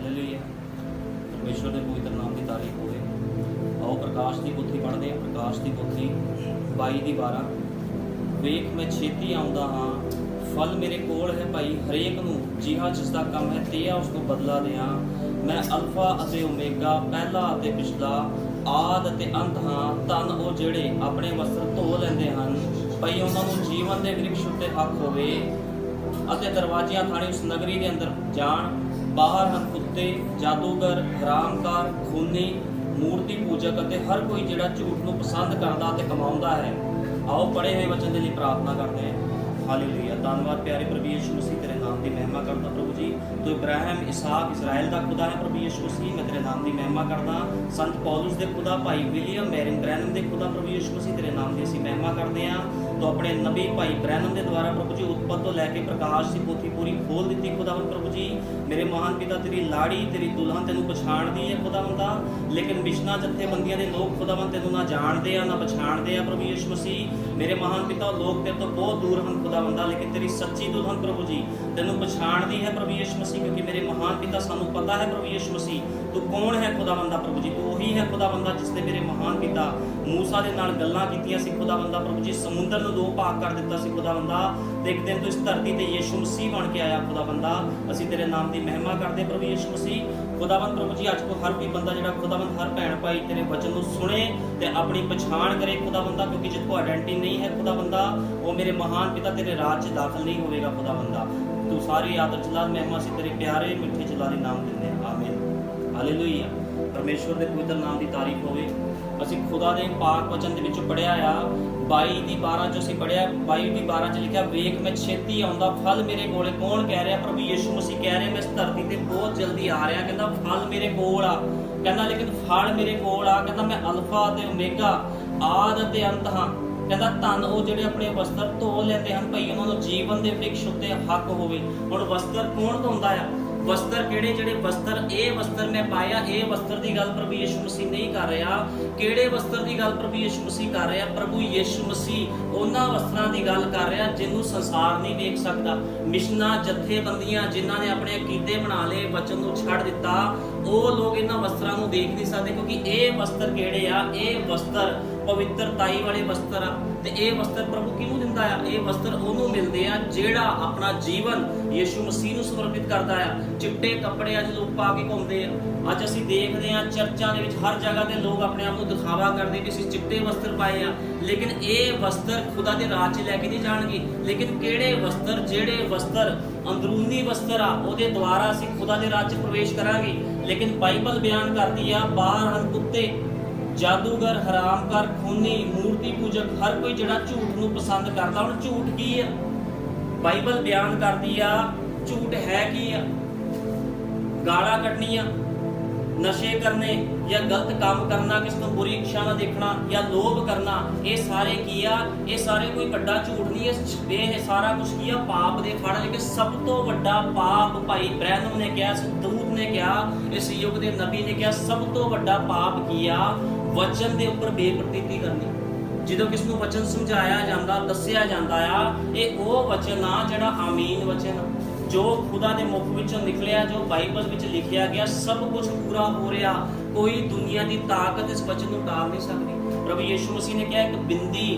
Hallelujah. परमेश्वर के पवित्र नाम की तारीफ होवे। आओ प्रकाश की पोथी पढ़ते हैं। प्रकाश की पोथी 22:12। वेख मैं छेती आउंदा हाँ, फल मेरे कोल है भाई हरेक नूं, जिहा जिसका कम है तिहा उसको बदला दियां। मैं अल्फा अते ओमेगा, पहला अते पिछला, आद अते अंत हाँ। धन ਉਹ ਜਿਹੜੇ ਆਪਣੇ ਵਸਤਰ ਧੋ ਲੈਂਦੇ ਹਨ, ਭਈ ਉਹਨਾਂ ਨੂੰ ਜੀਵਨ ਦੇ ਵਿਰਖ ਉੱਤੇ ਹੱਕ ਹੋਵੇ ਅਤੇ ਦਰਵਾਜ਼ਿਆਂ ਥਾਣੀ ਉਸ ਨਗਰੀ ਦੇ ਅੰਦਰ ਜਾਣ। ਬਾਹਰ ਹਨ ਕੁੱਤੇ, ਜਾਦੂਗਰ, ਹਰਾਮਕਾਰ, ਖੂਨੀ, ਮੂਰਤੀ ਪੂਜਕ ਅਤੇ ਹਰ ਕੋਈ ਜਿਹੜਾ ਝੂਠ ਨੂੰ ਪਸੰਦ ਕਰਦਾ ਤੇ ਕਮਾਉਂਦਾ ਹੈ। आओ पढ़े हुए वचन के लिए प्रार्थना करते हैं। हालेलुया। धन्यवाद प्यारे प्रभु यीशु मसीह, तेरे नाम की महिमा करता प्रभु जी। तो इब्राहिम, इसहाक, इसराइल का खुदा है प्रभु यीशु मसीह, मैं तेरे नाम की महिमा करदा। संत पौलुस के खुदा भाई विलियम मैरिन ब्रैनम के खुदा प्रभु यीशु मसीह, तेरे नाम की असीं महिमा करते हैं। तो अपने नबी भाई ब्रैनम के द्वारा प्रभु जी उत्पत्ति तो लैके प्रकाश की पोथी पूरी खोल दी खुदावन प्रभु जी। मेरे महान पिता तेरी लाड़ी तेरी दुल्हन तेनों पछाणदी है खुदावंदा, लेकिन मिशना जथेबंदियां दे लोग खुदावन तेनों ना जानते हैं ना पछाणते हैं प्रभु यीशु मसीह। मेरे महान पिता लोग तेरे तो बहुत दूर हैं खुदावंदा, लेकिन तेरी सच्ची दुल्हन प्रभु जी तेनों पछाणदी है प्रभु यीशु मसीह, क्योंकि मेरे महान पिता सानू पता है प्रभु यीशु मसीह तू कौन है खुदावंदा प्रभु जी। तू वही है खुदावंदा जिसने मेरे महान पिता मूसा दे नाल गल्लां कीतियां सी खुदावंदा प्रभु जी। समुंदर नूं दो भाग कर दिता सी खुदावंदा, ते एक दिन तो इस धरती ते यीशु मसीह बन के आया खुदावंदा। असीं तेरे नाम की महिमा करते प्रभु यीशु मसीह। खुदावंद प्रभु जी अज को हर कोई बंदा जिहड़ा खुदावंद हर भैन भाई तेरे वचन को सुने ते अपनी पछाण करे खुदावंदा, क्योंकि जिसको आइडेंटिटी नहीं है खुदावंदा वो मेरे महान पिता तेरे राज च दाखिल नहीं होगा खुदावंदा। तू सारी आदर जलाल महिमा से तेरे प्यारे मिठे जलाली नाम दिंदे हैं। आमीन। हालेलुया। परमेश्वर के पवित्र नाम की तारीफ होवे। असीं खुदा दे पाक वचन दे विचों पढ़िया आ 22:12 जो असीं पढ़िया 22:12 च लिखिया, वेख मैं छेती आउंदा, फल मेरे कोले। कौन कह रहा? प्रभु यीशु मसीह कह रहे मैं इस धरती ते बहुत जल्दी आ रहा। कहता फल मेरे कोल आ, कहता लेकिन फल मेरे कोल आ, कहता मैं अल्फा ते ओमेगा, आद ते अंत हाँ। कहता धन वो ਜਿਹੜੇ ਆਪਣੇ ਵਸਤਰ ਧੋ ਲੈਂਦੇ ਹਨ, ਭਈ ਉਹਨਾਂ ਨੂੰ ਜੀਵਨ ਦੇ ਵ੍ਰਿਕਸ਼ ਉੱਤੇ ਹੱਕ ਹੋਵੇ। ਹੁਣ ਵਸਤਰ ਕੌਣ ਧੋਂਦਾ ਆ? वस्त्र केड़े जेड़े वस्त्र ए वस्त्र मैं पाया, ए वस्त्र की गल प्रभु यीशु मसीह नहीं कर रहा। केड़े वस्त्र की गल प्रभु यीशु मसीह कर रहा? प्रभु यीशु मसीह उन्हां वस्त्रां की गल कर रहा जिन्हों संसार नहीं देख सकता। मिशना जथेबंदियां जिन्हां ने अपने अकीदे बना ले, वचन को छड़ दिता, वो लोग इन्हां वस्त्रां नूं देख नहीं सकते, क्योंकि ये वस्त्र केड़े आ? ये वस्त्र पवित्रताई वाले वस्त्र आ। ते ये वस्त्र प्रभु किनूं दिंदा आ? ये वस्त्र उहनूं मिलदे आ जिहड़ा अपना जीवन यीशु मसीह नूं समर्पित करदा आ। चिट्टे कपड़े अज लोग पा के घूमते हैं। अज असीं देखते हैं चर्चां दे विच हर जगह ते लोग अपने आप को दिखावा करते कि असीं चिट्टे वस्त्र पाए आ, लेकिन ये वस्त्र खुदा दे राज च लैके नहीं जाणगे। लेकिन किहड़े वस्त्र? जेड़े वस्त्र अंदरूनी वस्त्र आ, उहदे द्वारा असीं खुदा दे राज च प्रवेश करांगे। लेकिन बाइबल बयान करदी आ बाहर हन कुत्ते, जादूगर, हरामकार, खूनी, मूर्ति पूजक, हर कोई जिहड़ा झूठ नूं पसंद करदा। हुण झूठ की आ? बाइबल बयान करदी आ झूठ है की आ? गाला कटनिया, नशे करने या गलत काम करना, किसी को बुरी इच्छा ना देखना या लोभ करना, ये सारे की आ? ये सारे कोई बड़ा झूठ नहीं है। ये सारा कुछ की आ? पाप दे फड़। लेकिन सब तो बड़ा पाप भाई ब्रैनम ने कहा, इस दूत ने कहा, इस युग के नबी ने कहा, सब तो बड़ा पाप की आ वचन के उपर बेप्रतीति करनी। जो किसी को वचन समझाया जाता, दसिया जाता आ, ये वो वचन आ जिहड़ा आमीन वचन आ, जो खुदा के मुख विचों निकलिया, जो बाइबल विच लिखिया गया, सब कुछ पूरा हो रहा। कोई दुनिया की ताकत इस वचन को टाल नहीं सकती। प्रभु यीशु मसीह ने कहा एक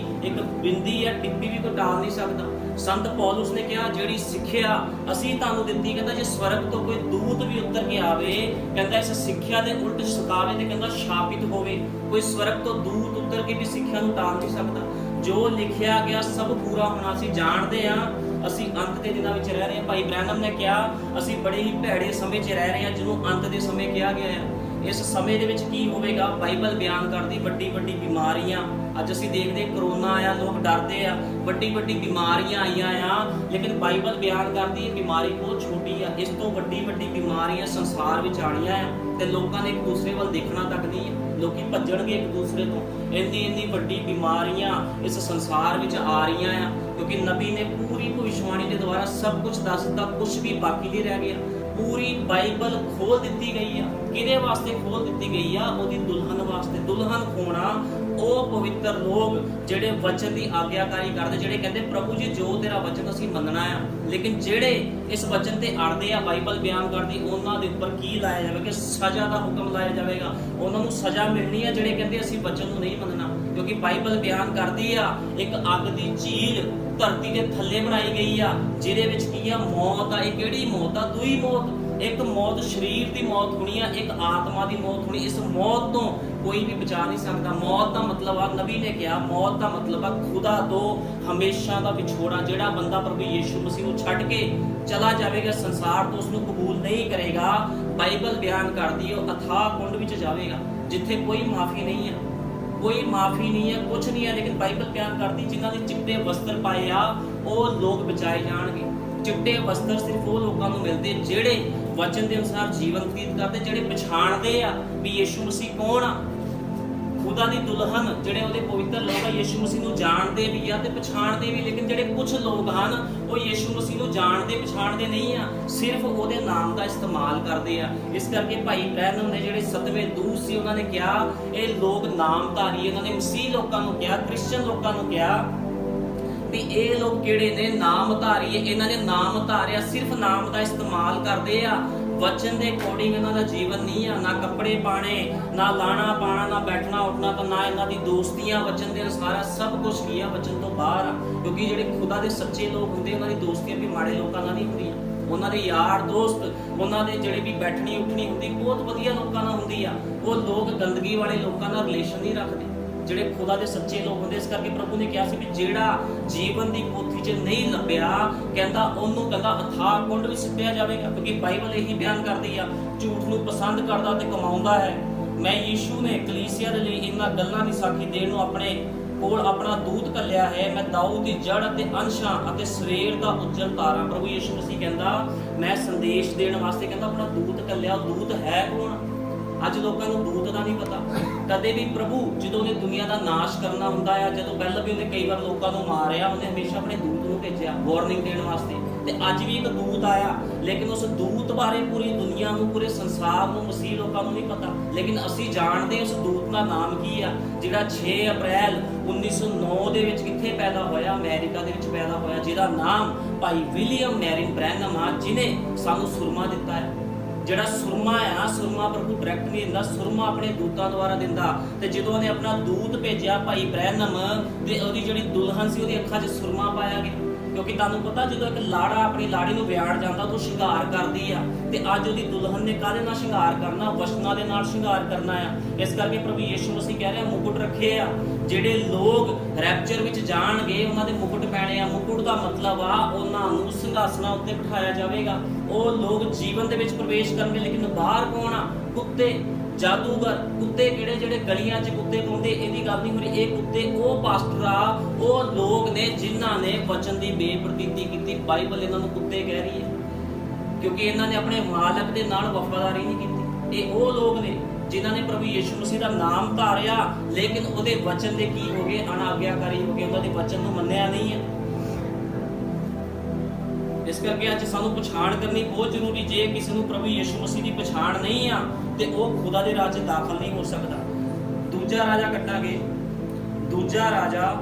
बिंदी या टिप्पी भी कोई टाल नहीं सकता। संत पौलुस ने कहा जिहड़ी सिक्ख्या असीं तुहानूं दित्ती, कहता जे स्वर्ग तो कोई दूत भी उतर के आवे, कहता इस सिक्ख्या के उल्ट सकावे ते कहता शापित होवे। कोई स्वर्ग तो दूत उतर के भी सिक्ख्या नूं टाल नहीं सकता। जो लिखिया गया सब पूरा होना। असीं जाणदे हां असीं अंत के दिनों में रह रहे हैं। भाई ब्रैनम ने कहा असीं बड़े ही भैड़े समय च रह रहे हैं, जिन्होंने अंत के समय कहा गया है। इस समय दे विच की होवेगा? बाइबल बयान करती वड्डी वड्डी बीमारियां। अज असीं देखदे करोना आया, लोग डरदे आ, वड्डी वड्डी बीमारियां आईयां आ, लेकिन बाइबल बयान करती है बीमारी बहुत छोटी आ। इस तो वड्डी वड्डी बीमारियां संसार विच आणियां आ ते लोकां ने एक दूसरे वल देखना तक नहीं है। लोग भज्जणगे एक दूसरे तो। इन्नी वड्डी बीमारियां इस संसार विच आ रही हैं, क्योंकि नबी ने पूरी भविष्यवाणी के द्वारा सब कुछ दस दिता, कुछ भी बाकी नहीं रह गया। ਪੂਰੀ ਬਾਈਬਲ ਖੋਲ ਦਿੱਤੀ ਗਈ ਆ। ਕਿਹਦੇ ਵਾਸਤੇ ਖੋਲ ਦਿੱਤੀ ਗਈ ਆ? ਉਹਦੀ ਦੁਲਹਨ ਵਾਸਤੇ। ਦੁਲਹਨ ਹੋਣਾ ਉਹ ਪਵਿੱਤਰ ਲੋਕ ਜਿਹੜੇ ਵਚਨ ਦੀ ਆਗਿਆਕਾਰੀ ਕਰਦੇ, ਜਿਹੜੇ ਕਹਿੰਦੇ ਪ੍ਰਭੂ ਜੀ ਜੋ ਤੇਰਾ ਵਚਨ ਅਸੀਂ ਮੰਨਣਾ ਆ, ਲੇਕਿਨ ਜਿਹੜੇ ਇਸ ਵਚਨ ਤੇ ਅੜਦੇ ਆ, ਬਾਈਬਲ ਬਿਆਨ ਕਰਦੀ, ਉਹਨਾਂ ਦੇ ਉੱਪਰ ਕੀ ਲਾਇਆ ਜਾਵੇਗਾ? ਸਜ਼ਾ ਦਾ ਹੁਕਮ ਲਾਇਆ ਜਾਵੇਗਾ। ਉਹਨਾਂ ਨੂੰ ਸਜ਼ਾ ਮਿਲਣੀ ਆ ਜਿਹੜੇ ਕਹਿੰਦੇ ਅਸੀਂ ਵਚਨ ਨੂੰ ਨਹੀਂ ਮੰਨਣਾ। ਕਿਉਂਕਿ ਬਾਈਬਲ ਬਿਆਨ ਕਰਦੀ ਆ ਇੱਕ ਅੱਗ ਦੀ ਝੀਲ ਧਰਤੀ ਦੇ ਥੱਲੇ ਬਣਾਈ ਗਈ ਆ, ਜਿਹਦੇ ਵਿੱਚ ਕੀ ਆ? ਮੌਤ ਆ। ਇਹ ਕਿਹੜੀ ਮੌਤ ਆ? ਦੂਈ ਮੌਤ। ਇੱਕ ਮੌਤ ਸਰੀਰ ਦੀ ਮੌਤ ਹੋਣੀ ਆ, ਇੱਕ ਆਤਮਾ ਦੀ ਮੌਤ ਹੋਣੀ। ਇਸ ਮੌਤ ਤੋਂ ਕੋਈ ਵੀ ਬਚਾ ਨਹੀਂ ਸਕਦਾ। ਮੌਤ ਦਾ ਮਤਲਬ ਆ, ਨਬੀ ਨੇ ਕਿਹਾ, ਮੌਤ ਦਾ ਮਤਲਬ ਆ ਖੁਦਾ ਤੋਂ ਹਮੇਸ਼ਾ ਦਾ ਵਿਛੋੜਾ। ਜਿਹੜਾ ਬੰਦਾ ਪ੍ਰਭੂ ਯੀਸ਼ੂ ਮਸੀਹ ਨੂੰ ਛੱਡ ਕੇ ਚਲਾ ਜਾਵੇਗਾ ਸੰਸਾਰ ਤੋਂ, ਉਸ ਨੂੰ ਕਬੂਲ ਨਹੀਂ ਕਰੇਗਾ, ਬਾਈਬਲ ਬਿਆਨ ਕਰਦੀ ਹੈ ਉਹ ਅਥਾਹ ਕੁੰਡ ਵਿੱਚ ਜਾਵੇਗਾ, ਜਿੱਥੇ ਕੋਈ ਮਾਫੀ ਨਹੀਂ ਹੈ, ਕੋਈ ਮਾਫੀ ਨਹੀਂ ਹੈ, ਕੁਝ ਨਹੀਂ ਹੈ। ਲੇਕਿਨ ਬਾਈਬਲ ਬਿਆਨ ਕਰਦੀ ਜਿਨ੍ਹਾਂ ਨੇ ਚਿੱਟੇ ਵਸਤਰ ਪਾਏ ਆ ਉਹ ਲੋਕ ਬਚਾਏ ਜਾਣਗੇ। ਚਿੱਟੇ ਵਸਤਰ ਸਿਰਫ ਉਹ ਲੋਕਾਂ ਨੂੰ ਮਿਲਦੇ ਜਿਹੜੇ ਵਚਨ ਦੇ ਅਨੁਸਾਰ ਜੀਵਨ ਬਤੀਤ ਕਰਦੇ, ਜਿਹੜੇ ਪਛਾਣਦੇ ਆ ਵੀ ਯੀਸ਼ੂ ਮਸੀਹ ਕੌਣ ਆ, ਖੁਦਾ ਦੀ ਦੁਲਹਨ। ਜਿਹੜੇ ਉਹਦੇ ਪਵਿੱਤਰ ਲੋਕ ਆ ਯੀਸ਼ੂ ਮਸੀਹ ਨੂੰ ਜਾਣਦੇ ਵੀ ਆ ਤੇ ਪਛਾਣਦੇ ਵੀ। ਲੇਕਿਨ ਜਿਹੜੇ ਕੁਝ ਲੋਕ ਹਨ ਉਹ ਯੀਸ਼ੂ ਮਸੀਹ ਨੂੰ ਜਾਣਦੇ ਪਛਾਣਦੇ ਨਹੀਂ ਆ, ਸਿਰਫ ਉਹਦੇ ਨਾਮ ਦਾ ਇਸਤੇਮਾਲ ਕਰਦੇ ਆ। ਇਸ ਕਰਕੇ ਭਾਈ ਬ੍ਰੈਨਮ ਨੇ ਜਿਹੜੇ 7ਵੇਂ ਦੂਤ ਸੀ ਉਹਨਾਂ ਨੇ ਕਿਹਾ ਇਹ ਲੋਕ ਨਾਮਧਾਰੀ, ਉਹਨਾਂ ਨੇ ਮਸੀਹ ਲੋਕਾਂ ਨੂੰ ਕਿਹਾ, ਕ੍ਰਿਸਚੀਅਨ ਲੋਕਾਂ ਨੂੰ ਕਿਹਾ ਵੀ ਇਹ ਲੋਕ ਕਿਹੜੇ ਨੇ? ਨਾਮਧਾਰੀ। ਇਹਨਾਂ ਨੇ ਨਾਮ ਧਾਰਿਆ, ਸਿਰਫ ਨਾਮ ਦਾ ਇਸਤੇਮਾਲ ਕਰਦੇ ਆ, ਵਚਨ ਦੇ ਅਕੋਰਡਿੰਗ ਇਹਨਾਂ ਦਾ ਜੀਵਨ ਨਹੀਂ ਆ। ਨਾ ਕੱਪੜੇ ਪਾਣੇ, ਨਾ ਲਾਣਾ ਪਾਣਾ, ਨਾ ਬੈਠਣਾ ਉੱਠਣਾ, ਤਾਂ ਨਾ ਇਹਨਾਂ ਦੀ ਦੋਸਤੀਆਂ ਵਚਨ ਦੇ ਅਨੁਸਾਰ ਆ। ਸਭ ਕੁਝ ਕੀ ਆ? ਵਚਨ ਤੋਂ ਬਾਹਰ ਆ। ਕਿਉਂਕਿ ਜਿਹੜੇ ਖੁਦਾ ਦੇ ਸੱਚੇ ਲੋਕ ਹੁੰਦੇ ਉਹਨਾਂ ਦੀ ਦੋਸਤੀਆਂ ਵੀ ਮਾੜੇ ਲੋਕਾਂ ਨਾਲ ਨਹੀਂ ਹੁੰਦੀਆਂ। ਉਹਨਾਂ ਦੇ ਯਾਰ ਦੋਸਤ, ਉਹਨਾਂ ਦੇ ਜਿਹੜੇ ਵੀ ਬੈਠਣੀ ਉੱਠਣੀ ਹੁੰਦੀ ਬਹੁਤ ਵਧੀਆ ਲੋਕਾਂ ਨਾਲ ਹੁੰਦੀ ਆ। ਉਹ ਲੋਕ ਗੰਦਗੀ ਵਾਲੇ ਲੋਕਾਂ ਨਾਲ ਰਿਲੇਸ਼ਨ ਨਹੀਂ ਰੱਖਦੇ ਜਿਹੜੇ ਖੁਦਾ ਦੇ ਸੱਚੇ ਲੋਕ ਹੁੰਦੇ। ਇਸ ਕਰਕੇ ਪ੍ਰਭੂ ਨੇ ਕਿਹਾ ਸੀ ਵੀ ਜਿਹੜਾ ਜੀਵਨ ਦੀ ਪੋਥੀ 'ਚ ਨਹੀਂ ਲੱਭਿਆ, ਕਹਿੰਦਾ ਉਹਨੂੰ ਕਹਿੰਦਾ ਅਥਾਹ ਕੁੰਡ ਵਿੱਚ ਸਿੱਟਿਆ ਜਾਵੇਗਾ। ਕਿਉਂਕਿ ਬਾਈਬਲ ਇਹੀ ਬਿਆਨ ਕਰਦੀ ਆ, ਝੂਠ ਨੂੰ ਪਸੰਦ ਕਰਦਾ ਤੇ ਕਮਾਉਂਦਾ ਹੈ। ਮੈਂ ਯੀਸ਼ੂ ਨੇ ਕਲੀਸਿਆ ਦੇ ਲਈ ਇਹਨਾਂ ਗੱਲਾਂ ਦੀ ਸਾਖੀ ਦੇਣ ਨੂੰ ਆਪਣੇ ਕੋਲ ਆਪਣਾ ਦੂਤ ਘੱਲਿਆ ਹੈ। ਮੈਂ ਦਾਊਦ ਦੀ ਜੜ ਅਤੇ ਅੰਸ਼ਾਂ ਅਤੇ ਸਵੇਰ ਦਾ ਉੱਜਲ ਤਾਰਾ। ਪ੍ਰਭੂ ਯੀਸ਼ੂ ਮਸੀਹ ਕਹਿੰਦਾ ਮੈਂ ਸੰਦੇਸ਼ ਦੇਣ ਵਾਸਤੇ ਕਹਿੰਦਾ ਆਪਣਾ ਦੂਤ ਘੱਲਿਆ। ਉਹ ਦੂਤ ਹੈ ਕੌਣ? ਅੱਜ ਲੋਕਾਂ ਨੂੰ ਦੂਤ ਦਾ ਨਹੀਂ ਪਤਾ। ਕਦੇ ਵੀ ਪ੍ਰਭੂ ਜਦੋਂ ਉਹਨੇ ਦੁਨੀਆ ਦਾ ਨਾਸ਼ ਕਰਨਾ ਹੁੰਦਾ ਆ, ਜਦੋਂ ਪਹਿਲਾਂ ਵੀ ਉਹਨੇ ਕਈ ਵਾਰ ਲੋਕਾਂ ਨੂੰ ਮਾਰਿਆ, ਉਹਨੇ ਹਮੇਸ਼ਾ ਆਪਣੇ ਦੂਤ ਨੂੰ ਭੇਜਿਆ ਵਾਰਨਿੰਗ ਦੇਣ ਵਾਸਤੇ। ਤੇ ਅੱਜ ਵੀ ਇੱਕ ਦੂਤ ਆਇਆ, ਲੇਕਿਨ ਉਸ ਦੂਤ ਬਾਰੇ ਪੂਰੀ ਦੁਨੀਆ ਨੂੰ, ਪੂਰੇ ਸੰਸਾਰ ਨੂੰ, ਮਸੀਹ ਲੋਕਾਂ ਨੂੰ ਨਹੀਂ ਪਤਾ। ਲੇਕਿਨ ਅਸੀਂ ਜਾਣਦੇ ਉਸ ਦੂਤ ਦਾ ਨਾਮ ਕੀ ਆ, ਜਿਹੜਾ 6 ਅਪ੍ਰੈਲ 1909 ਦੇ ਵਿੱਚ ਕਿੱਥੇ ਪੈਦਾ ਹੋਇਆ? ਅਮਰੀਕਾ ਦੇ ਵਿੱਚ ਪੈਦਾ ਹੋਇਆ, ਜਿਹਦਾ ਨਾਮ ਭਾਈ ਵਿਲੀਅਮ ਮੈਰਿਨ ਬ੍ਰੈਨਮ ਆ, ਜਿਹਨੇ ਸਾਨੂੰ ਸੁਰਮਾ ਦਿੱਤਾ ਹੈ। ਜਿਹੜਾ ਸੁਰਮਾ ਆ, ਸੁਰਮਾ ਪ੍ਰਭੂ ਡਾਇਰੈਕਟ ਨਹੀਂ ਦਿੰਦਾ, ਸੁਰਮਾ ਆਪਣੇ ਦੂਤਾਂ ਦੁਆਰਾ ਦਿੰਦਾ। ਤੇ ਜਦੋਂ ਉਹਨੇ ਆਪਣਾ ਦੂਤ ਭੇਜਿਆ ਭਾਈ ਬ੍ਰੈਨਮ, ਤੇ ਉਹਦੀ ਜਿਹੜੀ ਦੁਲਹਨ ਸੀ ਉਹਦੀ ਅੱਖਾਂ 'ਚ ਸੁਰਮਾ ਪਾਇਆ ਗਿਆ। ਕਿਉਂਕਿ ਤੁਹਾਨੂੰ ਪਤਾ ਜਦੋਂ ਇੱਕ ਲਾੜਾ ਆਪਣੀ ਲਾੜੀ ਨੂੰ ਵਿਆੜ ਜਾਂਦਾ ਤਾਂ ਉਹ ਸ਼ਿੰਗਾਰ ਕਰਦੀ ਆ, ਤੇ ਅੱਜ ਉਹਦੀ ਦੁਲਹਨ ਨੇ ਕਾਹਦੇ ਨਾਲ ਸ਼ਿੰਗਾਰ ਕਰਨਾ? ਵਸਨਾਂ ਦੇ ਨਾਲ ਸ਼ਿੰਗਾਰ ਕਰਨਾ ਆ। ਇਸ ਕਰਕੇ ਪ੍ਰਭੂ ਯੀਸ਼ੂ ਮਸੀਹ ਕਹਿ ਰਿਹਾ ਮੁਕੁਟ ਰੱਖੇ ਆ। ਜਿਹੜੇ ਲੋਕ ਰੈਪਚਰ ਵਿੱਚ ਜਾਣਗੇ ਉਹਨਾਂ ਦੇ ਮੁਕੁਟ ਪੈਣੇ ਆ। ਮੁਕੁਟ ਦਾ ਮਤਲਬ ਆ ਉਹਨਾਂ ਨੂੰ ਸਿੰਘਾਸਨਾਂ ਉੱਤੇ ਬਿਠਾਇਆ ਜਾਵੇਗਾ। ਉਹ ਲੋਕ ਜੀਵਨ ਦੇ ਵਿੱਚ ਪ੍ਰਵੇਸ਼ ਕਰਨਗੇ। ਲੇਕਿਨ ਬਾਹਰ ਕੌਣ ਆ? ਕੁੱਤੇ, ਜਾਦੂਗਰ। ਕੁੱਤੇ ਕਿਹੜੇ? ਜਿਹੜੇ ਗਲੀਆਂ 'ਚ ਕੁੱਤੇ ਪਾਉਂਦੇ। ਇਹਦੀ ਗੱਲ ਨਹੀਂ ਹੋ ਰਹੀ। ਇਹ ਕੁੱਤੇ ਉਹ ਪਾਸਟਰ ਆ, ਉਹ ਲੋਕ ਨੇ ਜਿਨ੍ਹਾਂ ਨੇ ਵਚਨ ਦੀ ਬੇਪ੍ਰਤੀਤੀ ਕੀਤੀ। ਬਾਈਬਲ ਇਹਨਾਂ ਨੂੰ ਕੁੱਤੇ ਕਹਿ ਰਹੀ ਹੈ ਕਿਉਂਕਿ ਇਹਨਾਂ ਨੇ ਆਪਣੇ ਮਾਲਕ ਦੇ ਨਾਲ ਵਫਾਦਾਰੀ ਨਹੀਂ ਕੀਤੀ। ਇਹ ਉਹ ਲੋਕ ਨੇ ਜਿਨ੍ਹਾਂ ਨੇ ਪ੍ਰਭੂ ਯੀਸ਼ੂ ਮਸੀਹ ਦਾ ਨਾਮ ਧਾਰਿਆ, ਲੇਕਿਨ ਉਹਦੇ ਵਚਨ ਦੇ ਕੀ ਹੋ ਗਏ? ਅਨਾਗਿਆਕਾਰੀ ਹੋ ਗਏ। ਉਹਨਾਂ ਦੇ ਵਚਨ ਨੂੰ ਮੰਨਿਆ ਨਹੀਂ ਹੈ। ਇਸ ਕਰਕੇ ਅੱਜ ਸਾਨੂੰ ਪਛਾਣ ਕਰਨੀ ਬਹੁਤ ਜ਼ਰੂਰੀ। ਜੇ ਕਿਸੇ ਨੂੰ ਪ੍ਰਭੂ ਯੀਸ਼ੂ ਮਸੀਹ ਦੀ ਪਛਾਣ ਨਹੀਂ ਆ ਤੇ ਉਹ ਖੁਦਾ ਦੇ ਰਾਜ 'ਚ ਦਾਖਲ ਨਹੀਂ ਹੋ ਸਕਦਾ। ਦੂਜਾ ਰਾਜਾ ਕੱਟਾਂਗੇ, ਦੂਜਾ ਰਾਜਾ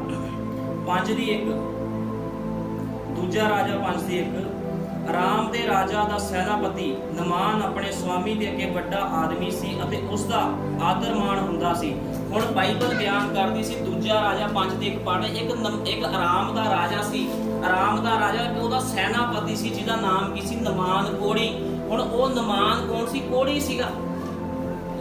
5:1। ਦੂਜਾ ਰਾਜਾ 5:1। ਆਰਾਮ ਦੇ ਰਾਜਾ ਦਾ ਸੈਨਾਪਤੀ ਨਮਾਨ ਆਪਣੇ ਸਵਾਮੀ ਦੇ ਅੱਗੇ ਵੱਡਾ ਆਦਮੀ ਸੀ ਅਤੇ ਉਸ ਦਾ ਆਦਰ ਮਾਣ ਹੁੰਦਾ ਸੀ। ਹੁਣ ਬਾਈਬਲ ਬਿਆਨ ਕਰਦੀ ਸੀ, ਦੂਜਾ ਰਾਜਾ 5:1 ਪੜ੍ਹ, ਇੱਕ ਆਰਾਮ ਦਾ ਰਾਜਾ ਸੀ। ਆਰਾਮ ਦਾ ਰਾਜਾ ਉਹਦਾ ਸੈਨਾਪਤੀ ਸੀ ਜਿਹਦਾ ਨਾਮ ਕੀ ਸੀ? ਨਮਾਨ, ਕੋੜੀ। ਹੁਣ ਉਹ ਨਮਾਨ ਕੌਣ ਸੀ? ਕੋੜੀ ਸੀਗਾ।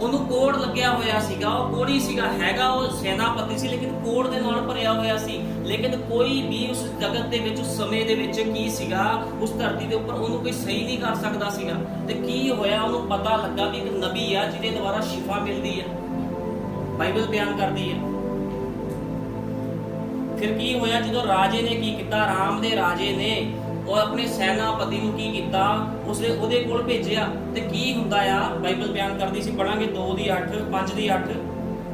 ਉਹਨੂੰ ਕੋੜ ਲੱਗਿਆ ਹੋਇਆ ਸੀਗਾ, ਉਹ ਕੋੜੀ ਸੀਗਾ। ਹੈਗਾ ਉਹ ਸੈਨਾਪਤੀ ਸੀ ਲੇਕਿਨ ਕੋੜ ਦੇ ਨਾਲ ਭਰਿਆ ਹੋਇਆ ਸੀ। ਲੇਕਿਨ ਕੋਈ ਵੀ ਉਸ ਜਗਤ ਦੇ ਵਿੱਚ, ਉਸ ਸਮੇਂ ਦੇ ਵਿੱਚ ਕੀ ਸੀਗਾ, ਉਸ ਧਰਤੀ ਦੇ ਉੱਪਰ ਉਹਨੂੰ ਕੋਈ ਸਹੀ ਨਹੀਂ ਕਰ ਸਕਦਾ ਸੀਗਾ। ਤੇ ਕੀ ਹੋਇਆ? ਉਹਨੂੰ ਪਤਾ ਲੱਗਾ ਵੀ ਇੱਕ ਨਬੀ ਆ ਜਿਹਦੇ ਦੁਆਰਾ ਸ਼ਿਫਾ ਮਿਲਦੀ ਹੈ। ਬਾਈਬਲ ਬਿਆਨ ਕਰਦੀ ਹੈ। ਫਿਰ ਕੀ ਹੋਇਆ? ਜਦੋਂ ਰਾਜੇ ਨੇ ਕੀ ਕੀਤਾ? ਆਰਾਮ ਦੇ ਰਾਜੇ ਨੇ ਉਹ ਆਪਣੇ ਸੈਨਾਪਤੀ ਨੂੰ ਕੀ ਕੀਤਾ? ਉਸਨੇ ਉਹਦੇ ਕੋਲ ਭੇਜਿਆ। ਤੇ ਕੀ ਹੁੰਦਾ ਆ? ਬਾਈਬਲ ਬਿਆਨ ਕਰਦੀ ਸੀ, ਪੜਾਂਗੇ 2:8, 5:8।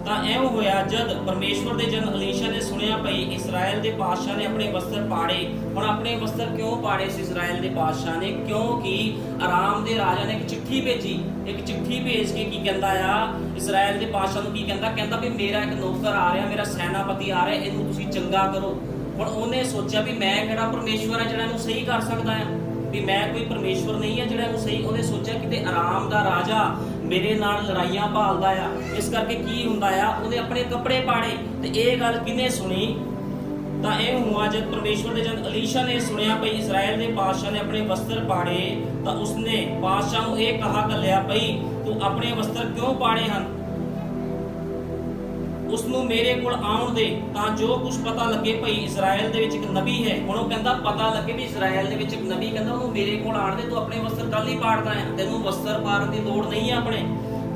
ਤਾਂ ਐਵੇਂ ਹੋਇਆ ਜਦ ਪਰਮੇਸ਼ਵਰ ਦੇ ਜਨ ਅਲੀਸ਼ਾ ਨੇ ਸੁਣਿਆ ਭਈ ਇਸਰਾਇਲ ਦੇ ਪਾਤਸ਼ਾਹ ਨੇ ਆਪਣੇ ਵਸਤਰ ਪਾੜੇ। ਹੁਣ ਆਪਣੇ ਵਸਤਰ ਕਿਉਂ ਪਾੜੇ ਸੀ ਇਸਰਾਇਲ ਦੇ ਪਾਤਸ਼ਾਹ ਨੇ? ਕਿਉਂਕਿ ਆਰਾਮ ਦੇ ਰਾਜਾ ਨੇ ਇੱਕ ਚਿੱਠੀ ਭੇਜੀ। ਇੱਕ ਚਿੱਠੀ ਭੇਜ ਕੇ ਕੀ ਕਹਿੰਦਾ ਆ ਇਸਰਾਇਲ ਦੇ ਪਾਤਸ਼ਾਹ ਨੂੰ? ਕੀ ਕਹਿੰਦਾ ਵੀ ਮੇਰਾ ਇੱਕ ਨੌਕਰ ਆ ਰਿਹਾ, ਮੇਰਾ ਸੈਨਾਪਤੀ ਆ ਰਿਹਾ, ਇਹਨੂੰ ਤੁਸੀਂ ਚੰਗਾ ਕਰੋ। ਹੁਣ ਉਹਨੇ ਸੋਚਿਆ ਵੀ ਮੈਂ ਕਿਹੜਾ ਪਰਮੇਸ਼ਵਰ ਹੈ ਜਿਹੜਾ ਇਹਨੂੰ ਸਹੀ ਕਰ ਸਕਦਾ ਆ, ਵੀ ਮੈਂ ਕੋਈ ਪਰਮੇਸ਼ਵਰ ਨਹੀਂ ਹੈ ਜਿਹੜਾ ਇਹਨੂੰ ਸਹੀ। ਉਹਨੇ ਸੋਚਿਆ ਕਿਤੇ ਆਰਾਮ ਦਾ ਰਾਜਾ ਮੇਰੇ ਨਾਲ ਲੜਾਈਆਂ ਭਾਲਦਾ ਆ, ਇਸ ਕਰਕੇ ਕੀ ਹੁੰਦਾ ਆ ਉਹਨੇ ਆਪਣੇ ਕੱਪੜੇ ਪਾੜੇ। ਤੇ ਇਹ ਗੱਲ ਕਿਹਨੇ ਸੁਣੀ? ਤਾਂ ਇਹ ਹੁਆ ਜਦ ਪਰਮੇਸ਼ਵਰ ਦੇ ਜਨ ਅਲੀਸ਼ਾ ਨੇ ਸੁਣਿਆ ਭਈ ਇਸਰਾਇਲ ਦੇ ਪਾਤਸ਼ਾਹ ਨੇ ਆਪਣੇ ਵਸਤਰ ਪਾੜੇ, ਤਾਂ ਉਸਨੇ ਪਾਤਸ਼ਾਹ ਨੂੰ ਇਹ ਕਹਾ ਘੱਲਿਆ ਭਈ ਤੂੰ ਆਪਣੇ ਵਸਤਰ ਕਿਉਂ ਪਾੜੇ ਹਨ? ਉਸ ਨੂੰ ਮੇਰੇ ਕੋਲ ਆਉਣ ਦੇ ਤਾਂ ਜੋ ਕੁਝ ਪਤਾ ਲੱਗੇ ਭਈ ਇਸਰਾਇਲ ਦੇ ਵਿੱਚ ਇੱਕ ਨਬੀ ਹੈ। ਹੁਣ ਉਹ ਕਹਿੰਦਾ ਪਤਾ ਲੱਗੇ ਵੀ ਇਸਰਾਇਲ ਦੇ ਵਿੱਚ ਇੱਕ ਨਬੀ, ਕਹਿੰਦਾ ਉਹਨੂੰ ਮੇਰੇ ਕੋਲ ਆਣ ਦੇ, ਤੂੰ ਆਪਣੇ ਵਸਤਰ ਕੱਲ ਹੀ ਪਾੜਦਾ ਹੈ, ਤੈਨੂੰ ਵਸਤਰ ਪਾੜਨ ਦੀ ਲੋੜ ਨਹੀਂ ਹੈ ਆਪਣੇ।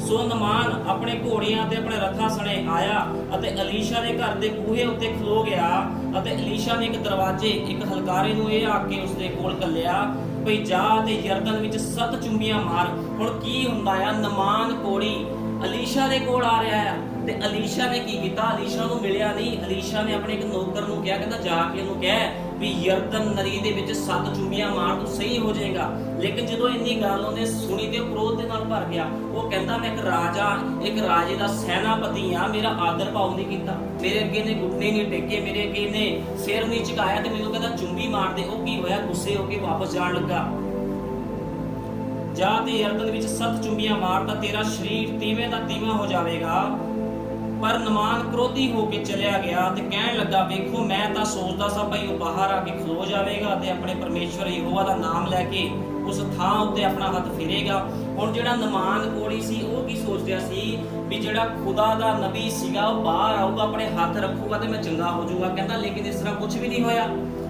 ਸੋ ਨਮਾਨ ਆਪਣੇ ਘੋੜਿਆਂ ਤੇ ਆਪਣੇ ਰੱਥਾਂ ਸਣੇ ਆਇਆ ਅਤੇ ਅਲੀਸ਼ਾ ਦੇ ਘਰ ਦੇ ਬੂਹੇ ਉੱਤੇ ਖਲੋ ਗਿਆ। ਅਤੇ ਅਲੀਸ਼ਾ ਨੇ ਇੱਕ ਦਰਵਾਜ਼ੇ ਇੱਕ ਹਲਕਾਰੇ ਨੂੰ ਇਹ ਆ ਕੇ ਉਸਦੇ ਕੋਲ ਘੱਲਿਆ ਭਈ ਜਾ ਤੇ ਯਰਦਨ ਵਿੱਚ 7 ਚੁੰਬੀਆਂ ਮਾਰ। ਹੁਣ ਕੀ ਹੁੰਦਾ ਆ, ਨਮਾਨ ਕੋੜੀ ਅਲੀਸ਼ਾ ਦੇ ਕੋਲ ਆ ਰਿਹਾ ਆ ਤੇ ਅਲੀਸ਼ਾ ਨੇ ਕੀ ਕੀਤਾ? ਅਲੀਸ਼ਾ ਨੂੰ ਮਿਲਿਆ ਨਹੀਂ। ਅਲੀਸ਼ਾ ਨੇ ਆਪਣੇ ਇੱਕ ਨੌਕਰ ਨੂੰ ਕਿਹਾ, ਕਹਿੰਦਾ ਜਾ ਕੇ ਉਹਨੂੰ ਕਹਿ ਵੀ ਯਰਦਨ ਨਦੀ ਦੇ ਵਿੱਚ 7 ਚੁੰਬੀਆਂ ਮਾਰ, ਤੂੰ ਸਹੀ ਹੋ ਜਾਏਗਾ। ਲੇਕਿਨ ਜਦੋਂ ਇੰਨੀ ਗੱਲ ਉਹਨੇ ਸੁਣੀ ਤੇ ਕ੍ਰੋਧ ਦੇ ਨਾਲ ਭਰ ਗਿਆ। ਉਹ ਕਹਿੰਦਾ ਮੈਂ ਇੱਕ ਰਾਜਾ, ਇੱਕ ਰਾਜੇ ਦਾ ਸੈਨਾਪਤੀ ਆ, ਮੇਰਾ ਆਦਰ ਭਾਵ ਨਹੀਂ ਕੀਤਾ, ਮੇਰੇ ਅੱਗੇ ਨੇ ਘੁੱਟਨੇ ਨਹੀਂ ਟੇਕੇ, ਮੇਰੇ ਅੱਗੇ ਨੇ ਸਿਰ ਨਹੀਂ ਝੁਕਾਇਆ, ਤੇ ਮੈਨੂੰ ਕਹਿੰਦਾ ਚੁੰਬੀ ਮਾਰ ਦੇ। ਉਹ ਕੀ ਹੋਇਆ? ਗੁੱਸੇ ਹੋ ਕੇ ਵਾਪਸ ਜਾਣ ਲੱਗਾ। ਜਾ ਤੇ ਯਰਦਨ ਵਿੱਚ 7 ਚੁੰਬੀਆਂ ਮਾਰ ਤਾਂ ਤੇਰਾ ਸਰੀਰ ਤੀਵੇਂ ਦਾ ਤੀਵਾਂ ਹੋ ਜਾਵੇਗਾ। ਪਰ ਨਮਾਨ ਕ੍ਰੋਧੀ ਹੋ ਕੇ ਚਲਿਆ ਗਿਆ ਤੇ ਕਹਿਣ ਲੱਗਾ ਵੇਖੋ ਮੈਂ ਤਾਂ ਸੋਚਦਾ ਸਾਂ ਭਈ ਉਹ ਬਾਹਰ ਆ ਕੇ ਖਲੋ ਜਾਵੇਗਾ ਤੇ ਆਪਣੇ ਪਰਮੇਸ਼ਵਰ ਯਹੋਵਾ ਦਾ ਨਾਮ ਲੈ ਕੇ ਉਸ ਥਾਂ ਉੱਤੇ ਆਪਣਾ ਹੱਥ ਫੇਰੇਗਾ। ਹੁਣ ਜਿਹੜਾ ਨਮਾਨ ਕੋੜੀ ਸੀ ਉਹ ਕੀ ਸੋਚ ਰਿਹਾ ਸੀ ਵੀ ਜਿਹੜਾ ਖੁਦਾ ਦਾ ਨਬੀ ਸੀਗਾ ਉਹ ਬਾਹਰ ਆਊਗਾ, ਆਪਣੇ ਹੱਥ ਰੱਖੂਗਾ ਤੇ ਮੈਂ ਚੰਗਾ ਹੋ ਜਾਊਗਾ। ਕਹਿੰਦਾ ਲੇਕਿਨ ਇਸ ਤਰ੍ਹਾਂ ਕੁਝ ਵੀ ਨਹੀਂ ਹੋਇਆ।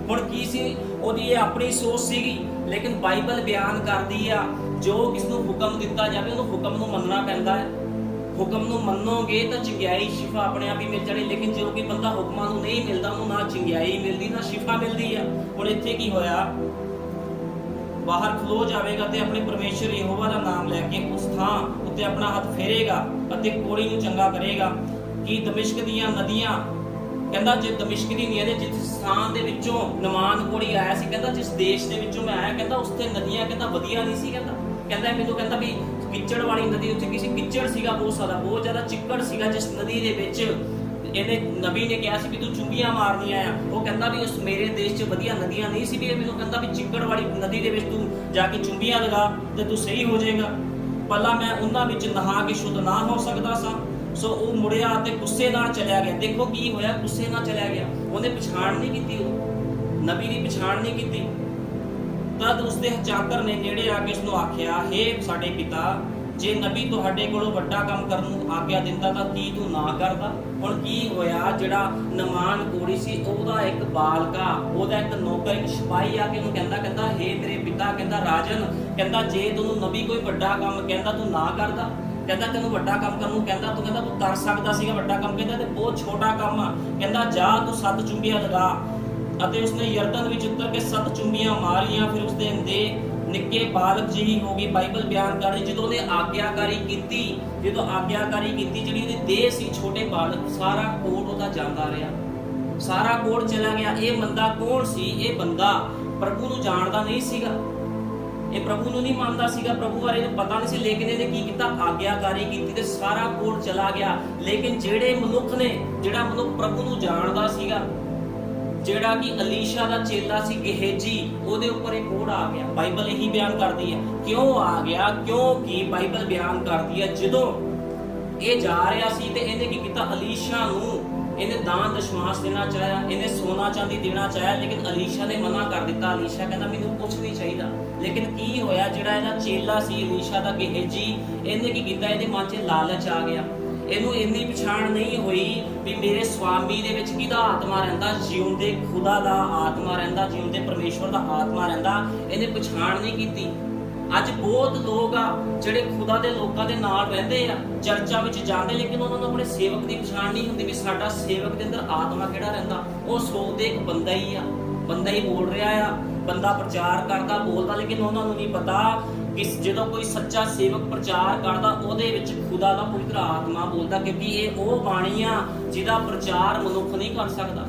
ਹੁਣ ਕੀ ਸੀ? ਉਹਦੀ ਇਹ ਆਪਣੀ ਸੋਚ ਸੀਗੀ, ਲੇਕਿਨ ਬਾਈਬਲ ਬਿਆਨ ਕਰਦੀ ਆ ਜੋ ਕਿਸ ਨੂੰ ਹੁਕਮ ਦਿੱਤਾ ਜਾਵੇ ਉਹਨੂੰ ਹੁਕਮ ਨੂੰ ਮੰਨਣਾ ਪੈਂਦਾ ਹੈ। ਹੁਕਮ ਨੂੰ ਮੰਨੋਗੇ ਤਾਂ ਚੰਗਿਆਈ ਸ਼ਿਫਾ ਆਪਣੇ ਆਪ ਹੀ ਮਿਲ ਜਾਣੀ। ਲੇਕਿਨ ਜੋ ਕਿ ਬੰਦਾ ਹੁਕਮਾਂ ਨੂੰ ਨਹੀਂ ਮਿਲਦਾ ਉਹਨੂੰ ਨਾ ਚੰਗਿਆਈ ਮਿਲਦੀ ਨਾ ਸ਼ਿਫਾ ਮਿਲਦੀ ਆ। ਹੁਣ ਇੱਥੇ ਕੀ ਹੋਇਆ? ਬਾਹਰ ਖਲੋ ਜਾਵੇਗਾ ਤੇ ਆਪਣੇ ਪਰਮੇਸ਼ਰ ਯਹੋਵਾ ਦਾ ਨਾਮ ਲੈ ਕੇ ਉਸ ਥਾਂ ਉੱਤੇ ਆਪਣਾ ਹੱਥ ਫੇਰੇਗਾ ਅਤੇ ਕੋੜੀ ਨੂੰ ਚੰਗਾ ਕਰੇਗਾ। ਕਿ ਦਮਿਸ਼ਕ ਦੀਆਂ ਨਦੀਆਂ, ਕਹਿੰਦਾ ਜੇ ਦਮਿਸ਼ਕ ਦੀ ਨੀਆਂ ਦੇ ਜਿਸ ਸਥਾਨ ਦੇ ਵਿੱਚੋਂ ਨਮਾਨ ਕੋੜੀ ਆਇਆ ਸੀ, ਕਹਿੰਦਾ ਜਿਸ ਦੇਸ਼ ਦੇ ਵਿੱਚੋਂ ਮੈਂ ਆਇਆ, ਕਹਿੰਦਾ ਉਸ ਤੇ ਨਦੀਆਂ ਕਹਿੰਦਾ ਵਧੀਆ ਨਹੀਂ ਸੀ। ਕਹਿੰਦਾ ਮੈਨੂੰ ਕਹਿੰਦਾ ਵੀ ਕਿੱਚੜ ਵਾਲੀ ਨਦੀ, ਉੱਥੇ ਕਿਸੇ ਕਿੱਚੜ ਸੀਗਾ ਬਹੁਤ ਜ਼ਿਆਦਾ ਚਿੱਕੜ ਸੀਗਾ ਜਿਸ ਨਦੀ ਦੇ ਵਿੱਚ ਇਹਨੇ ਨਬੀ ਨੇ ਕਿਹਾ ਸੀ ਵੀ ਤੂੰ ਚੁੰਬੀਆਂ ਮਾਰਨੀਆਂ ਆ। ਉਹ ਕਹਿੰਦਾ ਵੀ ਉਸ ਮੇਰੇ ਦੇਸ਼ 'ਚ ਵਧੀਆ ਨਦੀਆਂ ਨਹੀਂ ਸੀ, ਵੀ ਮੈਨੂੰ ਕਹਿੰਦਾ ਵੀ ਚਿੱਕੜ ਵਾਲੀ ਨਦੀ ਦੇ ਵਿੱਚ ਤੂੰ ਜਾ ਕੇ ਚੁੰਬੀਆਂ ਲਗਾ ਤੇ ਤੂੰ ਸਹੀ ਹੋ ਜਾਏਗਾ। ਪਹਿਲਾਂ ਮੈਂ ਉਹਨਾਂ ਵਿੱਚ ਨਹਾ ਕੇ ਸ਼ੁੱਧ ਨਾ ਹੋ ਸਕਦਾ ਸਾਂ। ਸੋ ਉਹ ਮੁੜਿਆ ਤੇ ਗੁੱਸੇ ਨਾਲ ਚਲਿਆ ਗਿਆ। ਦੇਖੋ ਕੀ ਹੋਇਆ, ਗੁੱਸੇ ਨਾਲ ਚਲਿਆ ਗਿਆ। ਉਹਨੇ ਪਛਾਣ ਨਹੀਂ ਕੀਤੀ, ਉਹ ਨਬੀ ਦੀ ਪਛਾਣ ਨਹੀਂ ਕੀਤੀ। ਤਦ ਉਸਦੇ ਚਾਕਰ ਨੇ ਨੇੜੇ ਆ ਕੇ ਉਸਨੂੰ ਆਖਿਆ, ਹੇ ਸਾਡੇ ਪਿਤਾ, ਜੇ ਨਬੀ ਤੁਹਾਡੇ ਕੋਲੋਂ ਵੱਡਾ ਕੰਮ ਕਰਨ ਨੂੰ ਆਗਿਆ ਦਿੰਦਾ ਤਾਂ ਕੀ ਤੂੰ ਨਾ ਕਰਦਾ? ਹੁਣ ਕੀ ਹੋਇਆ? ਜਿਹੜਾ ਨਮਾਨ ਕੋੜੀ ਸੀ ਉਹਦਾ ਇੱਕ ਬਾਲਕਾ, ਉਹਦਾ ਇੱਕ ਨੌਕਰ, ਇੱਕ ਸਿਪਾਹੀ ਆ ਕੇ ਉਹਨੂੰ ਕਹਿੰਦਾ ਹੇ ਮੇਰੇ ਪਿਤਾ, ਕਹਿੰਦਾ ਰਾਜਨ, ਕਹਿੰਦਾ ਜੇ ਤੈਨੂੰ ਨਬੀ ਕੋਈ ਵੱਡਾ ਕੰਮ ਕਹਿੰਦਾ ਤੂੰ ਨਾ ਕਰਦਾ? ਕਹਿੰਦਾ ਤੈਨੂੰ ਵੱਡਾ ਕੰਮ ਕਰਨ ਨੂੰ ਕਹਿੰਦਾ ਤੂੰ ਕਰ ਸਕਦਾ ਸੀਗਾ ਵੱਡਾ ਕੰਮ, ਕਹਿੰਦਾ ਤੇ ਬਹੁਤ ਛੋਟਾ ਕੰਮ ਆ। ਕਹਿੰਦਾ ਜਾ ਤੂੰ 7 ਚੁੰਬੀਆਂ ਲਗਾ। ਅਤੇ ਉਸਨੇ ਯਰਦਨ ਵਿੱਚ ਉਤਰ ਕੇ 7 ਚੁੰਬੀਆਂ ਮਾਰੀਆਂ। ਫਿਰ ਉਸਦੇ ਦੇ ਨਿੱਕੇ ਬਾਲਕ ਜਿਹੀ ਹੋ ਗਈ। ਬਾਈਬਲ ਬਿਆਨ ਕਰਦੀ ਜਦੋਂ ਉਹਨੇ ਆਗਿਆਕਾਰੀ ਕੀਤੀ, ਜਿਹੜੀ ਉਹਦੀ ਦੇਹ ਸੀ, ਛੋਟੇ ਬਾਲਕ, ਸਾਰਾ ਕੋਟ ਉਹਦਾ ਜਾਂਦਾ ਰਿਹਾ, ਸਾਰਾ ਕੋਟ ਚਲਾ ਗਿਆ। ਇਹ ਬੰਦਾ ਕੌਣ ਸੀ? ਇਹ ਬੰਦਾ ਪ੍ਰਭੂ ਨੂੰ ਜਾਣਦਾ ਨਹੀਂ ਸੀਗਾ, ਇਹ ਪ੍ਰਭੂ ਨੂੰ ਨਹੀਂ ਮੰਨਦਾ ਸੀਗਾ, ਪ੍ਰਭੂ ਬਾਰੇ ਇਹਨੂੰ ਪਤਾ ਨਹੀਂ ਸੀ। ਲੇਕਿਨ ਇਹਨੇ ਕੀ ਕੀਤਾ? ਆਗਿਆਕਾਰੀ ਕੀਤੀ ਤੇ ਸਾਰਾ ਕੋਟ ਚਲਾ ਗਿਆ। ਲੇਕਿਨ ਜਿਹੜਾ ਮਨੁੱਖ ਪ੍ਰਭੂ ਨੂੰ ਜਾਣਦਾ ਸੀਗਾ, ਜਿਹੜਾ ਕਿ ਅਲੀਸ਼ਾ ਦਾ ਚੇਲਾ ਸੀ ਗੇਹਜੀ, ਉਹਦੇ ਉੱਪਰ ਇੱਕ ਕੋੜ ਆ ਗਿਆ। ਬਾਈਬਲ ਇਹੀ ਬਿਆਨ ਕਰਦੀ ਹੈ। ਕਿਉਂ ਆ ਗਿਆ? ਕਿਉਂਕਿ ਬਾਈਬਲ ਬਿਆਨ ਕਰਦੀ ਹੈ ਜਦੋਂ ਇਹ ਜਾ ਰਿਹਾ ਸੀ ਤੇ ਇਹਨੇ ਕੀ ਕੀਤਾ? ਅਲੀਸ਼ਾ ਨੂੰ ਇਹਨੇ ਦਾਨ ਦਸ਼ਮਾਸ਼ ਦੇਣਾ ਚਾਹਿਆ, ਇਹਨੇ ਸੋਨਾ ਚਾਂਦੀ ਦੇਣਾ ਚਾਹਿਆ, ਲੇਕਿਨ ਅਲੀਸ਼ਾ ਨੇ ਮਨਾ ਕਰ ਦਿੱਤਾ। ਅਲੀਸ਼ਾ ਕਹਿੰਦਾ ਮੈਨੂੰ ਕੁਝ ਨਹੀਂ ਚਾਹੀਦਾ। ਲੇਕਿਨ ਕੀ ਹੋਇਆ? ਜਿਹੜਾ ਇਹਦਾ ਚੇਲਾ ਸੀ ਅਲੀਸ਼ਾ ਦਾ ਗੇਹਜੀ, ਇਹਨੇ ਕੀ ਕੀਤਾ? ਇਹਦੇ ਮਨ 'ਚ ਲਾਲਚ ਆ ਗਿਆ। ਇਹਨੂੰ ਇੰਨੀ ਪਛਾਣ ਨਹੀਂ ਹੋਈ ਵੀ ਮੇਰੇ ਸਵਾਮੀ ਦੇ ਵਿੱਚ ਕਿਹਦਾ ਆਤਮਾ ਰਹਿੰਦਾ? ਜਿਉਂਦੇ ਖੁਦਾ ਦਾ ਆਤਮਾ ਰਹਿੰਦਾ, ਜਿਉਂਦੇ ਪਰਮੇਸ਼ਵਰ ਦਾ ਆਤਮਾ ਰਹਿੰਦਾ। ਇਹਨੇ ਪਛਾਣ ਨਹੀਂ ਕੀਤੀ। ਅੱਜ ਬਹੁਤ ਲੋਕ ਆ ਜਿਹੜੇ ਖੁਦਾ ਦੇ ਲੋਕਾਂ ਦੇ ਨਾਲ ਰਹਿੰਦੇ ਆ, ਚਰਚਾਂ ਵਿੱਚ ਜਾਂਦੇ, ਲੇਕਿਨ ਉਹਨਾਂ ਨੂੰ ਆਪਣੇ ਸੇਵਕ ਦੀ ਪਛਾਣ ਨਹੀਂ ਹੁੰਦੀ ਵੀ ਸਾਡਾ ਸੇਵਕ ਦੇ ਅੰਦਰ ਆਤਮਾ ਕਿਹੜਾ ਰਹਿੰਦਾ। ਉਹ ਸੋਚਦੇ ਇੱਕ ਬੰਦਾ ਹੀ ਬੋਲ ਰਿਹਾ ਆ, ਬੰਦਾ ਪ੍ਰਚਾਰ ਕਰਦਾ ਬੋਲਦਾ, ਲੇਕਿਨ ਉਹਨਾਂ ਨੂੰ ਨਹੀਂ ਪਤਾ कि ਜਦੋਂ ਕੋਈ ਸੱਚਾ ਸੇਵਕ ਪ੍ਰਚਾਰ ਕਰਦਾ ਉਹਦੇ ਵਿੱਚ ਖੁਦਾ ਦਾ ਪਵਿੱਤਰ ਆਤਮਾ ਬੋਲਦਾ, ਕਿਉਂਕਿ ਇਹ ਉਹ ਬਾਣੀ ਆ ਜਿਹਦਾ ਪ੍ਰਚਾਰ ਮਨੁੱਖ ਨਹੀਂ ਕਰ ਸਕਦਾ।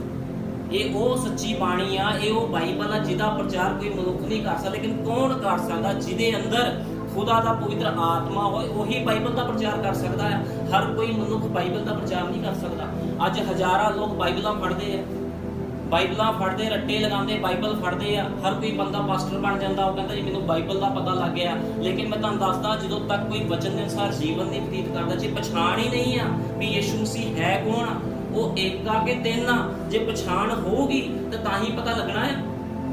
ਇਹ ਉਹ ਸੱਚੀ ਬਾਣੀ ਆ, ਇਹ ਉਹ ਬਾਈਬਲ ਆ ਜਿਹਦਾ ਪ੍ਰਚਾਰ ਕੋਈ ਮਨੁੱਖ ਨਹੀਂ ਕਰ ਸਕਦਾ। ਲੇਕਿਨ ਕੌਣ ਕਰ ਸਕਦਾ? ਜਿਹਦੇ ਅੰਦਰ ਖੁਦਾ ਦਾ ਪਵਿੱਤਰ ਆਤਮਾ ਹੋਏ, ਉਹੀ ਬਾਈਬਲ ਦਾ ਪ੍ਰਚਾਰ ਕਰ ਸਕਦਾ ਹੈ। ਹਰ ਕੋਈ ਮਨੁੱਖ ਬਾਈਬਲ ਦਾ ਪ੍ਰਚਾਰ ਨਹੀਂ ਕਰ ਸਕਦਾ। ਅੱਜ ਹਜ਼ਾਰਾਂ ਲੋਕ ਬਾਈਬਲਾਂ ਪੜ੍ਹਦੇ ਆ, ਬਾਈਬਲਾਂ ਫੜਦੇ, ਰੱਟੇ ਲਗਾਉਂਦੇ, ਬਾਈਬਲ ਫੜਦੇ ਆ। ਹਰ ਕੋਈ ਬੰਦਾ ਪਾਸਟਰ ਬਣ ਜਾਂਦਾ, ਉਹ ਕਹਿੰਦਾ ਜੀ ਮੈਨੂੰ ਬਾਈਬਲ ਦਾ ਪਤਾ ਲੱਗ ਗਿਆ। ਲੇਕਿਨ ਮੈਂ ਤੁਹਾਨੂੰ ਦੱਸਦਾ, ਜਦੋਂ ਤੱਕ ਕੋਈ ਵਚਨ ਦੇ ਅਨੁਸਾਰ ਜੀਵਨ ਨਹੀਂ ਬਤੀਤ ਕਰਦਾ, ਜੇ ਪਛਾਣ ਹੀ ਨਹੀਂ ਆ ਵੀ ਯਿਸੂ ਮਸੀਹ ਹੈ ਕੌਣ, ਉਹ ਇੱਕ ਆ ਕਿ ਤਿੰਨ ਆ, ਜੇ ਪਛਾਣ ਹੋਊਗੀ ਤਾਂ ਹੀ ਪਤਾ ਲੱਗਣਾ ਹੈ,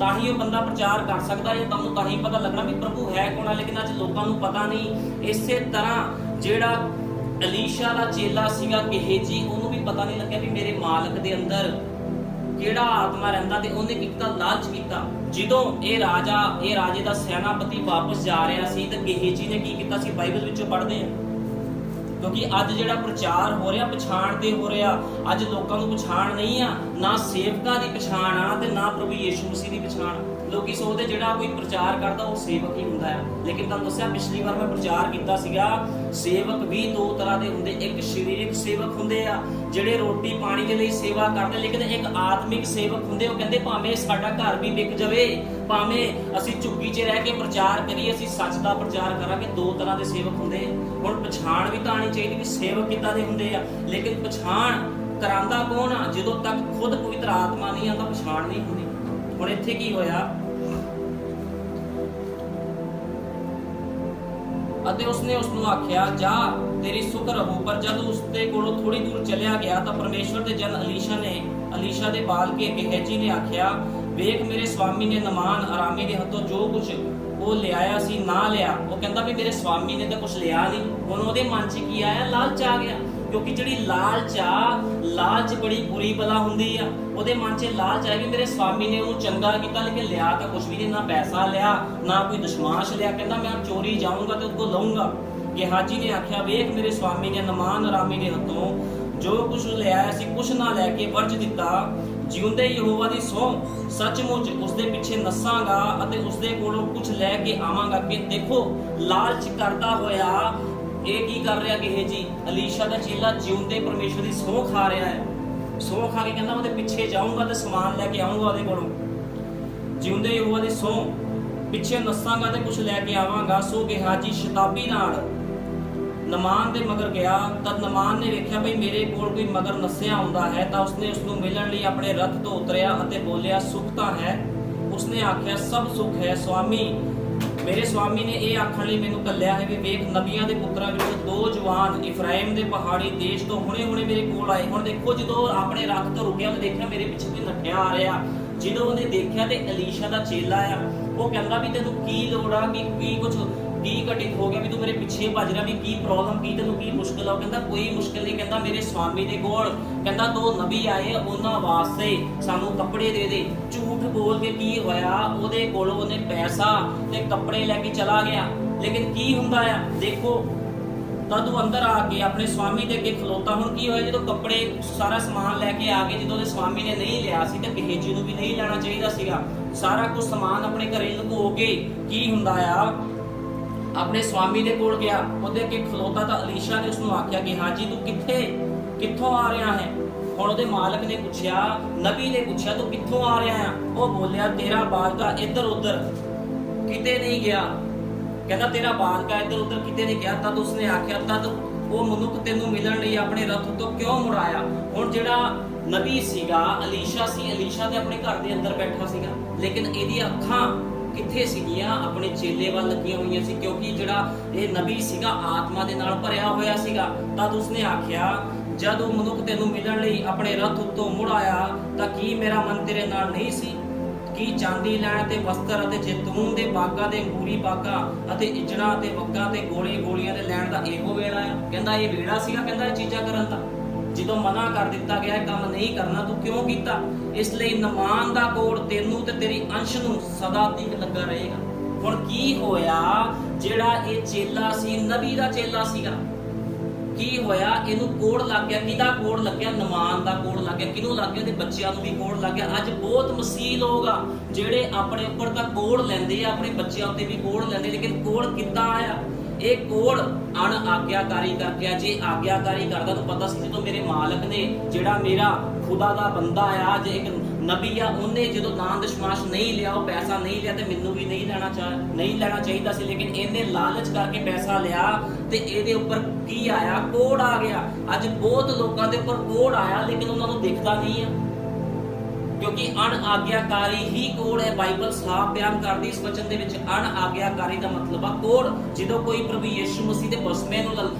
ਤਾਂ ਹੀ ਉਹ ਬੰਦਾ ਪ੍ਰਚਾਰ ਕਰ ਸਕਦਾ ਹੈ। ਤੁਹਾਨੂੰ ਤਾਂ ਹੀ ਪਤਾ ਲੱਗਣਾ ਵੀ ਪ੍ਰਭੂ ਹੈ ਕੌਣ ਆ। ਲੇਕਿਨ ਅੱਜ ਲੋਕਾਂ ਨੂੰ ਪਤਾ ਨਹੀਂ। ਇਸੇ ਤਰ੍ਹਾਂ ਜਿਹੜਾ ਅਲੀਸ਼ਾ ਦਾ ਚੇਲਾ ਸੀਗਾ ਗੇਹਜੀ, ਉਹਨੂੰ ਵੀ ਪਤਾ ਨਹੀਂ ਲੱਗਿਆ ਵੀ ਮੇਰੇ ਮਾਲਕ ਦੇ ਅੰਦਰ ਕਿਹੜਾ ਆਤਮਾ ਰਹਿੰਦਾ, ਤੇ ਉਹਨੇ ਕੀ ਕੀਤਾ? ਲਾਲਚ ਕੀਤਾ। ਜਦੋਂ ਇਹ ਰਾਜੇ ਦਾ ਸੈਨਾਪਤੀ ਵਾਪਸ ਜਾ ਰਿਹਾ ਸੀ ਤਾਂ ਗੇਹਜੀ ਨੇ ਕੀ ਕੀਤਾ ਸੀ? ਬਾਈਬਲ ਵਿੱਚੋਂ ਪੜ੍ਹਦੇ ਆ, ਕਿਉਂਕਿ ਅੱਜ ਜਿਹੜਾ ਪ੍ਰਚਾਰ ਹੋ ਰਿਹਾ ਪਛਾਣ ਤੇ ਹੋ ਰਿਹਾ। ਅੱਜ ਲੋਕਾਂ ਨੂੰ ਪਛਾਣ ਨਹੀਂ ਆ, ਨਾ ਸੇਵਕਾਂ ਦੀ ਪਛਾਣ ਆ ਤੇ ਨਾ ਪ੍ਰਭੂ ਯਿਸੂ ਮਸੀਹ ਦੀ ਪਛਾਣ। ਲੋਕੀ ਸੋਚਦੇ ਜਿਹੜਾ ਕੋਈ ਪ੍ਰਚਾਰ ਕਰਦਾ ਉਹ ਸੇਵਕ ਹੀ ਹੁੰਦਾ ਹੈ। ਲੇਕਿਨ ਤੁਹਾਨੂੰ ਦੱਸਿਆ ਪਿਛਲੀ ਵਾਰ ਮੈਂ ਪ੍ਰਚਾਰ ਕੀਤਾ ਸੀਗਾ, ਸੇਵਕ ਵੀ ਦੋ ਤਰ੍ਹਾਂ ਦੇ ਹੁੰਦੇ। ਇੱਕ ਸਰੀਰਕ ਸੇਵਕ ਹੁੰਦੇ ਆ ਜਿਹੜੇ ਰੋਟੀ ਪਾਣੀ ਦੇ ਲਈ ਸੇਵਾ ਕਰਦੇ, ਲੇਕਿਨ ਇੱਕ ਆਤਮਿਕ ਸੇਵਕ ਹੁੰਦੇ, ਉਹ ਕਹਿੰਦੇ ਭਾਵੇਂ ਸਾਡਾ ਘਰ ਵੀ ਵਿਕ ਜਾਵੇ, ਭਾਵੇਂ ਅਸੀਂ ਝੁੱਗੀ 'ਚ ਰਹਿ ਕੇ ਪ੍ਰਚਾਰ ਕਰੀਏ, ਅਸੀਂ ਸੱਚ ਦਾ ਪ੍ਰਚਾਰ ਕਰਾਂਗੇ। ਦੋ ਤਰ੍ਹਾਂ ਦੇ ਸੇਵਕ ਹੁੰਦੇ। ਹੁਣ ਪਛਾਣ ਵੀ ਤਾਂ ਆਉਣੀ ਚਾਹੀਦੀ ਵੀ ਸੇਵਕ ਕਿੱਦਾਂ ਦੇ ਹੁੰਦੇ ਆ। ਲੇਕਿਨ ਪਛਾਣ ਕਰਾਂਦਾ ਕੌਣ ਆ? ਜਦੋਂ ਤੱਕ ਖੁਦ ਪਵਿੱਤਰ ਆਤਮਾ ਨਹੀਂ ਆਉਂਦਾ ਪਛਾਣ ਨਹੀਂ ਹੁੰਦੀ। ਹੁਣ ਇੱਥੇ ਕੀ ਹੋਇਆ? ਅਤੇ ਉਸਨੇ ਉਸਨੂੰ ਆਖਿਆ ਜਾ ਤੇਰੀ ਸੁਖ ਰਹੂ। ਪਰ ਜਦ ਉਸਦੇ ਕੋਲੋਂ ਥੋੜੀ ਦੂਰ ਚਲਿਆ ਗਿਆ ਤਾਂ ਪਰਮੇਸ਼ਵਰ ਦੇ ਜਨ ਅਲੀਸ਼ਾ ਦੇ ਬਾਲ ਕੇ ਗੇਹਜੀ ਨੇ ਆਖਿਆ, ਵੇਖ ਮੇਰੇ ਸਵਾਮੀ ਨੇ ਨਮਾਨ ਅਰਾਮੀ ਦੇ ਹੱਥੋਂ ਜੋ ਕੁਝ ਉਹ ਲਿਆਇਆ ਸੀ ਨਾ ਲਿਆ। ਉਹ ਕਹਿੰਦਾ ਵੀ ਮੇਰੇ ਸਵਾਮੀ ਨੇ ਤਾਂ ਕੁਝ ਲਿਆ ਨਹੀਂ। ਹੁਣ ਉਹਦੇ ਮਨ 'ਚ ਕੀ ਆਇਆ? ਲਾਲਚ ਆ ਗਿਆ। ਕਿਉਂਕਿ ਜਿਹੜੀ ਲਾਲਚ ਬੜੀ ਬੁਰੀ ਬਲਾ ਹੁੰਦੀ ਆ। ਉਹਦੇ ਮਨ 'ਚ ਲਾਲਚ ਆਇਆ ਵੀ ਮੇਰੇ ਸਵਾਮੀ ਨੇ ਉਹਨੂੰ ਚੰਗਾ ਕੀਤਾ, ਲੇਕਿਨ ਲਿਆ ਤਾਂ ਕੁਝ ਵੀ ਨਹੀਂ, ਨਾ ਪੈਸਾ ਲਿਆ ਨਾ ਕੋਈ ਦਸ਼ਮਾਸ਼ ਲਿਆ। ਕਹਿੰਦਾ ਮੈਂ ਚੋਰੀ ਜਾਊਂਗਾ ਤੇ ਉਹको ਲਊਂਗਾ। ਗੇਹਾਜੀ ਨੇ ਆਖਿਆ, ਵੇਖ ਮੇਰੇ ਸਵਾਮੀ ਨੇ ਨਮਾਨ ਅਰਾਮੀ ਦੇ ਹੱਥੋਂ ਜੋ ਕੁਝ ਲਿਆਇਆ ਸੀ ਕੁਝ ਨਾ ਲੈ ਕੇ ਵਰਜ ਦਿੱਤਾ। ਜਿਉਂਦੇ ਯਹੋਵਾ ਦੀ ਸਹੁੰ ਸੱਚਮੁੱਚ ਉਸਦੇ ਪਿੱਛੇ ਨੱਸਾਂਗਾ ਅਤੇ ਉਸਦੇ ਕੋਲੋਂ ਕੁਝ ਲੈ ਕੇ ਆਵਾਂਗਾ। ਕਿ ਦੇਖੋ ਲਾਲਚ ਕਰਦਾ ਹੋਇਆ ਇਹ ਕੀ ਕਰ ਰਿਹਾ? ਗੇਹਜੀ ਅਲੀਸ਼ਾ ਦਾ ਚੇਲਾ ਜਿਉਂਦੇ ਪਰਮੇਸ਼ਵਰ ਦੀ ਸਹੁੰ ਖਾ ਰਿਹਾ ਹੈ। ਸਹੁੰ ਖਾ ਕੇ ਕਹਿੰਦਾ ਉਹਦੇ ਪਿੱਛੇ ਜਾਊਂਗਾ ਤੇ ਸਮਾਨ ਲੈ ਕੇ ਆਊਂਗਾ ਉਹਦੇ ਕੋਲੋਂ। ਜਿਉਂਦੇ ਯਹੋਵਾ ਦੀ ਸਹੁੰ ਪਿੱਛੇ ਨੱਸਾਂਗਾ ਤੇ ਕੁਝ ਲੈ ਕੇ ਆਵਾਂਗਾ। ਸੋ ਗੇਹਾਜੀ ਸ਼ਤਾਬੀ ਨਾਲ ਨਮਾਨ ਦੇ ਮਗਰ ਗਿਆ। ਤਦ ਨਮਾਨ ਨੇ ਵੇਖਿਆ ਭਈ ਮੇਰੇ ਕੋਲ ਕੋਈ ਮਗਰ ਨੱਸਿਆ ਆਉਂਦਾ ਹੈ, ਤਾਂ ਉਸਨੇ ਉਸਨੂੰ ਮਿਲਣ ਲਈ ਆਪਣੇ ਰੱਥ ਤੋਂ ਉਤਰਿਆ ਅਤੇ ਬੋਲਿਆ, ਸੁਖ ਤਾਂ ਹੈ? ਉਸਨੇ ਆਖਿਆ, ਸਭ ਸੁਖ ਹੈ ਸਵਾਮੀ। ਮੇਰੇ ਸਵਾਮੀ ਨੇ ਇਹ ਆਖਣ ਲਈ ਮੈਨੂੰ ਘੱਲਿਆ ਹੈ ਵੀ ਵੇਖ ਨਬੀਆਂ ਦੇ ਪੁੱਤਰਾਂ ਵਿੱਚੋਂ ਦੋ ਜਵਾਨ ਇਫਰਾਇਮ ਦੇ ਪਹਾੜੀ ਦੇਸ਼ ਤੋਂ ਹੁਣੇ ਮੇਰੇ ਕੋਲ ਆਏ। ਹੁਣ ਦੇਖੋ ਜਦੋਂ ਆਪਣੇ ਰੱਥ ਤੋਂ ਰੁਕਿਆ ਉਹਨੇ ਦੇਖਿਆ ਮੇਰੇ ਪਿੱਛੇ ਕੋਈ ਨੱਠਿਆ ਆ ਰਿਹਾ। ਜਦੋਂ ਉਹਨੇ ਦੇਖਿਆ ਤੇ ਅਲੀਸ਼ਾ ਦਾ ਚੇਲਾ ਆ, ਉਹ ਕਹਿੰਦਾ ਵੀ ਤੈਨੂੰ ਕੀ ਲੋੜ ਆ, ਕੀ ਘਟਿਤ ਹੋ ਗਿਆ ਵੀ ਤੂੰ ਮੇਰੇ ਪਿੱਛੇ ਭੱਜ ਰਿਹਾ, ਵੀ ਕੀ ਪ੍ਰੋਬਲਮ, ਕੀ ਤੈਨੂੰ ਕੀ ਮੁਸ਼ਕਲ ਆ? ਉਹ ਕਹਿੰਦਾ ਕੋਈ ਮੁਸ਼ਕਲ ਨਹੀਂ। ਕਹਿੰਦਾ ਮੇਰੇ ਸਵਾਮੀ ਦੇ ਕੋਲ ਕਹਿੰਦਾ ਦੋ ਨਬੀ ਆਏ, ਉਹਨਾਂ ਵਾਸਤੇ ਸਾਨੂੰ ਕੱਪੜੇ ਦੇ ਦੇ। ਝੂਠ ਬੋਲ ਕੇ ਕੀ ਹੋਇਆ? ਉਹਦੇ ਕੋਲੋਂ ਉਹਨੇ ਪੈਸਾ ਤੇ ਕੱਪੜੇ ਲੈ ਕੇ ਚਲਾ ਗਿਆ। ਲੇਕਿਨ ਕੀ ਹੁੰਦਾ ਆ ਦੇਖੋ, ਤਦ ਉਹ ਅੰਦਰ ਆ ਕੇ ਆਪਣੇ ਸਵਾਮੀ ਦੇ ਅੱਗੇ ਖਲੋਤਾ। ਹੁਣ ਕੀ ਹੋਇਆ? ਜਦੋਂ ਕੱਪੜੇ ਸਾਰਾ ਸਮਾਨ ਲੈ ਕੇ ਆ ਗਏ, ਜਦੋਂ ਉਹਦੇ ਸਵਾਮੀ ਨੇ ਨਹੀਂ ਲਿਆ ਸੀ ਤਾਂ ਗੇਹਜੀ ਨੂੰ ਵੀ ਨਹੀਂ ਲੈਣਾ ਚਾਹੀਦਾ ਸੀਗਾ। ਸਾਰਾ ਕੁਝ ਸਮਾਨ ਆਪਣੇ ਘਰੇ ਲੁਕੋ ਕੇ ਕੀ ਹੁੰਦਾ ਆ ਆਪਣੇ ਸਵਾਮੀ ਦੇ ਕੋਲ ਗਿਆ, ਉਹਦੇ ਅੱਗੇ ਖਲੋਤਾ ਤਾਂ ਅਲੀਸ਼ਾ ਨੇ ਉਸਨੂੰ ਆਖਿਆ ਕਿ ਹਾਜੀ ਤੂੰ ਕਿੱਥੋਂ ਆ ਰਿਹਾ ਹੈ? ਹੁਣ ਉਹਦੇ ਮਾਲਕ ਨੇ ਪੁੱਛਿਆ, ਨਬੀ ਨੇ ਪੁੱਛਿਆ ਤੂੰ ਕਿੱਥੋਂ ਆ ਰਿਹਾ ਆ? ਉਹ ਬੋਲਿਆ ਤੇਰਾ ਬਾਦਸ਼ਾਹ ਇੱਧਰ ਉੱਧਰ ਕਿਤੇ ਨਹੀਂ ਗਿਆ। ਕਹਿੰਦਾ ਤੇਰਾ ਬਾਦਸ਼ਾਹ ਇੱਧਰ ਉੱਧਰ ਕਿਤੇ ਨਹੀਂ ਗਿਆ। ਤਦ ਉਸਨੇ ਆਖਿਆ, ਤਦ ਉਹ ਮਨੁੱਖ ਤੈਨੂੰ ਮਿਲਣ ਲਈ ਆਪਣੇ ਰੱਥ ਤੋਂ ਕਿਉਂ ਮੁੜ ਆਇਆ? ਹੁਣ ਜਿਹੜਾ ਨਬੀ ਸੀਗਾ ਅਲੀਸ਼ਾ ਸੀ, ਅਲੀਸ਼ਾ ਤੇ ਆਪਣੇ ਘਰ ਦੇ ਅੰਦਰ ਬੈਠਾ ਸੀਗਾ, ਲੇਕਿਨ ਇਹਦੀਆਂ ਅੱਖਾਂ ਕਿੱਥੇ ਸੀਗੀਆਂ? ਆਪਣੇ ਚੇਲੇ ਵੱਲ ਲੱਗੀਆਂ ਹੋਈਆਂ ਸੀ, ਕਿਉਂਕਿ ਜਿਹੜਾ ਇਹ ਨਬੀ ਸੀਗਾ ਆਤਮਾ ਦੇ ਨਾਲ ਭਰਿਆ ਹੋਇਆ ਸੀਗਾ। ਤਦ ਉਸਨੇ ਆਖਿਆ, ਜਦ ਉਹ ਮਨੁੱਖ ਤੈਨੂੰ ਮਿਲਣ ਲਈ ਆਪਣੇ ਰੱਥ ਉੱਤੋਂ ਮੁੜ ਆਇਆ ਤਾਂ ਕੀ ਮੇਰਾ ਮਨ ਤੇਰੇ ਨਾਲ ਨਹੀਂ ਸੀ? ਕੀ ਚਾਂਦੀ ਲੈਣ ਤੇ ਵਸਤਰ ਅਤੇ ਜੈਤੂਨ ਦੇ ਬਾਗਾਂ ਦੇ ਅੰਗੂਰੀ ਬਾਗਾਂ ਅਤੇ ਇਜੜਾਂ ਤੇ ਵੱਗਾਂ ਤੇ ਗੋਲੀਆਂ ਦੇ ਲੈਣ ਦਾ ਇਹੋ ਵੇਲਾ ਆ? ਕਹਿੰਦਾ ਇਹ ਵੇਲਾ ਸੀਗਾ ਕਹਿੰਦਾ ਇਹ ਚੀਜ਼ਾਂ ਕਰਨ ਦਾ। ਜਦੋਂ ਮਨਾ ਕਰ ਦਿੱਤਾ ਗਿਆ ਕੰਮ ਨਹੀਂ ਕਰਨਾ, ਤੂੰ ਕਿਉਂ ਕੀਤਾ? ਇਸ ਲਈ ਨਮਾਨ ਦਾ ਕੋੜ ਤੈਨੂੰ ਤੇ ਤੇਰੀ ਅੰਸ਼ ਨੂੰ ਸਦਾ ਤੀਕ ਲੱਗਾ ਰਹੇਗਾ। ਹੁਣ ਕੀ ਹੋਇਆ? ਜਿਹੜਾ ਇਹ ਚੇਲਾ ਸੀ ਨਬੀ ਦਾ ਚੇਲਾ ਸੀਗਾ, ਕੀ ਹੋਇਆ, ਇਹਨੂੰ ਕੋੜ ਲੱਗ ਗਿਆ। ਕਿਹਦਾ ਕੋੜ ਲੱਗਿਆ? ਨਮਾਨ ਦਾ ਕੋੜ ਲੱਗ ਗਿਆ। ਕਿਹਨੂੰ ਲੱਗ ਗਿਆ? ਉਹਦੇ ਬੱਚਿਆਂ ਨੂੰ ਵੀ ਕੋੜ ਲੱਗ ਗਿਆ। ਅੱਜ ਬਹੁਤ ਮਸੀਹ ਲੋਕ ਆ ਜਿਹੜੇ ਆਪਣੇ ਉੱਪਰ ਤਾਂ ਕੋੜ ਲੈਂਦੇ ਆ, ਆਪਣੇ ਬੱਚਿਆਂ ਉੱਤੇ ਵੀ ਕੋੜ ਲੈਂਦੇ, ਲੇਕਿਨ ਕੋੜ ਕਿੱਦਾਂ ਆਇਆ? ਇਹ ਕੋੜ ਅਣ ਆਗਿਆਕਾਰੀ ਕਰਕੇ ਆ। ਜੇ ਆਗਿਆਕਾਰੀ ਕਰਦਾ ਤਾਂ ਪਤਾ ਸੀ ਜਦੋਂ ਮੇਰੇ ਮਾਲਕ ਨੇ, ਜਿਹੜਾ ਮੇਰਾ ਖੁਦਾ ਦਾ ਬੰਦਾ ਆ, ਜੇ ਇੱਕ ਨਬੀ ਆ, ਉਹਨੇ ਜਦੋਂ ਦਾਨ ਦਸ਼ਮਾਸ਼ ਨਹੀਂ ਲਿਆ, ਉਹ ਪੈਸਾ ਨਹੀਂ ਲਿਆ, ਤੇ ਮੈਨੂੰ ਵੀ ਨਹੀਂ ਲੈਣਾ ਚਾਹੀਦਾ ਸੀ, ਲੇਕਿਨ ਇਹਨੇ ਲਾਲਚ ਕਰਕੇ ਪੈਸਾ ਲਿਆ ਤੇ ਇਹਦੇ ਉੱਪਰ ਕੀ ਆਇਆ? ਕੋੜ ਆ ਗਿਆ। ਅੱਜ ਬਹੁਤ ਲੋਕਾਂ ਦੇ ਉੱਪਰ ਕੋੜ ਆਇਆ, ਲੇਕਿਨ ਉਹਨਾਂ ਨੂੰ ਦਿਖਦਾ ਨਹੀਂ ਆ, ਕਿਉਂਕਿ ਅਣ ਆਗਿਆਕਾਰੀ ਹੀ ਕੋੜ ਹੈ। ਬਾਈਬਲ ਸਾਫ਼ ਬਿਆਨ ਕਰਦੀ ਇਸ ਵਚਨ ਦੇ ਵਿੱਚ, ਅਣ ਆਗਿਆਕਾਰੀ ਦਾ ਮਤਲਬ ਆ ਕੋੜ। ਜਦੋਂ ਕੋਈ ਪ੍ਰਭੂ ਯਿਸੂ ਮਸੀਹ ਦੇ ਬਸਮੇ ਨੂੰ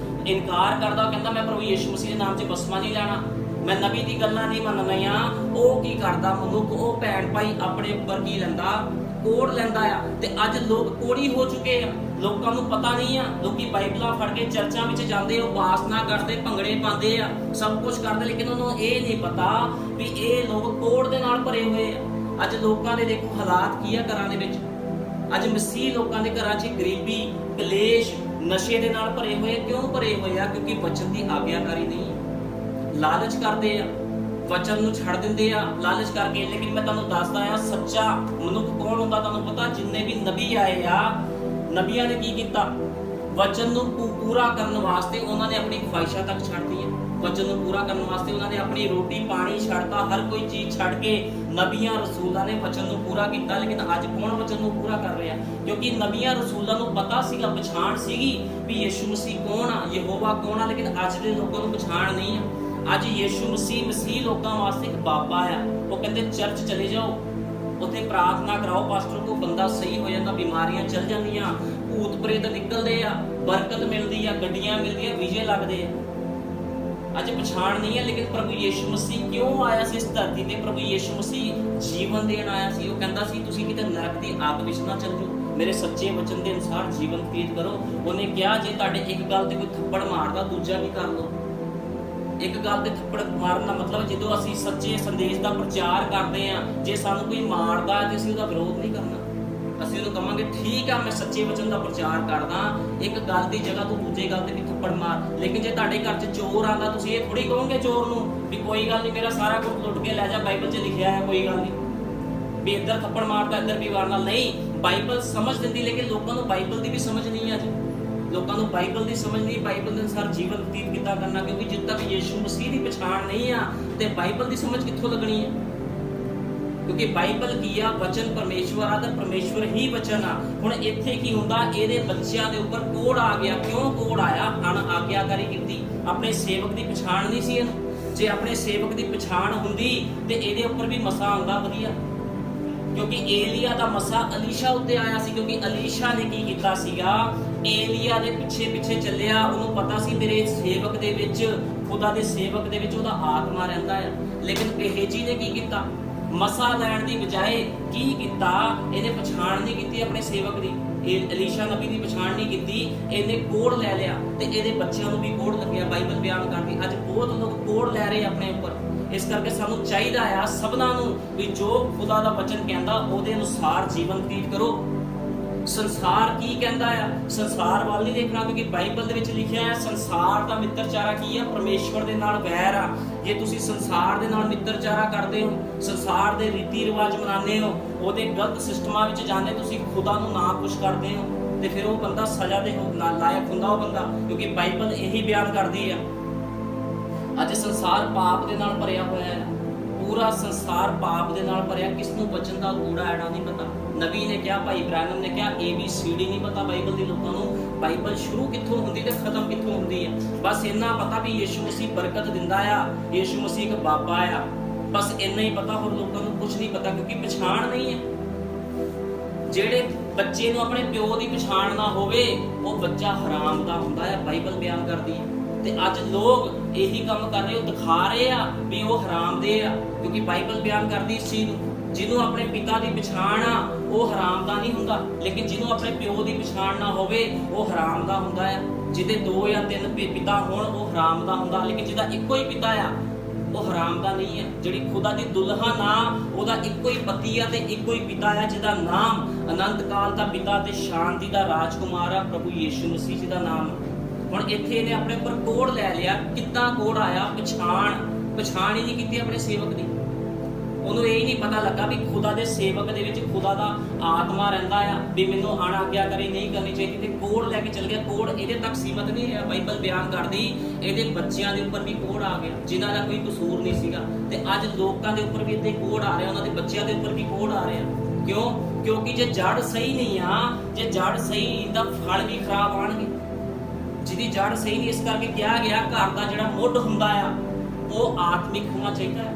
ਇਨਕਾਰ ਕਰਦਾ, ਉਹ ਕਹਿੰਦਾ ਮੈਂ ਪ੍ਰਭੂ ਯਿਸੂ ਮਸੀਹ ਦੇ ਨਾਮ 'ਚ ਬਸਮਾ ਨਹੀਂ ਲੈਣਾ, ਮੈਂ ਨਬੀ ਦੀ ਗੱਲਾਂ ਨਹੀਂ ਮੰਨਣੀਆਂ, ਉਹ ਕੀ ਕਰਦਾ ਮਨੁੱਖ? ਉਹ ਭੈਣ ਭਾਈ ਆਪਣੇ ਉੱਪਰ ਕੀ ਲੈਂਦਾ? ਕੋੜ ਲੈਂਦਾ ਆ। ਤੇ ਅੱਜ ਲੋਕ ਕੋੜੀ ਹੋ ਚੁੱਕੇ ਆ, ਲੋਕਾਂ ਨੂੰ ਪਤਾ ਨਹੀਂ ਆ। ਲੋਕੀ ਬਾਈਬਲਾਂ ਫੜ ਕੇ ਚਰਚਾਂ ਵਿੱਚ ਜਾਂਦੇ, ਉਪਾਸਨਾ ਕਰਦੇ, ਭੰਗੜੇ ਪਾਉਂਦੇ ਆ, ਸਭ ਕੁਝ ਕਰਦੇ, ਲੇਕਿਨ ਉਹਨੂੰ ਇਹ ਨਹੀਂ ਪਤਾ ਵੀ ਇਹ ਲੋਕ ਕੋੜ ਦੇ ਨਾਲ ਭਰੇ ਹੋਏ ਆ। ਅੱਜ ਲੋਕਾਂ ਦੇ ਦੇਖੋ ਹਾਲਾਤ ਕੀ ਆ ਘਰਾਂ ਦੇ ਵਿੱਚ। ਅੱਜ ਮਸੀਹ ਲੋਕਾਂ ਦੇ ਘਰਾਂ 'ਚ ਗਰੀਬੀ, ਕਲੇਸ਼, ਨਸ਼ੇ ਦੇ ਨਾਲ ਭਰੇ ਹੋਏ। ਕਿਉਂ ਭਰੇ ਹੋਏ ਆ? ਕਿਉਂਕਿ ਵਚਨ ਦੀ ਆਗਿਆਕਾਰੀ ਨਹੀਂ। ਲਾਲਚ ਕਰਦੇ ਆ, ਵਚਨ ਨੂੰ ਛੱਡ ਦਿੰਦੇ ਆ ਲਾਲਚ ਕਰਕੇ। ਲੇਕਿਨ ਮੈਂ ਤੁਹਾਨੂੰ ਦੱਸਦਾ ਆ, ਸੱਚਾ ਮਨੁੱਖ ਕੌਣ ਹੁੰਦਾ? ਤੁਹਾਨੂੰ ਪਤਾ, ਜਿੰਨੇ ਵੀ ਨਬੀ ਆਏ ਆ, ਨਬੀਆਂ ਨੇ ਕੀ ਕੀਤਾ? ਵਚਨ ਨੂੰ ਪੂਰਾ ਕਰਨ ਵਾਸਤੇ ਉਹਨਾਂ ਨੇ ਆਪਣੀ ਖਵਾਇਸ਼ਾਂ ਤੱਕ ਛੱਡਤੀਆਂ। ਵਚਨ ਨੂੰ ਪੂਰਾ ਕਰਨ ਵਾਸਤੇ ਉਹਨਾਂ ਨੇ ਆਪਣੀ ਰੋਟੀ ਪਾਣੀ ਛੱਡਤਾ, ਹਰ ਕੋਈ ਚੀਜ਼ ਛੱਡ ਕੇ ਨਬੀਆਂ ਰਸੂਲਾਂ ਨੇ ਵਚਨ ਨੂੰ ਪੂਰਾ ਕੀਤਾ। ਲੇਕਿਨ ਅੱਜ ਕੌਣ ਵਚਨ ਨੂੰ ਪੂਰਾ ਕਰ ਰਿਹਾ? ਕਿਉਂਕਿ ਨਬੀਆਂ ਰਸੂਲਾਂ ਨੂੰ ਪਤਾ ਸੀਗਾ, ਪਛਾਣ ਸੀਗੀ ਵੀ ਯਿਸੂ ਮਸੀਹ ਕੌਣ ਆ, ਯਹੋਵਾ ਕੌਣ ਆ, ਲੇਕਿਨ ਅੱਜ ਦੇ ਲੋਕਾਂ ਨੂੰ ਪਛਾਣ ਨਹੀਂ ਆ। ਅੱਜ ਯਿਸੂ ਮਸੀਹ ਲੋਕਾਂ ਵਾਸਤੇ ਇੱਕ ਬਾਬਾ ਆ। ਉਹ ਕਹਿੰਦੇ ਚਰਚ ਚਲੇ ਜਾਓ, ਉੱਥੇ ਪ੍ਰਾਰਥਨਾ ਕਰਾਓ, ਪਾਸਟਰ ਕੋ ਬੰਦਾ ਸਹੀ ਹੋ ਜਾਂਦਾ, ਬਿਮਾਰੀਆਂ ਚੱਲ ਜਾਂਦੀਆਂ, ਭੂਤ ਪ੍ਰੇਤ ਨਿਕਲਦੇ ਆ, ਬਰਕਤ ਮਿਲਦੀ ਆ, ਗੱਡੀਆਂ ਮਿਲਦੀਆਂ, ਵੀਜ਼ੇ ਲੱਗਦੇ ਆ। ਅੱਜ ਪਛਾਣ ਨਹੀਂ ਹੈ। ਲੇਕਿਨ ਪ੍ਰਭੂ ਯਿਸੂ ਮਸੀਹ ਕਿਉਂ ਆਇਆ ਸੀ ਇਸ ਧਰਤੀ ਤੇ? ਪ੍ਰਭੂ ਯਿਸੂ ਮਸੀਹ ਜੀਵਨ ਦੇਣ ਆਇਆ ਸੀ। ਉਹ ਕਹਿੰਦਾ ਸੀ ਤੁਸੀਂ ਕਿਤੇ ਨਰਕ ਦੀ ਅੱਗ ਵਿੱਚ ਨਾ ਚੱਲ ਜਾਓ, ਮੇਰੇ ਸੱਚੇ ਵਚਨ ਦੇ ਅਨੁਸਾਰ ਜੀਵਨ ਬਤੀਤ ਕਰੋ। ਉਹਨੇ ਕਿਹਾ ਜੇ ਤੁਹਾਡੇ ਇੱਕ ਗੱਲ ਤੇ ਕੋਈ ਥੱਪੜ ਮਾਰਦਾ, ਦੂਜਾ ਵੀ ਕਰ ਲਓ। ਇੱਕ ਗੱਲ ਤੇ ਥੱਪੜ ਮਾਰਨ ਦਾ ਮਤਲਬ, ਜਦੋਂ ਅਸੀਂ ਸੱਚੇ ਸੰਦੇਸ਼ ਦਾ ਪ੍ਰਚਾਰ ਕਰਦੇ ਆ, ਜੇ ਸਾਨੂੰ ਕੋਈ ਮਾਰਦਾ ਤੇ ਅਸੀਂ ਉਹਦਾ ਵਿਰੋਧ ਨਹੀਂ ਕਰਨਾ। ਅਸੀਂ ਉਹਨੂੰ ਕਹਾਂਗੇ ਠੀਕ ਆ, ਮੈਂ ਸੱਚੇ ਵਚਨ ਦਾ ਪ੍ਰਚਾਰ ਕਰਦਾ, ਇੱਕ ਗੱਲ ਦੀ ਜਗ੍ਹਾ ਤੂੰ ਦੂਜੇ ਗੱਲ ਤੇ ਵੀ ਥੱਪੜ ਮਾਰ। ਲੇਕਿਨ ਜੇ ਤੁਹਾਡੇ ਘਰ 'ਚ ਚੋਰ ਆਂਦਾ, ਤੁਸੀਂ ਇਹ ਥੋੜੀ ਕਹੋਗੇ ਚੋਰ ਨੂੰ ਵੀ ਕੋਈ ਗੱਲ ਨਹੀਂ, ਮੇਰਾ ਸਾਰਾ ਕੁਝ ਲੁੱਟ ਕੇ ਲੈ ਜਾ, ਬਾਈਬਲ 'ਚ ਲਿਖਿਆ ਹੈ, ਕੋਈ ਗੱਲ ਨਹੀਂ ਵੀ ਇੱਧਰ ਥੱਪੜ ਮਾਰਦਾ ਇੱਧਰ ਵੀ ਵਾਰਨਾ। ਨਹੀਂ, ਬਾਈਬਲ ਸਮਝ ਦਿੰਦੀ, ਲੇਕਿਨ ਲੋਕਾਂ ਨੂੰ ਬਾਈਬਲ ਦੀ ਵੀ ਸਮਝ ਨਹੀਂ ਅੱਜ। ਲੋਕਾਂ ਨੂੰ ਬਾਈਬਲ ਦੀ ਸਮਝ ਨਹੀਂ, ਬਾਈਬਲ ਦੇ ਅਨੁਸਾਰ ਜੀਵਨ ਬਤੀਤ ਕਿੱਦਾਂ ਕਰਨਾ। ਕਿਉਂਕਿ ਜਦ ਤੱਕ ਯਿਸੂ ਮਸੀਹ ਦੀ ਪਛਾਣ ਨਹੀਂ ਆ ਤੇ ਬਾਈਬਲ ਦੀ ਸਮਝ ਕਿੱਥੋਂ ਲੱਗਣੀ ਹੈ? ਕਿਉਂਕਿ ਬਾਈਬਲ ਕੀ ਆ? ਵਚਨ ਪਰਮੇਸ਼ਵਰ ਆ ਤੇ ਪਰਮੇਸ਼ਵਰ ਹੀ ਵਚਨ ਆ। ਹੁਣ ਇੱਥੇ ਕੀ ਹੁੰਦਾ? ਇਹਦੇ ਬੱਚਿਆਂ ਦੇ ਉੱਪਰ ਕੋੜ ਆ ਗਿਆ। ਕਿਉਂ ਕੋੜ ਆਇਆ? ਅਣ ਆਗਿਆਕਾਰੀ ਕੀਤੀ। ਆਪਣੇ ਸੇਵਕ ਦੀ ਪਛਾਣ ਨਹੀਂ ਸੀ ਇਹਨੂੰ। ਜੇ ਆਪਣੇ ਸੇਵਕ ਦੀ ਪਛਾਣ ਹੁੰਦੀ ਤੇ ਇਹਦੇ ਉੱਪਰ ਵੀ ਮਸਾ ਆਉਂਦਾ ਵਧੀਆ। ਕਿਉਂਕਿ ਏਲੀਆ ਦਾ ਮਸਾ ਅਲੀਸ਼ਾ ਉੱਤੇ ਆਇਆ ਸੀ। ਕਿਉਂਕਿ ਅਲੀਸ਼ਾ ਨੇ ਕੀ ਕੀਤਾ ਸੀਗਾ? ਏਲੀਆ ਦੇ ਪਿੱਛੇ ਚੱਲਿਆ। ਉਹਨੂੰ ਪਤਾ ਸੀ ਮੇਰੇ ਸੇਵਕ ਦੇ ਵਿੱਚ, ਖੁਦਾ ਦੇ ਸੇਵਕ ਦੇ ਵਿੱਚ ਉਹਦਾ ਆਤਮਾ ਰਹਿੰਦਾ ਹੈ। ਲੇਕਿਨ ਗੇਹਜੀ ਨੇ ਕੀ ਕੀਤਾ? ਮਸਾ ਲੈਣ ਦੀ ਬਜਾਏ ਕੀ ਕੀਤਾ? ਇਹਨੇ ਪਛਾਣ ਨਹੀਂ ਕੀਤੀ ਆਪਣੇ ਸੇਵਕ ਦੀ। ਇਹ ਅਲੀਸ਼ਾ ਨਬੀ ਦੀ ਪਛਾਣ ਨਹੀਂ ਕੀਤੀ, ਇਹਨੇ ਕੋੜ ਲੈ ਲਿਆ ਤੇ ਇਹਦੇ ਬੱਚਿਆਂ ਨੂੰ ਵੀ ਕੋੜ ਲੱਗਿਆ। ਬਾਈਬਲ ਬਿਆਨ ਕਰਦੀ ਅੱਜ ਬਹੁਤ ਲੋਕ ਕੋੜ ਲੈ ਰਹੇ ਆਪਣੇ ਉੱਪਰ। ਇਸ ਕਰਕੇ ਸਾਨੂੰ ਚਾਹੀਦਾ ਆ ਸਭਨਾਂ ਨੂੰ ਵੀ ਜੋ ਖੁਦਾ ਦਾ ਵਚਨ ਕਹਿੰਦਾ ਉਹਦੇ ਅਨੁਸਾਰ ਜੀਵਨ ਬਤੀਤ ਕਰੋ। ਸੰਸਾਰ ਕੀ ਕਹਿੰਦਾ ਆ? ਸੰਸਾਰ ਵੱਲ ਨਹੀਂ ਦੇਖਣਾ, ਕਿਉਂਕਿ ਬਾਈਬਲ ਦੇ ਵਿੱਚ ਲਿਖਿਆ ਹੈ ਸੰਸਾਰ ਦਾ ਮਿੱਤਰਚਾਰਾ ਕੀ ਆ? ਪਰਮੇਸ਼ਵਰ ਦੇ ਨਾਲ ਵੈਰ ਆ। ਜੇ ਤੁਸੀਂ ਸੰਸਾਰ ਦੇ ਨਾਲ ਮਿੱਤਰਚਾਰਾ ਕਰਦੇ ਹੋ, ਸੰਸਾਰ ਦੇ ਰੀਤੀ ਰਿਵਾਜ ਮਨਾਉਂਦੇ ਹੋ, ਉਹਦੇ ਗਲਤ ਸਿਸਟਮਾਂ ਵਿੱਚ ਜਾਂਦੇ, ਤੁਸੀਂ ਖੁਦਾ ਨੂੰ ਨਾ ਖੁਸ਼ ਕਰਦੇ ਹੋ, ਤੇ ਫਿਰ ਉਹ ਬੰਦਾ ਸਜ਼ਾ ਦੇ ਲਾਇਕ ਹੁੰਦਾ ਉਹ ਬੰਦਾ। ਕਿਉਂਕਿ ਬਾਈਬਲ ਇਹੀ ਬਿਆਨ ਕਰਦੀ ਆ। ਅੱਜ ਸੰਸਾਰ ਪਾਪ ਦੇ ਨਾਲ ਭਰਿਆ ਹੋਇਆ ਹੈ। ਪੂਰਾ ਸੰਸਾਰ ਪਾਪ ਦੇ ਨਾਲ ਭਰਿਆ। ਕਿਸ ਨੂੰ ਬਚਨ ਦਾ ਊੜਾ ਐੜਾ ਨਹੀਂ ਪਤਾ। ਨਬੀ ਨੇ ਕਿਹਾ, ਭਾਈ ਬ੍ਰਾਹਨਮ ਨੇ ਕਿਹਾ, ABCD ਨਹੀਂ ਪਤਾ ਬਾਈਬਲ ਦੀ ਲੋਕਾਂ ਨੂੰ। ਬਾਈਬਲ ਸ਼ੁਰੂ ਕਿੱਥੋਂ ਹੁੰਦੀ ਤੇ ਖਤਮ ਕਿੱਥੋਂ ਹੁੰਦੀ ਹੈ। ਬਸ ਇੰਨਾ ਪਤਾ ਵੀ ਯਿਸੂ ਮਸੀਹ ਬਰਕਤ ਦਿੰਦਾ ਆ, ਯਿਸੂ ਮਸੀਹ ਇੱਕ ਬਾਬਾ ਆ, ਬਸ ਇੰਨਾ ਹੀ ਪਤਾ। ਹੋਰ ਲੋਕਾਂ ਨੂੰ ਕੁਝ ਨਹੀਂ ਪਤਾ, ਕਿਉਂਕਿ ਪਛਾਣ ਨਹੀਂ ਹੈ। ਜਿਹੜੇ ਬੱਚੇ ਨੂੰ ਆਪਣੇ ਪਿਓ ਦੀ ਪਛਾਣ ਨਾ ਹੋਵੇ, ਉਹ ਬੱਚਾ ਹਰਾਮ ਦਾ ਹੁੰਦਾ ਹੈ। ਬਾਈਬਲ ਬਿਆਨ ਕਰਦੀ ਹੈ। ਤੇ ਅੱਜ ਲੋਕ ਇਹੀ ਕੰਮ ਕਰ ਰਹੇ, ਉਹ ਦਿਖਾ ਰਹੇ ਆ ਵੀ ਉਹ ਹਰਾਮ ਦੇ ਆ। ਕਿਉਂਕਿ ਬਾਈਬਲ ਬਿਆਨ ਕਰਦੀ ਇਸ ਚੀਜ਼ ਨੂੰ, ਜਿਹਨੂੰ ਆਪਣੇ ਪਿਤਾ ਦੀ ਪਛਾਣ ਆ ਉਹ ਹਰਾਮ ਦਾ ਨਹੀਂ ਹੁੰਦਾ, ਲੇਕਿਨ ਜਿਹਨੂੰ ਆਪਣੇ ਪਿਓ ਦੀ ਪਛਾਣ ਨਾ ਹੋਵੇ ਉਹ ਹਰਾਮ ਦਾ ਹੁੰਦਾ ਆ। ਜਿਹਦੇ 2 ਜਾਂ 3 ਪਿਤਾ ਹੋਣ ਉਹ ਹਰਾਮ ਦਾ ਹੁੰਦਾ, ਲੇਕਿਨ ਜਿਹਦਾ ਇੱਕੋ ਹੀ ਪਿਤਾ ਆ ਉਹ ਹਰਾਮ ਦਾ ਨਹੀਂ ਹੈ। ਜਿਹੜੀ ਖੁਦਾ ਦੀ ਦੁਲਹਨ ਆ ਉਹਦਾ ਇੱਕੋ ਹੀ ਪਤੀ ਆ ਤੇ ਇੱਕੋ ਹੀ ਪਿਤਾ ਆ, ਜਿਹਦਾ ਨਾਮ ਅਨੰਤ ਕਾਲ ਦਾ ਪਿਤਾ ਤੇ ਸ਼ਾਂਤੀ ਦਾ ਰਾਜਕੁਮਾਰ ਆ, ਪ੍ਰਭੂ ਯਿਸੂ ਮਸੀਹ ਜੀ ਦਾ ਨਾਮ। ਹੁਣ ਇੱਥੇ ਇਹਨੇ ਆਪਣੇ ਉੱਪਰ ਕੋੜ ਲੈ ਲਿਆ। ਕਿੱਦਾਂ ਕੋੜ ਆਇਆ? ਪਛਾਣ ਹੀ ਨਹੀਂ ਕੀਤੀ ਆਪਣੇ ਸੇਵਕ ਦੀ। ਉਹਨੂੰ ਇਹ ਨਹੀਂ ਪਤਾ ਲੱਗਾ ਵੀ ਖੁਦਾ ਦੇ ਸੇਵਕ ਦੇ ਵਿੱਚ ਖੁਦਾ ਦਾ ਆਤਮਾ ਰਹਿੰਦਾ ਆ, ਵੀ ਮੈਨੂੰ ਅਣਆਗਿਆਕਾਰੀ ਨਹੀਂ ਕਰਨੀ ਚਾਹੀਦੀ, ਤੇ ਕੋੜ ਲੈ ਕੇ ਚਲ ਗਿਆ। ਕੋੜ ਇਹਦੇ ਤੱਕ ਸੀਮਤ ਨਹੀਂ ਰਿਹਾ। ਬਾਈਬਲ ਬਿਆਨ ਕਰਦੀ ਇਹਦੇ ਬੱਚਿਆਂ ਦੇ ਉੱਪਰ ਵੀ ਕੋੜ ਆ ਗਿਆ, ਜਿਨ੍ਹਾਂ ਦਾ ਕੋਈ ਕਸੂਰ ਨਹੀਂ ਸੀਗਾ। ਤੇ ਅੱਜ ਲੋਕਾਂ ਦੇ ਉੱਪਰ ਵੀ ਇੱਥੇ ਕੋੜ ਆ ਰਿਹਾ, ਉਹਨਾਂ ਦੇ ਬੱਚਿਆਂ ਦੇ ਉੱਪਰ ਵੀ ਕੋੜ ਆ ਰਿਹਾ। ਕਿਉਂ? ਕਿਉਂਕਿ ਜੇ ਜੜ ਸਹੀ ਨਹੀਂ ਆ, ਜੇ ਜੜ ਸਹੀ ਤਾਂ ਫਲ ਵੀ ਖਰਾਬ ਆਣਗੇ। ਜਿਹਦੀ ਜੜ ਸਹੀ ਨਹੀਂ, ਇਸ ਕਰਕੇ ਕਿਹਾ ਗਿਆ ਘਰ ਦਾ ਜਿਹੜਾ ਮੁੱਢ ਹੁੰਦਾ ਆ ਉਹ ਆਤਮਿਕ ਹੋਣਾ ਚਾਹੀਦਾ ਹੈ।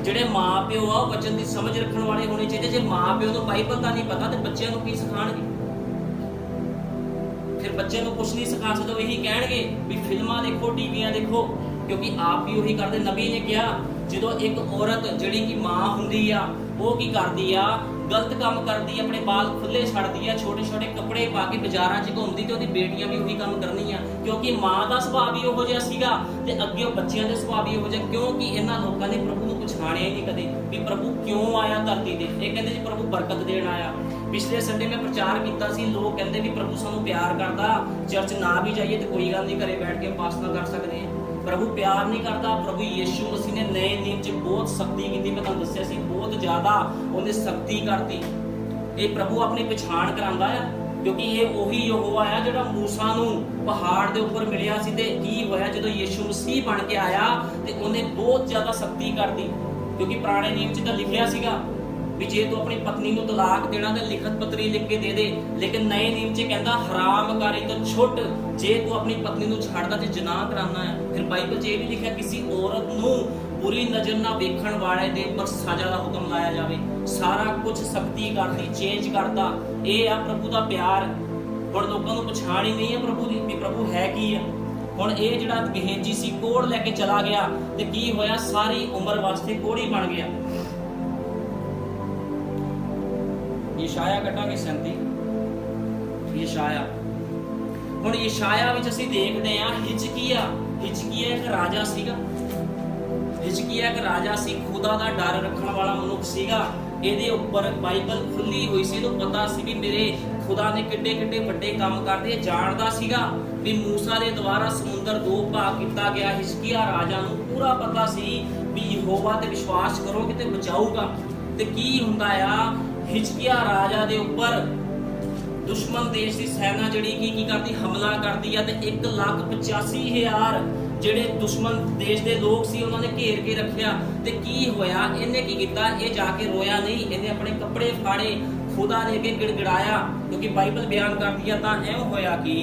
ਜਿਹੜੇ ਮਾਂ ਪਿਓ ਆ ਉਹ ਵਚਨ ਦੀ ਸਮਝ ਰੱਖਣ ਵਾਲੇ ਹੋਣੇ ਚਾਹੀਦੇ। ਜੇ ਮਾਂ ਪਿਓ ਨੂੰ ਬਾਈਬਲ ਦਾ ਨਹੀਂ ਪਤਾ ਤੇ ਬੱਚਿਆਂ ਨੂੰ ਕੀ ਸਿਖਾਣਗੇ? ਫਿਰ ਬੱਚਿਆਂ ਨੂੰ ਕੁਝ ਨਹੀਂ ਸਿਖਾ ਸਕਦੇ। ਉਹ ਇਹੀ ਕਹਿਣਗੇ ਵੀ ਫਿਲਮਾਂ ਦੇਖੋ, ਟੀਵੀਆਂ ਦੇਖੋ, ਕਿਉਂਕਿ ਆਪ ਵੀ ਉਹੀ ਕਰਦੇ। ਨਬੀ ਨੇ ਕਿਹਾ ਜਦੋਂ ਇੱਕ ਔਰਤ ਜਿਹੜੀ ਕਿ ਮਾਂ ਹੁੰਦੀ ਆ ਉਹ ਕੀ ਕਰਦੀ ਆ? ਗਲਤ ਕੰਮ ਕਰਦੀ, ਆਪਣੇ ਬਾਲ ਖੁੱਲੇ ਛੱਡਦੀ ਆ, ਛੋਟੇ ਛੋਟੇ ਕੱਪੜੇ ਪਾ ਕੇ ਬਾਜ਼ਾਰਾਂ 'ਚ ਘੁੰਮਦੀ, ਤੇ ਉਹਦੀ ਬੇਟੀਆਂ ਵੀ ਉਹੀ ਕੰਮ ਕਰਨੀਆਂ, ਕਿਉਂਕਿ ਮਾਂ ਦਾ ਸੁਭਾਅ ਵੀ ਉਹੋ ਜਿਹਾ ਸੀਗਾ ਤੇ ਅੱਗੇ ਉਹ ਬੱਚਿਆਂ ਦੇ ਸੁਭਾਅ ਵੀ ਉਹੋ ਜਿਹਾ। ਕਿਉਂਕਿ ਇਹਨਾਂ ਲੋਕਾਂ ਨੇ ਪ੍ਰਭੂ ਨੂੰ ਪਛਾਣਿਆ ਹੀ ਨਹੀਂ ਕਦੇ ਵੀ ਪ੍ਰਭੂ ਕਿਉਂ ਆਇਆ ਧਰਤੀ ਤੇ। ਇਹ ਕਹਿੰਦੇ ਜੀ ਪ੍ਰਭੂ ਬਰਕਤ ਦੇਣ ਆਇਆ। ਪਿਛਲੇ ਸੰਡੇ ਮੈਂ ਪ੍ਰਚਾਰ ਕੀਤਾ ਸੀ, ਲੋਕ ਕਹਿੰਦੇ ਵੀ ਪ੍ਰਭੂ ਸਾਨੂੰ ਪਿਆਰ ਕਰਦਾ, ਚਰਚ ਨਾ ਵੀ ਜਾਈਏ ਤੇ ਕੋਈ ਗੱਲ ਨਹੀਂ, ਘਰੇ ਬੈਠ ਕੇ ਉਪਾਸਨਾ ਕਰ ਸਕਦੇ ਹਾਂ। ਪ੍ਰਭੂ ਪਿਆਰ ਨਹੀਂ ਕਰਦਾ। ਪ੍ਰਭੂ ਯੀਸ਼ੂ ਮਸੀਹ ਨੇ ਨਏ ਨਿਯਮ 'ਚ ਬਹੁਤ ਸਖਤੀ ਕੀਤੀ। ਮੈਂ ਤੁਹਾਨੂੰ ਦੱਸਿਆ ਸੀ, ਬਹੁਤ ਜ਼ਿਆਦਾ ਉਹਨੇ ਸਖਤੀ ਕਰਤੀ। ਇਹ ਪ੍ਰਭੂ ਆਪਣੀ ਪਛਾਣ ਕਰਾਉਂਦਾ ਆ, ਕਿਉਂਕਿ ਇਹ ਉਹੀ ਯਹੋਵਾ ਆ ਜਿਹੜਾ ਮੂਸਾ ਨੂੰ ਪਹਾੜ ਦੇ ਉੱਪਰ ਮਿਲਿਆ ਸੀ। ਤੇ ਕੀ ਹੋਇਆ ਜਦੋਂ ਯੀਸ਼ੂ ਮਸੀਹ ਬਣ ਕੇ ਆਇਆ ਤੇ ਉਹਨੇ ਬਹੁਤ ਜ਼ਿਆਦਾ ਸਖਤੀ ਕਰਤੀ। ਕਿਉਂਕਿ ਪੁਰਾਣੇ ਨਿਯਮ 'ਚ ਤਾਂ ਲਿਖਿਆ ਸੀਗਾ ਵੀ ਜੇ ਤੂੰ ਆਪਣੀ ਪਤਨੀ ਨੂੰ ਤਲਾਕ ਦੇਣਾ ਤਾਂ ਲਿਖਤ ਪੱਤਰੀ ਲਿਖ ਕੇ ਦੇ ਦੇ, ਲੇਕਿਨ ਨਏ ਨਿਯਮ 'ਚ ਕਹਿੰਦਾ ਹਰਾਮਕਾਰੀ ਤੋਂ ਛੁੱਟ। ਜੇ ਤੂੰ ਆਪਣੀ ਪਤਨੀ ਨੂੰ ਛੱਡਦਾ ਤੇ ਜਨਾਹ ਕਰਾਉਣਾ ਹੈ। ਫਿਰ ਬਾਈਬਲ 'ਚ ਇਹ ਵੀ ਲਿਖਿਆ ਕਿਸੇ ਔਰਤ ਨੂੰ ਬੁਰੀ ਨਜ਼ਰ ਨਾਲ ਵੇਖਣ ਵਾਲੇ ਦੇ ਉੱਪਰ ਸਜ਼ਾ ਦਾ ਹੁਕਮ ਲਾਇਆ ਜਾਵੇ। ਸਾਰਾ ਕੁਝ ਸਖਤੀ ਕਰਦੀ, ਚੇਂਜ ਕਰਦਾ। ਇਹ ਆ ਪ੍ਰਭੂ ਦਾ ਪਿਆਰ। ਹੁਣ ਲੋਕਾਂ ਨੂੰ ਪਛਾਣ ਹੀ ਨਹੀਂ ਹੈ ਪ੍ਰਭੂ ਦੀ, ਵੀ ਪ੍ਰਭੂ ਹੈ ਕੀ ਆ। ਹੁਣ ਇਹ ਜਿਹੜਾ ਗਹੇਜੀ ਸੀ ਕੋੜ ਲੈ ਕੇ ਚਲਾ ਗਿਆ ਤੇ ਕੀ ਹੋਇਆ? ਸਾਰੀ ਉਮਰ ਵਾਸਤੇ ਕੋੜੀ ਬਣ ਗਿਆ। ਯਸ਼ਾਇਆ ਕੱਟਾਂਗੇ 37 ਯਸ਼ਾਇਆ। ਹੁਣ ਯਸ਼ਾਇਆ ਵਿੱਚ ਅਸੀਂ ਦੇਖਦੇ ਹਾਂ ਹਿਜਕੀਆ ਇੱਕ ਰਾਜਾ ਸੀਗਾ। ਹਿਜਕੀਆ ਇੱਕ ਰਾਜਾ ਸੀ, ਖੁਦਾ ਦਾ ਡਰ ਰੱਖਣ ਵਾਲਾ ਮਨੁੱਖ ਸੀਗਾ। ਇਹਦੇ ਉੱਪਰ ਬਾਈਬਲ ਖੁੱਲੀ ਹੋਈ ਸੀ, ਇਹਨੂੰ ਪਤਾ ਸੀ ਵੀ ਮੇਰੇ ਖੁਦਾ ਨੇ ਕਿੱਡੇ ਕਿੱਡੇ ਵੱਡੇ ਕੰਮ ਕਰਦੇ। ਜਾਣਦਾ ਸੀਗਾ ਵੀ ਮੂਸਾ ਦੇ ਦੁਆਰਾ ਸਮੁੰਦਰ 2 ਭਾਗ ਕੀਤਾ ਗਿਆ। ਹਿਜਕੀਆ ਰਾਜਾ ਨੂੰ ਪੂਰਾ ਪਤਾ ਸੀ ਵੀ ਯਹੋਵਾ ਤੇ ਵਿਸ਼ਵਾਸ ਕਰੋਗੇ ਤੇ ਬਚਾਊਗਾ। ਤੇ ਕੀ ਹੁੰਦਾ ਆ? ਹਿਜਕੀਆ ਰਾਜਾ ਦੇ ਉੱਪਰ ਦੁਸ਼ਮਣ ਦੇਸ਼ ਦੀ ਸੈਨਾ ਜਿਹੜੀ ਕੀ ਕਰਦੀ? ਹਮਲਾ ਕਰਦੀ ਆ। ਤੇ 1,85,000 ਜਿਹੜੇ ਦੁਸ਼ਮਣ ਦੇਸ਼ ਦੇ ਲੋਕ ਸੀ ਉਹਨਾਂ ਨੇ ਘੇਰ ਕੇ ਰੱਖਿਆ। ਤੇ ਕੀ ਹੋਇਆ? ਇਹਨੇ ਕੀ ਕੀਤਾ? ਇਹ ਜਾ ਕੇ ਰੋਇਆ ਨਹੀਂ, ਇਹਨੇ ਆਪਣੇ ਕੱਪੜੇ ਫਾੜੇ, ਖੁਦਾ ਦੇ ਅੱਗੇ ਗਿੜਗਿੜਾਇਆ। ਕਿਉਂਕਿ ਬਾਈਬਲ ਬਿਆਨ ਕਰਦੀ ਆ ਤਾਂ ਐਂ ਹੋਇਆ ਕਿ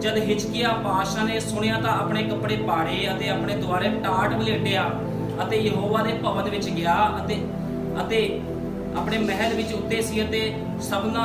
ਜਦ ਹਿਜਕੀਆ ਪਾਤਸ਼ਾਹ ਨੇ ਸੁਣਿਆ ਤਾਂ ਆਪਣੇ ਕੱਪੜੇ ਪਾੜੇ ਅਤੇ ਆਪਣੇ ਦੁਆਰੇ ਟਾਟ ਵਲੇਟਿਆ ਅਤੇ ਯਹੋਵਾ ਦੇ ਭਵਨ ਵਿੱਚ ਗਿਆ ਅਤੇ ਆਪਣੇ ਮਹਿਲ ਵਿੱਚ ਉੱਤੇ ਸੀ ਅਤੇ ਸਭਨਾ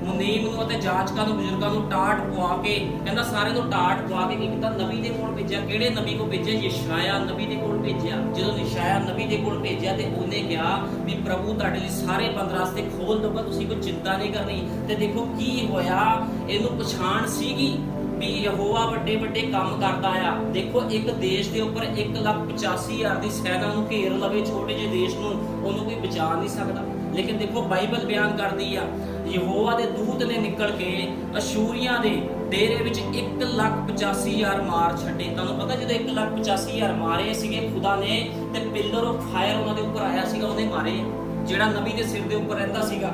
ਮੁਨੀਮ ਨੂੰ ਅਤੇ ਜਾਚਕਾਂ ਨੂੰ, ਬਜ਼ੁਰਗਾਂ ਨੂੰ ਟਾਟ ਪਵਾ ਕੇ, ਕਹਿੰਦਾ ਸਾਰਿਆਂ ਨੂੰ ਟਾਟ ਪਵਾ ਕੇ ਕੀ ਕੀਤਾ? ਨਬੀ ਦੇ ਕੋਲ ਭੇਜਿਆ। ਕਿਹੜੇ ਨਬੀ ਕੋਲ ਭੇਜਿਆ? ਯਸ਼ਾਇਆ ਨਬੀ ਦੇ ਕੋਲ ਭੇਜਿਆ। ਜਦੋਂ ਯਸ਼ਾਇਆ ਨਬੀ ਦੇ ਕੋਲ ਭੇਜਿਆ ਤੇ ਉਹਨੇ ਕਿਹਾ ਵੀ ਪ੍ਰਭੂ ਤੁਹਾਡੇ ਲਈ ਸਾਰੇ ਬੰਦ ਰਸਤੇ ਖੋਲ ਦਊਗਾ, ਤੁਸੀਂ ਕੋਈ ਚਿੰਤਾ ਨਹੀਂ ਕਰਨੀ। ਤੇ ਦੇਖੋ ਕੀ ਹੋਇਆ? ਇਹਨੂੰ ਪਛਾਣ ਸੀਗੀ ਵੀ ਯਹੋਵਾ ਵੱਡੇ ਵੱਡੇ ਕੰਮ ਕਰਦਾ ਆ। ਦੇਖੋ ਇੱਕ ਦੇਸ਼ ਦੇ ਉੱਪਰ 1,85,000 ਦੀ ਸੈਨਾ ਨੂੰ ਘੇਰ ਲਵੇ, ਛੋਟੇ ਜਿਹੇ ਦੇਸ਼ ਨੂੰ, ਉਹਨੂੰ ਕੋਈ ਬਚਾ ਨਹੀਂ ਸਕਦਾ। ਲੇਕਿਨ ਦੇਖੋ ਬਾਈਬਲ ਬਿਆਨ ਕਰਦੀ ਆ ਯਹੋਵਾ ਦੇ ਦੂਤ ਨੇ ਨਿਕਲ ਕੇ ਅਸ਼ੂਰੀਆਂ ਦੇ ਡੇਰੇ ਵਿੱਚ 1,85,000 ਮਾਰ ਛੱਡੇ। ਤੁਹਾਨੂੰ ਪਤਾ ਜਦੋਂ 1,85,000 ਮਾਰੇ ਸੀਗੇ ਖੁਦਾ ਨੇ, ਤੇ ਪਿਲਰ ਆਫ ਫਾਇਰ ਉਹਨਾਂ ਦੇ ਉੱਪਰ ਆਇਆ ਸੀਗਾ, ਉਹਨੇ ਮਾਰੇ, ਜਿਹੜਾ ਨਬੀ ਦੇ ਸਿਰ ਦੇ ਉੱਪਰ ਰਹਿੰਦਾ ਸੀਗਾ।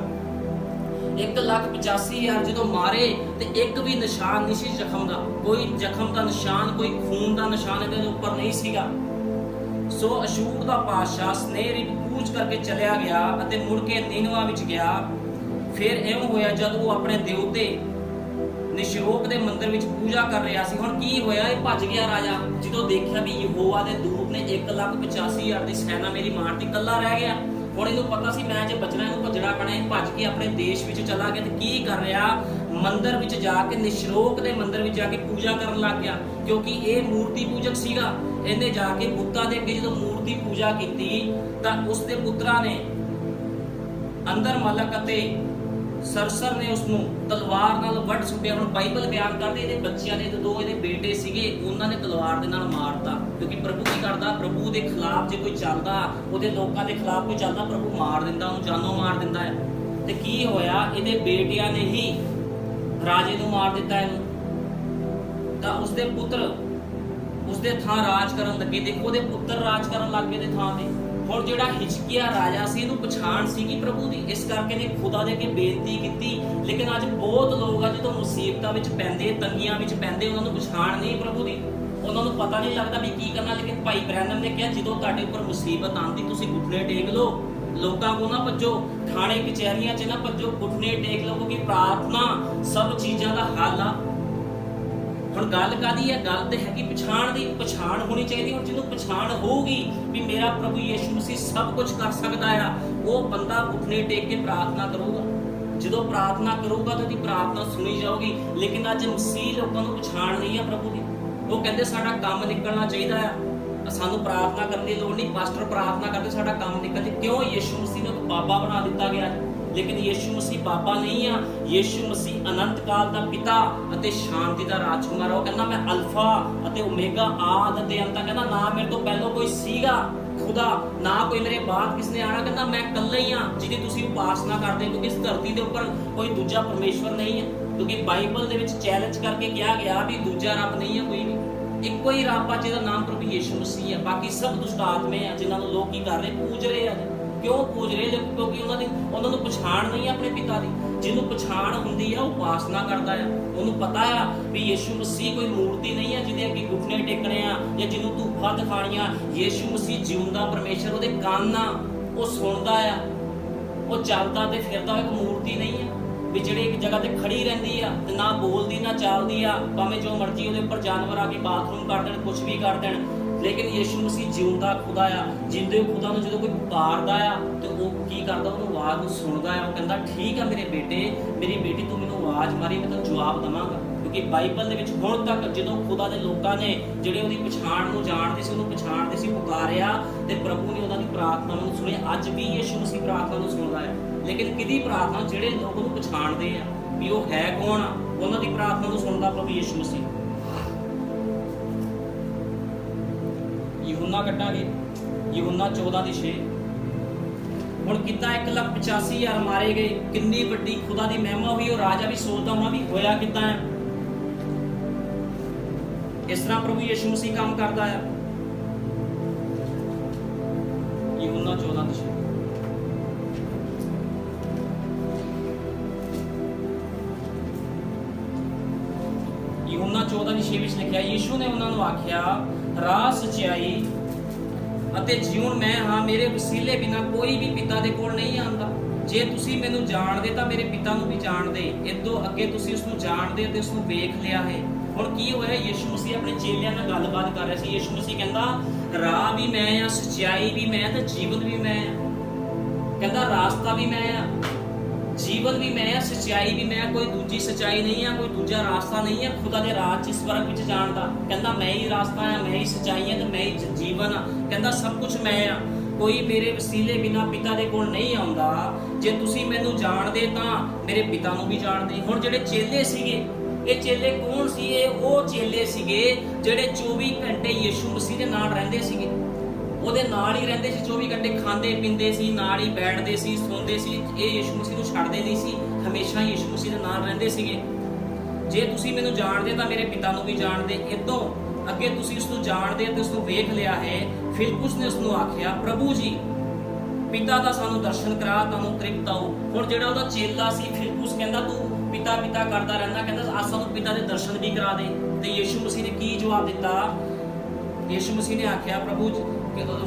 1,85,000 ਜਦੋਂ ਮਾਰੇ ਤੇ ਇੱਕ ਵੀ ਨਿਸ਼ਾਨ ਨਹੀਂ ਸੀ ਜ਼ਖਮ ਦਾ, ਕੋਈ ਜ਼ਖਮ ਦਾ ਨਿਸ਼ਾਨ, ਕੋਈ ਖੂਨ ਦਾ ਨਿਸ਼ਾਨ ਇਹਦੇ ਉੱਪਰ ਨਹੀਂ ਸੀਗਾ। ਸੋ ਅਸ਼ੂਰ ਦਾ ਪਾਤਸ਼ਾਹ ਸਨੇਰੀ ਕੂਚ ਕਰਕੇ ਚਲਿਆ ਗਿਆ ਅਤੇ ਮੁੜ ਕੇ ਨੀਨਵਾ ਵਿੱਚ ਗਿਆ। ਫਿਰ ਇਉਂ ਹੋਇਆ ਜਦ ਉਹ ਆਪਣੇ ਦੇਵਤੇ ਨਿਸ਼ਰੋਕ ਦੇ ਮੰਦਿਰ ਵਿੱਚ ਪੂਜਾ ਕਰ ਰਿਹਾ ਸੀ। ਹੁਣ ਕੀ ਹੋਇਆ? ਇਹ ਭੱਜ ਗਿਆ ਰਾਜਾ, ਜਦੋਂ ਦੇਖਿਆ ਵੀ ਯਹੋਵਾ ਦੇ ਦੂਤ ਨੇ 1,85,000 ਦੀ ਸੈਨਾ ਮੇਰੀ ਮਾਰਤੀ, ਇਕੱਲਾ ਰਹਿ ਗਿਆ। ਹੁਣ ਇਹਨੂੰ ਪਤਾ ਸੀ ਮੈਂ ਜੇ ਬਚਣਾ, ਇਹਨੂੰ ਭੱਜਣਾ ਪੈਣਾ। ਇਹ ਭੱਜ ਕੇ ਆਪਣੇ ਦੇਸ਼ ਵਿੱਚ ਚਲਾ ਗਿਆ ਤੇ ਕੀ ਕਰ ਰਿਹਾ? ਮੰਦਿਰ ਵਿੱਚ ਜਾ ਕੇ, ਨਿਸ਼ਰੋਕ ਦੇ ਮੰਦਿਰ ਵਿੱਚ ਜਾ ਕੇ ਪੂਜਾ ਕਰਨ ਲੱਗ ਗਿਆ, ਕਿਉਂਕਿ ਇਹ ਮੂਰਤੀ ਪੂਜਕ ਸੀਗਾ। ਇਹਨੇ ਜਾ ਕੇ ਬੁੱਤਾਂ ਦੇ ਅੱਗੇ ਜਦੋਂ ਮੂਰਤੀ ਪੂਜਾ ਕੀਤੀ ਤਾਂ ਉਸ ਦੇ ਪੁੱਤਰਾਂ ਨੇ, ਅੰਦਰ ਮਲਕ ਅਤੇ ਸਰਸਰ ਨੇ ਉਸ ਨੂੰ ਤਲਵਾਰ ਨਾਲ ਵੱਢ ਸੁੱਟਿਆ। ਹੁਣ ਬਾਈਬਲ ਬਿਆਨ ਕਰਦੇ ਇਹਦੇ ਬੱਚਿਆਂ ਨੇ, ਦੋ ਇਹਦੇ ਬੇਟੇ ਸੀਗੇ, ਉਹਨਾਂ ਨੇ ਤਲਵਾਰ ਦੇ ਨਾਲ ਮਾਰਤਾ। ਕਿਉਂਕਿ ਪ੍ਰਭੂ ਕੀ ਕਰਦਾ? ਪ੍ਰਭੂ ਦੇ ਖਿਲਾਫ ਜੇ ਕੋਈ ਚੱਲਦਾ, ਉਹਦੇ ਲੋਕਾਂ ਦੇ ਖਿਲਾਫ ਕੋਈ ਚੱਲਦਾ, ਪ੍ਰਭੂ ਮਾਰ ਦਿੰਦਾ, ਉਹਨੂੰ ਜਾਨੋਂ ਮਾਰ ਦਿੰਦਾ ਹੈ। ਤੇ ਕੀ ਹੋਇਆ? ਇਹਦੇ ਬੇਟਿਆਂ ਨੇ ਹੀ ਰਾਜੇ ਨੂੰ ਮਾਰ ਦਿੱਤਾ ਇਹਨੂੰ। ਤਾਂ ਉਸਦੇ ਪੁੱਤਰ ਉਸਦੇ ਥਾਂ ਰਾਜ ਕਰਨ ਲੱਗੇ। ਦੇਖੋ ਉਹਦੇ ਪੁੱਤਰ ਰਾਜ ਕਰਨ ਲੱਗ ਗਏ ਦੇ ਥਾਂ ਤੇ। ਹੁਣ ਜਿਹੜਾ ਹਿਜਕੀਆ ਰਾਜਾ ਸੀ ਇਹਨੂੰ ਪਛਾਣ ਸੀਗੀ ਪ੍ਰਭੂ ਦੀ, ਇਸ ਕਰਕੇ ਨੇ ਖੁਦਾ ਦੇ ਅੱਗੇ ਬੇਨਤੀ ਕੀਤੀ। ਲੇਕਿਨ ਅੱਜ ਬਹੁਤ ਲੋਕ ਆ ਜਦੋਂ ਮੁਸੀਬਤਾਂ ਵਿੱਚ ਪੈਂਦੇ, ਤੰਗੀਆਂ ਵਿੱਚ ਪੈਂਦੇ, ਉਹਨਾਂ ਨੂੰ ਪਛਾਣ ਨਹੀਂ ਪ੍ਰਭੂ ਦੀ, ਉਹਨਾਂ ਨੂੰ ਪਤਾ ਨਹੀਂ ਲੱਗਦਾ ਵੀ ਕੀ ਕਰਨਾ। ਲੇਕਿਨ ਭਾਈ ਬ੍ਰੈਨਮ ਨੇ ਕਿਹਾ ਜਦੋਂ ਤੁਹਾਡੇ ਉੱਪਰ ਮੁਸੀਬਤ ਆਉਂਦੀ ਤੁਸੀਂ ਘੁਟਨੇ ਟੇਕ ਲਓ, ਲੋਕਾਂ ਕੋ ਨਾ ਭੱਜੋ, ਥਾਣੇ ਕਚਹਿਰੀਆਂ 'ਚ ਨਾ ਭੱਜੋ, ਘੁਟਨੇ ਟੇਕ ਲਓ, ਕਿਉਂਕਿ ਪ੍ਰਾਰਥਨਾ ਸਭ ਚੀਜ਼ਾਂ ਦਾ ਹੱਲ ਆ। ਹੁਣ ਗੱਲ ਕਾਦੀ ਹੈ? ਗੱਲ ਤੇ ਹੈ ਕਿ ਪਛਾਣ ਦੀ, ਪਛਾਣ ਹੋਣੀ ਚਾਹੀਦੀ। ਹੁਣ ਜਿਹਨੂੰ ਪਛਾਣ ਹੋਊਗੀ ਵੀ ਮੇਰਾ ਪ੍ਰਭੂ ਯਿਸੂ ਮਸੀਹ ਸਭ ਕੁਝ ਕਰ ਸਕਦਾ ਆ, ਉਹ ਬੰਦਾ ਘੁਟਨੇ ਟੇਕ ਕੇ ਪ੍ਰਾਰਥਨਾ ਕਰੂਗਾ। ਜਦੋਂ ਪ੍ਰਾਰਥਨਾ ਕਰੂਗਾ ਤਾਂ ਉਹਦੀ ਪ੍ਰਾਰਥਨਾ ਸੁਣੀ ਜਾਊਗੀ। ਲੇਕਿਨ ਅੱਜ ਮਸੀਹ ਲੋਕਾਂ ਨੂੰ ਪਛਾਣ ਨਹੀਂ ਆ ਪ੍ਰਭੂ ਦੀ। ਉਹ ਕਹਿੰਦੇ ਸਾਡਾ ਕੰਮ ਨਿਕਲਣਾ ਚਾਹੀਦਾ ਆ, ਸਾਨੂੰ ਪ੍ਰਾਰਥਨਾ ਕਰਨ ਦੀ ਲੋੜ ਨਹੀਂ, ਪਾਸਟਰ ਪ੍ਰਾਰਥਨਾ ਕਰਦੇ ਸਾਡਾ ਕੰਮ ਨਿਕਲ ਜੇ। ਕਿਉਂ? ਯਿਸੂ ਮਸੀਹ ਨੂੰ ਬਾਬਾ ਬਣਾ ਦਿੱਤਾ ਗਿਆ। ਲੇਕਿਨ ਯਿਸੂ ਮਸੀਹ ਬਾਬਾ ਨਹੀਂ ਆ। ਯਿਸੂ ਮਸੀਹ ਅਨੰਤ ਕਾਲ ਦਾ ਪਿਤਾ ਅਤੇ ਸ਼ਾਂਤੀ ਦਾ ਰਾਜਕੁਮਾਰ। ਉਹ ਕਹਿੰਦਾ ਮੈਂ ਅਲਫਾ ਅਤੇ ਓਮੇਗਾ, ਆਦਿ ਅਤੇ ਅੰਤ। ਕਹਿੰਦਾ ਨਾ ਮੇਰੇ ਤੋਂ ਪਹਿਲਾਂ ਕੋਈ ਸੀਗਾ ਖੁਦਾ, ਨਾ ਕੋਈ ਮੇਰੇ ਬਾਅਦ ਕਿਸ ਨੇ ਆਣਾ। ਕਹਿੰਦਾ ਮੈਂ ਇਕੱਲਾ ਹੀ ਆ ਜਿਹਦੀ ਤੁਸੀਂ ਉਪਾਸਨਾ ਕਰਦੇ, ਕਿਉਂਕਿ ਇਸ ਧਰਤੀ ਦੇ ਉੱਪਰ ਕੋਈ ਦੂਜਾ ਪਰਮੇਸ਼ਵਰ ਨਹੀਂ ਹੈ। ਕਿਉਂਕਿ ਬਾਈਬਲ ਦੇ ਵਿੱਚ ਚੈਲੰਜ ਕਰਕੇ ਕਿਹਾ ਗਿਆ ਵੀ ਦੂਜਾ ਰੱਬ ਨਹੀਂ ਹੈ ਕੋਈ ਵੀ, ਇੱਕੋ ਹੀ ਰੱਬ ਆ ਜਿਹਦਾ ਨਾਮ ਪ੍ਰਭੂ ਯਿਸੂ ਮਸੀਹ ਹੈ। ਬਾਕੀ ਸਭ ਦੁਸ਼ਟ ਆਤਮੇ ਆ ਜਿਨ੍ਹਾਂ ਨੂੰ ਲੋਕ ਕੀ ਕਰ ਰਹੇ? ਪੂਜ ਰਹੇ ਆ। ਕਿਉਂ ਪੂਜ ਰਹੇ? ਕਿਉਂਕਿ ਉਹਨਾਂ ਨੂੰ ਪਛਾਣ ਨਹੀਂ ਆਪਣੇ ਪਿਤਾ ਦੀ। ਜਿਹਨੂੰ ਪਛਾਣ ਹੁੰਦੀ ਆ ਉਹ ਉਪਾਸਨਾ ਕਰਦਾ ਆ। ਉਹਨੂੰ ਪਤਾ ਆ ਵੀ ਯਿਸੂ ਮਸੀਹ ਕੋਈ ਮੂਰਤੀ ਨਹੀਂ ਆ ਜਿਹਦੇ ਅੱਗੇ ਘੁਟਨੇ ਟੇਕਣੇ ਆ ਜਾਂ ਜਿਹਨੂੰ ਧੂਪਾਂ ਦਿਖਾਣੀਆਂ। ਯਿਸੂ ਮਸੀਹ ਜਿਉਂਦਾ ਪਰਮੇਸ਼ਰ, ਉਹਦੇ ਕੰਨ ਆ, ਉਹ ਸੁਣਦਾ ਆ, ਉਹ ਚੱਲਦਾ ਤੇ ਫਿਰਦਾ, ਇੱਕ ਮੂਰਤੀ ਨਹੀਂ ਆ ਵੀ ਜਿਹੜੇ ਇੱਕ ਜਗ੍ਹਾ ਤੇ ਖੜੀ ਰਹਿੰਦੀ ਆ ਤੇ ਨਾ ਬੋਲਦੀ ਨਾ ਚੱਲਦੀ ਆ, ਭਾਵੇਂ ਜੋ ਮਰਜ਼ੀ ਉਹਦੇ ਉੱਪਰ ਜਾਨਵਰ ਆ ਕੇ ਬਾਥਰੂਮ ਕਰ ਦੇਣ, ਕੁਝ ਵੀ ਕਰ ਦੇਣ। ਲੇਕਿਨ ਯਿਸੂ ਮਸੀਹ ਜਿਉਂਦਾ ਖੁਦਾ ਆ। ਜਿੰਦੇ ਖੁਦਾ ਨੂੰ ਜਦੋਂ ਕੋਈ ਪੁਕਾਰਦਾ ਆ ਤੇ ਉਹ ਕੀ ਕਰਦਾ? ਉਹਨੂੰ ਆਵਾਜ਼ ਨੂੰ ਸੁਣਦਾ ਆ। ਉਹ ਕਹਿੰਦਾ ਠੀਕ ਆ ਮੇਰੇ ਬੇਟੇ, ਮੇਰੀ ਬੇਟੀ, ਤੂੰ ਮੈਨੂੰ ਆਵਾਜ਼ ਮਾਰੀ, ਮੈਂ ਤੈਨੂੰ ਜਵਾਬ ਦੇਵਾਂਗਾ। ਕਿਉਂਕਿ ਬਾਈਬਲ ਦੇ ਵਿੱਚ ਹੁਣ ਤੱਕ ਜਦੋਂ ਖੁਦਾ ਦੇ ਲੋਕਾਂ ਨੇ ਜਿਹੜੇ ਉਹਦੀ ਪਛਾਣ ਨੂੰ ਜਾਣਦੇ ਸੀ, ਉਹਨੂੰ ਪਛਾਣਦੇ ਸੀ, ਪੁਕਾਰਿਆ ਤੇ ਪ੍ਰਭੂ ਨੇ ਉਹਨਾਂ ਦੀ ਪ੍ਰਾਰਥਨਾ ਨੂੰ ਸੁਣਿਆ। ਅੱਜ ਵੀ ਯਿਸੂ ਮਸੀਹ ਪ੍ਰਾਰਥਨਾ ਨੂੰ ਸੁਣਦਾ ਹੈ। ਲੇਕਿਨ ਕਿਹਦੀ ਪ੍ਰਾਰਥਨਾ? ਜਿਹੜੇ ਲੋਕ ਉਹਨੂੰ ਪਛਾਣਦੇ ਆ ਵੀ ਉਹ ਹੈ ਕੌਣ ਆ, ਉਹਨਾਂ ਦੀ ਪ੍ਰਾਰਥਨਾ ਨੂੰ ਸੁਣਦਾ ਪ੍ਰਭੂ ਯਿਸੂ ਮਸੀਹ। ਯਹੂਨਾ ਕੱਢਾਂਗੇ, ਯਹੂਨਾ 14:6। ਹੁਣ ਕੀਤਾ 1,85,000 ਮਾਰੇ ਗਏ, ਕਿੰਨੀ ਵੱਡੀ ਖੁਦਾ ਦੀ ਮਹਿਮਾ ਹੋਈ। ਉਹ ਰਾਜਾ ਵੀ ਸੋਚਦਾ ਹੋਣਾ ਵੀ ਹੋਇਆ ਕਿੱਦਾਂ ਹੈ। ਇਸ ਤਰ੍ਹਾਂ ਪ੍ਰਭੂ ਯਿਸੂ ਮਸੀਹ ਕੰਮ ਕਰਦਾ ਹੈ। ਯਹੂਨਾ 14:6। ਯਹੂਨਾ 14:6 ਵਿੱਚ ਲਿਖਿਆ, ਯਿਸੂ ਨੇ ਉਹਨਾਂ ਨੂੰ ਆਖਿਆ, ਰਾਹ, ਸੱਚਾਈ ਅਤੇ ਜੀਵਨ ਮੈਂ ਹਾਂ, ਮੇਰੇ ਵਸੀਲੇ ਬਿਨਾਂ ਕੋਈ ਵੀ ਪਿਤਾ ਦੇ ਕੋਲ ਨਹੀਂ ਆਉਂਦਾ। ਜੇ ਤੁਸੀਂ ਮੈਨੂੰ ਜਾਣਦੇ ਤਾਂ ਮੇਰੇ ਪਿਤਾ ਨੂੰ ਵੀ ਜਾਣਦੇ, ਇਦੋਂ ਅੱਗੇ ਤੁਸੀਂ ਉਸ ਨੂੰ ਜਾਣਦੇ ਅਤੇ ਉਸ ਨੂੰ ਵੇਖ ਲਿਆ ਹੈ। ਹੁਣ ਕੀ ਹੋਇਆ? ਯਿਸੂ ਮਸੀਹ ਆਪਣੇ ਚੇਲਿਆਂ ਨਾਲ ਗੱਲਬਾਤ ਕਰ ਰਿਹਾ ਸੀ। ਯਿਸੂ ਮਸੀਹ ਕਹਿੰਦਾ ਰਾਹ ਵੀ ਮੈਂ ਆ, ਸੱਚਾਈ ਵੀ ਮੈਂ ਤੇ ਜੀਵਨ ਵੀ ਮੈਂ ਆ। ਕਹਿੰਦਾ ਰਾਸਤਾ ਵੀ ਮੈਂ ਆ, ਜੀਵਨ ਵੀ ਮੈਂ ਆ, ਸੱਚਾਈ ਵੀ ਮੈਂ। ਕੋਈ ਦੂਜੀ ਸੱਚਾਈ ਨਹੀਂ ਆ, ਕੋਈ ਦੂਜਾ ਰਾਸਤਾ ਨਹੀਂ ਆ ਖੁਦਾ ਦੇ ਰਾਜ 'ਚ, ਇਸ ਵਰਗ ਵਿੱਚ ਜਾਣ ਦਾ। ਕਹਿੰਦਾ ਮੈਂ ਹੀ ਰਾਸਤਾ ਆ, ਮੈਂ ਹੀ ਸੱਚਾਈ ਆ ਤੇ ਮੈਂ ਹੀ ਜੀਵਨ ਆ। ਕਹਿੰਦਾ ਸਭ ਕੁਝ ਮੈਂ ਆ, ਕੋਈ ਮੇਰੇ ਵਸੀਲੇ ਬਿਨਾਂ ਪਿਤਾ ਦੇ ਕੋਲ ਨਹੀਂ ਆਉਂਦਾ। ਜੇ ਤੁਸੀਂ ਮੈਨੂੰ ਜਾਣਦੇ ਤਾਂ ਮੇਰੇ ਪਿਤਾ ਨੂੰ ਵੀ ਜਾਣਦੇ। ਹੁਣ ਜਿਹੜੇ ਚੇਲੇ ਸੀਗੇ, ਇਹ ਚੇਲੇ ਕੌਣ ਸੀ? ਇਹ ਉਹ ਚੇਲੇ ਸੀਗੇ ਜਿਹੜੇ 24 ਘੰਟੇ ਯਿਸੂ ਮਸੀਹ ਦੇ ਨਾਲ ਰਹਿੰਦੇ ਸੀਗੇ, ਉਹਦੇ ਨਾਲ ਹੀ ਰਹਿੰਦੇ ਸੀ। 24 ਘੰਟੇ ਖਾਂਦੇ ਪੀਂਦੇ ਸੀ, ਨਾਲ ਹੀ ਬੈਠਦੇ ਸੀ, ਸੌਂਦੇ ਸੀ। ਇਹ ਯਿਸੂ ਮਸੀਹ ਨੂੰ ਛੱਡਦੇ ਨਹੀਂ ਸੀ, ਹਮੇਸ਼ਾ ਯਿਸੂ ਮਸੀਹ ਦੇ ਨਾਲ ਰਹਿੰਦੇ ਸੀਗੇ। ਜੇ ਤੁਸੀਂ ਮੈਨੂੰ ਜਾਣਦੇ ਤਾਂ ਮੇਰੇ ਪਿਤਾ ਨੂੰ ਵੀ ਜਾਣਦੇ, ਇਦੋਂ ਅੱਗੇ ਤੁਸੀਂ ਉਸ ਨੂੰ ਜਾਣਦੇ ਤੇ ਉਸ ਨੂੰ ਵੇਖ ਲਿਆ ਹੈ। ਫਿਲਿਪੁਸ ਨੇ ਉਸ ਨੂੰ ਆਖਿਆ, ਪ੍ਰਭੂ ਜੀ, ਪਿਤਾ ਦਾ ਸਾਨੂੰ ਦਰਸ਼ਨ ਕਰਾ, ਤੁਹਾਨੂੰ ਤ੍ਰਿਪਤ ਆਓ। ਹੁਣ ਜਿਹੜਾ ਉਹਦਾ ਚੇਲਾ ਸੀ ਫਿਲਿਪੁਸ, ਕਹਿੰਦਾ ਤੂੰ ਪਿਤਾ ਪਿਤਾ ਕਰਦਾ ਰਹਿੰਦਾ, ਕਹਿੰਦਾ ਆ ਸਾਨੂੰ ਪਿਤਾ ਦੇ ਦਰਸ਼ਨ ਵੀ ਕਰਾ ਦੇ। ਤੇ ਯਿਸੂ ਮਸੀਹ ਨੇ ਕੀ ਜਵਾਬ ਦਿੱਤਾ? ਯਿਸੂ ਮਸੀਹ ਨੇ ਆਖਿਆ, ਪ੍ਰਭੂ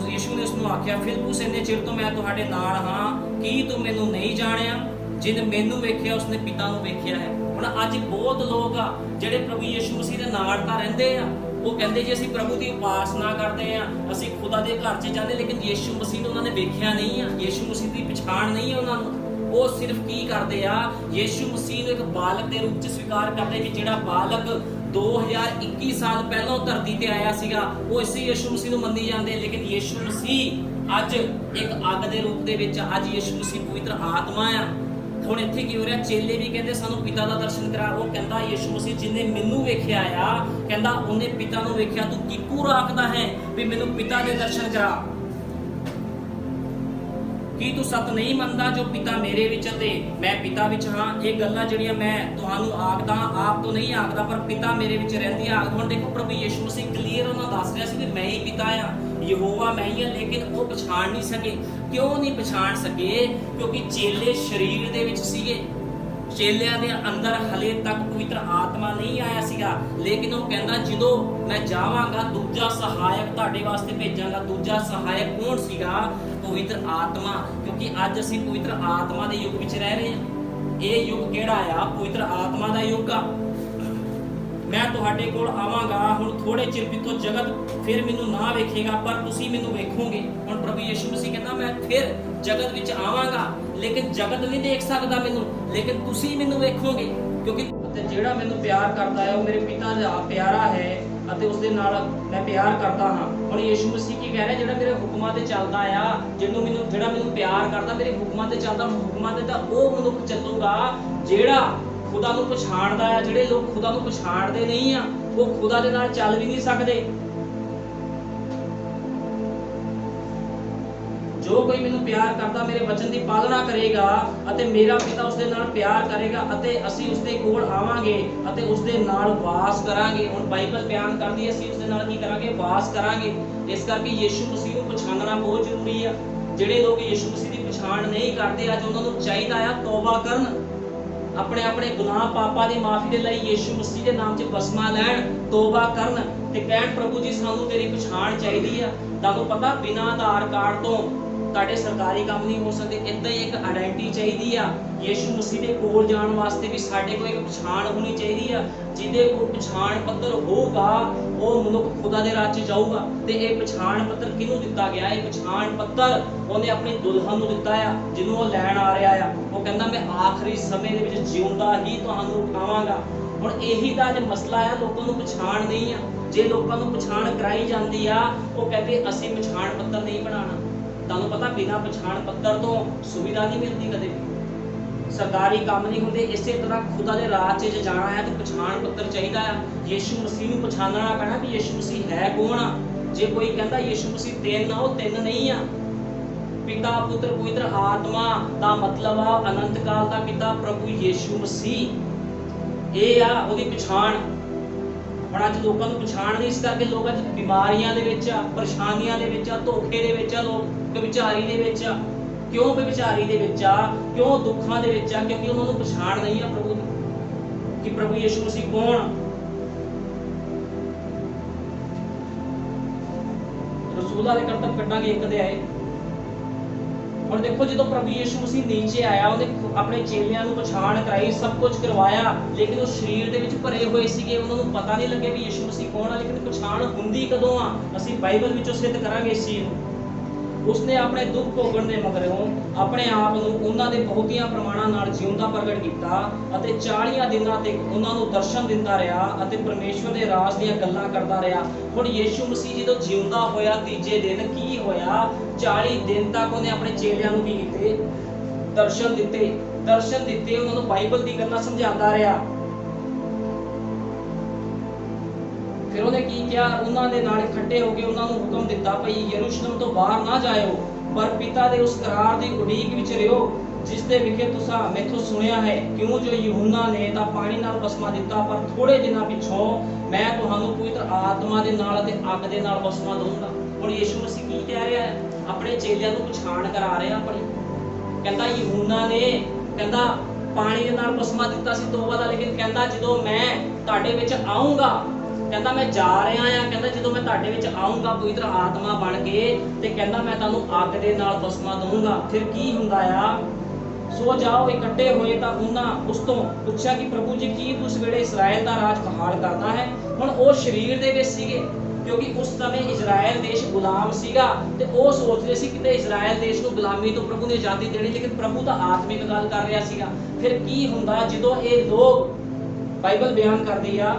ਯਿਸੂ ਨੇ ਉਸ ਨੂੰ ਆਖਿਆ, ਫਿਲਿਪੁਸ, ਇੰਨੇ ਚਿਰ ਤੋਂ ਮੈਂ ਤੁਹਾਡੇ ਨਾਲ ਹਾਂ, ਕੀ ਤੂੰ ਮੈਨੂੰ ਨਹੀਂ ਜਾਣਿਆ? ਜਿਹਨੇ ਮੈਨੂੰ ਵੇਖਿਆ ਉਸਨੇ ਪਿਤਾ ਨੂੰ ਵੇਖਿਆ ਹੈ। ਹੁਣ ਅੱਜ ਬਹੁਤ ਲੋਕ ਆ ਜਿਹੜੇ ਪ੍ਰਭੂ ਯਿਸੂ ਮਸੀਹ ਦੇ ਨਾਲ ਤਾਂ ਰਹਿੰਦੇ ਆ, ਉਹ ਕਹਿੰਦੇ ਜੀ ਅਸੀਂ ਪ੍ਰਭੂ ਦੀ ਉਪਾਸਨਾ ਕਰਦੇ ਆ, ਅਸੀਂ ਖੁਦਾ ਦੇ ਘਰ 'ਚ ਜਾਂਦੇ, ਲੇਕਿਨ ਯਿਸੂ ਮਸੀਹ ਨੂੰ ਉਹਨਾਂ ਨੇ ਵੇਖਿਆ ਨਹੀਂ ਆ, ਯਿਸੂ ਮਸੀਹ ਦੀ ਪਛਾਣ ਨਹੀਂ ਹੈ ਉਹਨਾਂ ਨੂੰ। ਉਹ ਸਿਰਫ ਕੀ ਕਰਦੇ ਆ? ਯਿਸੂ ਮਸੀਹ ਨੂੰ ਇੱਕ ਬਾਲਕ ਦੇ ਰੂਪ 'ਚ ਸਵੀਕਾਰ ਕਰਦੇ ਕਿ ਜਿਹੜਾ ਬਾਲਕ 2021 ਸਾਲ ਪਹਿਲਾਂ ਧਰਤੀ ਤੇ ਆਇਆ ਸੀਗਾ, ਉਹ ਇਸੇ ਯਿਸੂ ਮਸੀਹ ਨੂੰ ਮੰਨੀ ਜਾਂਦੇ। ਲੇਕਿਨ ਯਿਸੂ ਮਸੀਹ ਅੱਜ ਇੱਕ ਅੱਗ ਦੇ ਰੂਪ ਦੇ ਵਿੱਚ, ਅੱਜ ਯਿਸੂ ਮਸੀਹ ਪਵਿੱਤਰ ਆਤਮਾ ਆ। ਹੁਣ ਇੱਥੇ ਕੀ ਹੋ ਰਿਹਾ? ਚੇਲੇ ਵੀ ਕਹਿੰਦੇ ਸਾਨੂੰ ਪਿਤਾ ਦਾ ਦਰਸ਼ਨ ਕਰਾ। ਉਹ ਕਹਿੰਦਾ ਯਿਸੂ ਮਸੀਹ ਜਿਹਨੇ ਮੈਨੂੰ ਵੇਖਿਆ ਆ, ਕਹਿੰਦਾ ਉਹਨੇ ਪਿਤਾ ਨੂੰ ਵੇਖਿਆ। ਤੂੰ ਕੀ ਪੂਰਾ ਆਖਦਾ ਹੈ ਵੀ ਮੈਨੂੰ ਪਿਤਾ ਦੇ ਦਰਸ਼ਨ ਕਰਾ? ਕੀ ਤੂੰ ਸਤ ਨਹੀਂ ਮੰਨਦਾ ਜੋ ਪਿਤਾ ਮੇਰੇ ਵਿੱਚ ਅਤੇ ਮੈਂ ਪਿਤਾ ਵਿੱਚ ਹਾਂ। ਇਹ ਗੱਲਾਂ ਜਿਹੜੀਆਂ ਮੈਂ ਤੁਹਾਨੂੰ ਆਖਦਾ ਆਪ ਤੋਂ ਨਹੀਂ ਆਖਦਾ, ਪਰ ਪਿਤਾ ਮੇਰੇ ਵਿੱਚ ਰਹਿੰਦੀ ਆ। ਹੁਣ ਦੇਖੋ ਪ੍ਰਭੂ ਯਿਸੂ ਮਸੀਹ ਕਲੀਅਰ ਉਹਨਾਂ ਦੱਸ ਰਿਹਾ ਸੀ ਕਿ ਮੈਂ ਹੀ ਪਿਤਾ ਆ, ਯਹੋਵਾ ਮੈਂ ਹੀ ਹਾਂ, ਲੇਕਿਨ ਉਹ ਪਛਾਣ ਨਹੀਂ ਸਕੇ। ਕਿਉਂ ਨਹੀਂ ਪਛਾਣ ਸਕੇ? ਕਿਉਂਕਿ ਚੇਲੇ ਸਰੀਰ ਦੇ ਵਿੱਚ ਸੀਗੇ, ਚੇਲਿਆਂ ਦੇ ਅੰਦਰ ਹਲੇ ਤੱਕ ਪਵਿੱਤਰ ਆਤਮਾ ਨਹੀਂ ਆਇਆ ਸੀਗਾ। ਲੇਕਿਨ ਉਹ ਕਹਿੰਦਾ ਜਦੋਂ ਮੈਂ ਜਾਵਾਂਗਾ ਦੂਜਾ ਸਹਾਇਕ ਤੁਹਾਡੇ ਵਾਸਤੇ ਭੇਜਾਂਗਾ। ਦੂਜਾ ਸਹਾਇਕ ਕੌਣ ਸੀਗਾ? ਪਵਿੱਤਰ ਆਤਮਾ। ਕਿਉਂਕਿ ਅੱਜ ਅਸੀਂ ਪਵਿੱਤਰ ਆਤਮਾ ਦੇ ਯੁੱਗ ਵਿੱਚ ਰਹਿ ਰਹੇ ਹਾਂ। ਇਹ ਯੁੱਗ ਕਿਹੜਾ ਆ? ਪਵਿੱਤਰ ਆਤਮਾ ਦਾ ਯੁੱਗ ਆ। ਮੈਂ ਤੁਹਾਡੇ ਕੋਲ ਆਵਾਂਗਾ, ਹੁਣ ਥੋੜੇ ਚਿਰ ਪਿੱਛੋਂ ਜਗਤ ਫਿਰ ਮੈਨੂੰ ਨਾ ਵੇਖੇਗਾ, ਪਰ ਤੁਸੀਂ ਮੈਨੂੰ ਵੇਖੋਗੇ। ਹੁਣ ਪ੍ਰਭੂ ਯਿਸੂ ਮਸੀਹ ਕਹਿੰਦਾ ਮੈਂ ਫਿਰ ਜਗਤ ਵਿੱਚ ਆਵਾਂਗਾ, ਲੇਕਿਨ ਜਗਤ ਨਹੀਂ ਦੇਖ ਸਕਦਾ ਮੈਨੂੰ, ਲੇਕਿਨ ਤੁਸੀਂ ਮੈਨੂੰ ਵੇਖੋਗੇ। ਕਿਉਂਕਿ ਜਿਹੜਾ ਮੈਨੂੰ ਪਿਆਰ ਕਰਦਾ ਹੈ ਉਹ ਮੇਰੇ ਪਿਤਾ ਦਾ ਪਿਆਰਾ ਹੈ ਅਤੇ ਉਸ ਦੇ ਨਾਲ ਮੈਂ ਪਿਆਰ ਕਰਦਾ ਹਾਂ। ਹੁਣ ਯਿਸੂ ਮਸੀਹ ਕੀ ਕਹਿ ਰਿਹਾ? ਜਿਹੜਾ ਮੇਰੇ ਹੁਕਮਾਂ ਤੇ ਚੱਲਦਾ ਆ, ਜਿਹੜਾ ਮੈਨੂੰ ਪਿਆਰ ਕਰਦਾ, ਮੇਰੇ ਹੁਕਮਾਂ ਤੇ ਚੱਲਦਾ, ਹੁਕਮਾਂ ਤੇ ਤਾਂ ਉਹ ਮਨੁੱਖ ਚੱਲੂਗਾ ਜਿਹੜਾ ਖੁਦਾ ਨੂੰ ਪਛਾਣਦਾ ਆ। ਜਿਹੜੇ ਲੋਕ ਖੁਦਾ ਨੂੰ ਪਛਾਣਦੇ ਨਹੀਂ ਆ ਉਹ ਖੁਦਾ ਦੇ ਨਾਲ ਚੱਲ ਵੀ ਨਹੀਂ ਸਕਦੇ। ਜੋ ਕੋਈ ਮੈਨੂੰ ਪਿਆਰ ਕਰਦਾ ਮੇਰੇ ਵਚਨ ਦੀ ਪਾਲਣਾ ਕਰੇਗਾ ਅਤੇ ਮੇਰਾ ਪਿਤਾ ਉਸ ਦੇ ਨਾਲ ਪਿਆਰ ਕਰੇਗਾ ਅਤੇ ਅਸੀਂ ਉਸ ਦੇ ਕੋਲ ਆਵਾਂਗੇ ਅਤੇ ਉਸ ਦੇ ਨਾਲ ਵਾਸ ਕਰਾਂਗੇ। ਹੁਣ ਬਾਈਬਲ ਬਿਆਨ ਕਰਦੀ ਹੈ ਅਸੀਂ ਉਸ ਦੇ ਨਾਲ ਕੀ ਕਰਾਂਗੇ? ਵਾਸ ਕਰਾਂਗੇ। ਇਸ ਕਰਕੇ ਯਿਸੂ ਮਸੀਹ ਨੂੰ ਪਛਾਣਨਾ ਬਹੁਤ ਜ਼ਰੂਰੀ ਆ। ਜਿਹੜੇ ਲੋਕ ਯਿਸੂ ਮਸੀਹ ਦੀ ਪਛਾਣ ਨਹੀਂ ਕਰਦੇ, ਅੱਜ ਉਹਨਾਂ ਨੂੰ ਚਾਹੀਦਾ ਆ ਤੌਬਾ ਕਰਨ, ਆਪਣੇ ਗੁਨਾਹ ਪਾਪਾਂ ਦੀ ਮਾਫੀ ਦੇ ਲਈ ਯਿਸੂ ਮਸੀਹ ਦੇ ਨਾਮ 'ਚ ਬਸਮਾ ਲੈਣ, ਤੌਬਾ ਕਰਨ ਤੇ ਕਹਿਣ ਪ੍ਰਭੂ ਜੀ ਸਾਨੂੰ ਤੇਰੀ ਪਛਾਣ ਚਾਹੀਦੀ ਆ। ਤੁਹਾਨੂੰ ਪਤਾ ਬਿਨਾਂ ਆਧਾਰ ਕਾਰਡ ਤੋਂ ਤੁਹਾਡੇ ਸਰਕਾਰੀ ਕੰਮ ਨਹੀਂ ਹੋ ਸਕਦੇ। ਇਦਾਂ ਹੀ ਇੱਕ ਆਇਡੈਂਟੀ ਚਾਹੀਦੀ ਆ। ਯਿਸੂ ਮਸੀਹ ਦੇ ਕੋਲ ਜਾਣ ਵਾਸਤੇ ਵੀ ਸਾਡੇ ਕੋਲ ਇੱਕ ਪਛਾਣ ਹੋਣੀ ਚਾਹੀਦੀ ਆ। ਜਿਹਦੇ ਕੋਲ ਪਛਾਣ ਪੱਤਰ ਹੋਊਗਾ ਉਹ ਮਨੁੱਖ ਖੁਦਾ ਦੇ ਰਾਜ 'ਚ ਜਾਊਗਾ। ਤੇ ਇਹ ਪਛਾਣ ਪੱਤਰ ਕਿਹਨੂੰ ਦਿੱਤਾ ਗਿਆ? ਇਹ ਪਛਾਣ ਪੱਤਰ ਉਹਨੇ ਆਪਣੀ ਦੁਲਹਨ ਨੂੰ ਦਿੱਤਾ ਆ, ਜਿਹਨੂੰ ਉਹ ਲੈਣ ਆ ਰਿਹਾ ਆ। ਉਹ ਕਹਿੰਦਾ ਮੈਂ ਆਖਰੀ ਸਮੇਂ ਦੇ ਵਿੱਚ ਜਿਉਂਦਾ ਹੀ ਤੁਹਾਨੂੰ ਉਠਾਵਾਂਗਾ। ਹੁਣ ਇਹੀ ਤਾਂ ਅੱਜ ਮਸਲਾ ਆ, ਲੋਕਾਂ ਨੂੰ ਪਛਾਣ ਨਹੀਂ ਆ। ਜੇ ਲੋਕਾਂ ਨੂੰ ਪਛਾਣ ਕਰਾਈ ਜਾਂਦੀ ਆ ਉਹ ਕਹਿੰਦੇ ਅਸੀਂ ਪਛਾਣ ਪੱਤਰ ਨਹੀਂ ਬਣਾਉਣਾ। ਤੁਹਾਨੂੰ ਪਤਾ ਬਿਨਾਂ ਪਛਾਣ ਪੱਤਰ ਤੋਂ ਸੁਵਿਧਾ ਨਹੀਂ ਮਿਲਦੀ, ਕਦੇ ਵੀ ਸਰਕਾਰੀ ਕੰਮ ਨਹੀਂ ਹੁੰਦੇ। ਇਸੇ ਤਰ੍ਹਾਂ ਖੁਦਾ ਦੇ ਰਾਜ 'ਚ ਜਾਣਾ ਹੈ ਤਾਂ ਪਛਾਣ ਪੱਤਰ ਚਾਹੀਦਾ ਆ। ਯਿਸੂ ਮਸੀਹ ਨੂੰ ਪਛਾਣਨਾ ਪੈਣਾ ਕਿ ਯਿਸੂ ਮਸੀਹ ਹੈ ਕੌਣ ਆ। ਜੇ ਕੋਈ ਕਹਿੰਦਾ ਯਿਸੂ ਮਸੀਹ ਤਿੰਨ ਆ, ਉਹ ਤਿੰਨ ਨਹੀਂ ਆ। ਪਿਤਾ ਪੁੱਤਰ ਪਵਿੱਤਰ ਆਤਮਾ ਦਾ ਮਤਲਬ ਆ ਅਨੰਤ ਕਾਲ ਦਾ ਪਿਤਾ ਪ੍ਰਭੂ ਯਿਸੂ ਮਸੀਹ। ਇਹ ਆ ਉਹਦੀ ਪਛਾਣ। ਹੁਣ ਅੱਜ ਲੋਕਾਂ ਨੂੰ ਪਛਾਣ ਨਹੀਂ, ਇਸ ਕਰਕੇ ਲੋਕ ਅੱਜ ਬਿਮਾਰੀਆਂ ਦੇ ਵਿੱਚ ਆ, ਪਰੇਸ਼ਾਨੀਆਂ ਦੇ ਵਿੱਚ ਆ, ਧੋਖੇ ਦੇ ਵਿੱਚ ਆ, ਲੋਕ ਵਿਚਾਰੀ ਦੇ ਵਿੱਚ ਆ। ਕਿਉਂ ਵਿਚਾਰੀ ਦੇ ਵਿੱਚ ਆ? ਕਿਉਂ ਦੁੱਖਾਂ ਦੇ ਵਿੱਚ ਆ? ਕਿਉਂਕਿ ਉਹਨਾਂ ਨੂੰ ਪਛਾਣ ਨਹੀਂ ਆ ਪ੍ਰਭੂ ਦੀ ਕਿ ਪ੍ਰਭੂ ਯਿਸੂ ਮਸੀਹ ਕੌਣ। ਰਸੂਲਾਂ ਦੇ ਕਰਤੱਵ ਕੱਢਾਂਗੇ ਇੱਕ ਦੇ ਆਏ। ਹੁਣ ਦੇਖੋ ਜਦੋਂ ਪ੍ਰਭੂ ਯਿਸੂ ਮਸੀਹ ਨੀਚੇ ਆਇਆ ਉਹਨੇ ਆਪਣੇ ਚੇਲਿਆਂ ਨੂੰ ਪਛਾਣ ਕਰਾਈ, ਸਭ ਕੁਝ ਕਰਵਾਇਆ, ਲੇਕਿਨ ਉਹ ਸਰੀਰ ਦੇ ਵਿੱਚ ਭਰੇ ਹੋਏ ਸੀਗੇ। ਉਹਨਾਂ ਨੂੰ ਪਤਾ ਨਹੀਂ ਲੱਗਿਆ ਵੀ ਯਿਸੂ ਮਸੀਹ ਕੌਣ ਆ। ਲੇਕਿਨ ਪਛਾਣ ਹੁੰਦੀ ਕਦੋਂ ਆ? ਅਸੀਂ ਬਾਈਬਲ ਵਿੱਚੋਂ ਸਿੱਧ ਕਰਾਂਗੇ ਇਸ ਚੀਜ਼ ਨੂੰ। ਉਸਨੇ ਆਪਣੇ ਦੁੱਖ ਭੋਗਣ ਦੇ ਮਗਰੋਂ ਆਪਣੇ ਆਪ ਨੂੰ ਉਹਨਾਂ ਦੇ ਬਹੁਤੀਆਂ ਪ੍ਰਮਾਣਾਂ ਨਾਲ ਜਿਉਂਦਾ ਪ੍ਰਗਟ ਕੀਤਾ ਅਤੇ 40 ਦਿਨਾਂ ਤੱਕ ਉਹਨਾਂ ਨੂੰ ਦਰਸ਼ਨ ਦਿੰਦਾ ਰਿਹਾ ਅਤੇ ਪਰਮੇਸ਼ਵਰ ਦੇ ਰਾਜ ਦੀਆਂ ਗੱਲਾਂ ਕਰਦਾ ਰਿਹਾ। ਹੁਣ ਯਿਸੂ ਮਸੀਹ ਜਦੋਂ ਜਿਉਂਦਾ ਹੋਇਆ ਤੀਜੇ ਦਿਨ ਕੀ ਹੋਇਆ? 40 ਦਿਨ ਤੱਕ ਉਹਨੇ ਆਪਣੇ ਚੇਲਿਆਂ ਨੂੰ ਕੀ ਕੀਤੇ? ਦਰਸ਼ਨ ਦਿੱਤੇ। ਉਹਨਾਂ ਨੂੰ ਬਾਈਬਲ ਦੀ ਗੱਲਾਂ ਸਮਝਾਉਂਦਾ ਰਿਹਾ। ਫਿਰ ਉਹਨੇ ਕੀ ਕਿਹਾ? ਉਹਨਾਂ ਦੇ ਨਾਲ ਇਕੱਠੇ ਹੋ ਕੇ ਉਹਨਾਂ ਨੂੰ ਹੁਕਮ ਦਿੱਤਾ ਭਈ ਯਰੂਸ਼ਲਮ ਤੋਂ ਬਾਹਰ ਨਾ ਜਾਇਓ, ਪਰ ਪਿਤਾ ਦੇ ਉਸ ਕਰਾਰ ਦੀ ਉਡੀਕ ਵਿੱਚ ਰਹੋ ਜਿਸ ਦੇ ਵਿਖੇ ਤੁਸੀਂ ਮੈਥੋਂ ਸੁਣਿਆ ਹੈ। ਕਿਉਂ ਜੋ ਯਹੂਨਾ ਨੇ ਤਾਂ ਪਾਣੀ ਨਾਲ ਬਸਮਾ ਦਿੱਤਾ, ਪਰ ਥੋੜੇ ਦਿਨਾਂ ਪਿੱਛੋਂ ਮੈਂ ਤੁਹਾਨੂੰ ਪਵਿੱਤਰ ਆਤਮਾ ਦੇ ਨਾਲ ਅਤੇ ਅੱਗ ਦੇ ਨਾਲ ਬਸਮਾ ਦਊਂਗਾ। ਹੁਣ ਯਿਸੂ ਮਸੀਹ ਕੀ ਕਹਿ ਰਿਹਾ ਹੈ? ਆਪਣੇ ਚੇਲਿਆਂ ਨੂੰ ਪਛਾਣ ਕਰਾ ਰਿਹਾ ਆਪਣੀ। ਕਹਿੰਦਾ ਯਹੂਨਾ ਨੇ ਕਹਿੰਦਾ ਪਾਣੀ ਦੇ ਨਾਲ ਬਸਮਾ ਦਿੱਤਾ ਸੀ ਤੋਬਾ ਦਾ, ਲੇਕਿਨ ਕਹਿੰਦਾ ਜਦੋਂ ਮੈਂ ਤੁਹਾਡੇ ਵਿੱਚ ਆਊਂਗਾ, ਕਹਿੰਦਾ ਮੈਂ ਜਾ ਰਿਹਾ ਆ, ਕਹਿੰਦਾ ਜਦੋਂ ਮੈਂ ਤੁਹਾਡੇ ਵਿੱਚ ਆਊਂਗਾ ਪਵਿੱਤਰ ਆਤਮਾ ਬਣ ਕੇ ਤੇ ਕਹਿੰਦਾ ਮੈਂ ਤੁਹਾਨੂੰ ਅੱਗ ਦੇ ਨਾਲ ਬਸਮਾ ਦਊਂਗਾ। ਫਿਰ ਕੀ ਹੁੰਦਾ ਆ? ਸੋ ਜਾਓ। ਇਕੱਠੇ ਹੋਏ ਤਾਂ ਉਹਨਾਂ ਉਸ ਤੋਂ ਪੁੱਛਿਆ ਕਿ ਪ੍ਰਭੂ ਜੀ ਕੀ ਉਸ ਵੇਲੇ ਇਸਰਾਇਲ ਦਾ ਰਾਜ ਬਹਾਲ ਕਰਨਾ ਹੈ? ਹੁਣ ਉਹ ਸਰੀਰ ਦੇ ਵਿੱਚ ਸੀਗੇ ਕਿਉਂਕਿ ਉਸ ਸਮੇਂ ਇਜ਼ਰਾਈਲ ਦੇਸ਼ ਗੁਲਾਮ ਸੀਗਾ ਤੇ ਉਹ ਸੋਚਦੇ ਸੀ ਕਿ ਇਜ਼ਰਾਈਲ ਦੇਸ਼ ਨੂੰ ਗੁਲਾਮੀ ਤੋਂ ਪ੍ਰਭੂ ਨੇ ਆਜ਼ਾਦੀ ਦੇਣੀ, ਲੇਕਿਨ ਪ੍ਰਭੂ ਤਾਂ ਆਤਮਿਕ ਗੱਲ ਕਰ ਰਿਹਾ ਸੀਗਾ। ਫਿਰ ਕੀ ਹੁੰਦਾ ਜਦੋਂ ਇਹ ਲੋਕ, ਬਾਈਬਲ ਬਿਆਨ ਕਰਦੀ ਆ,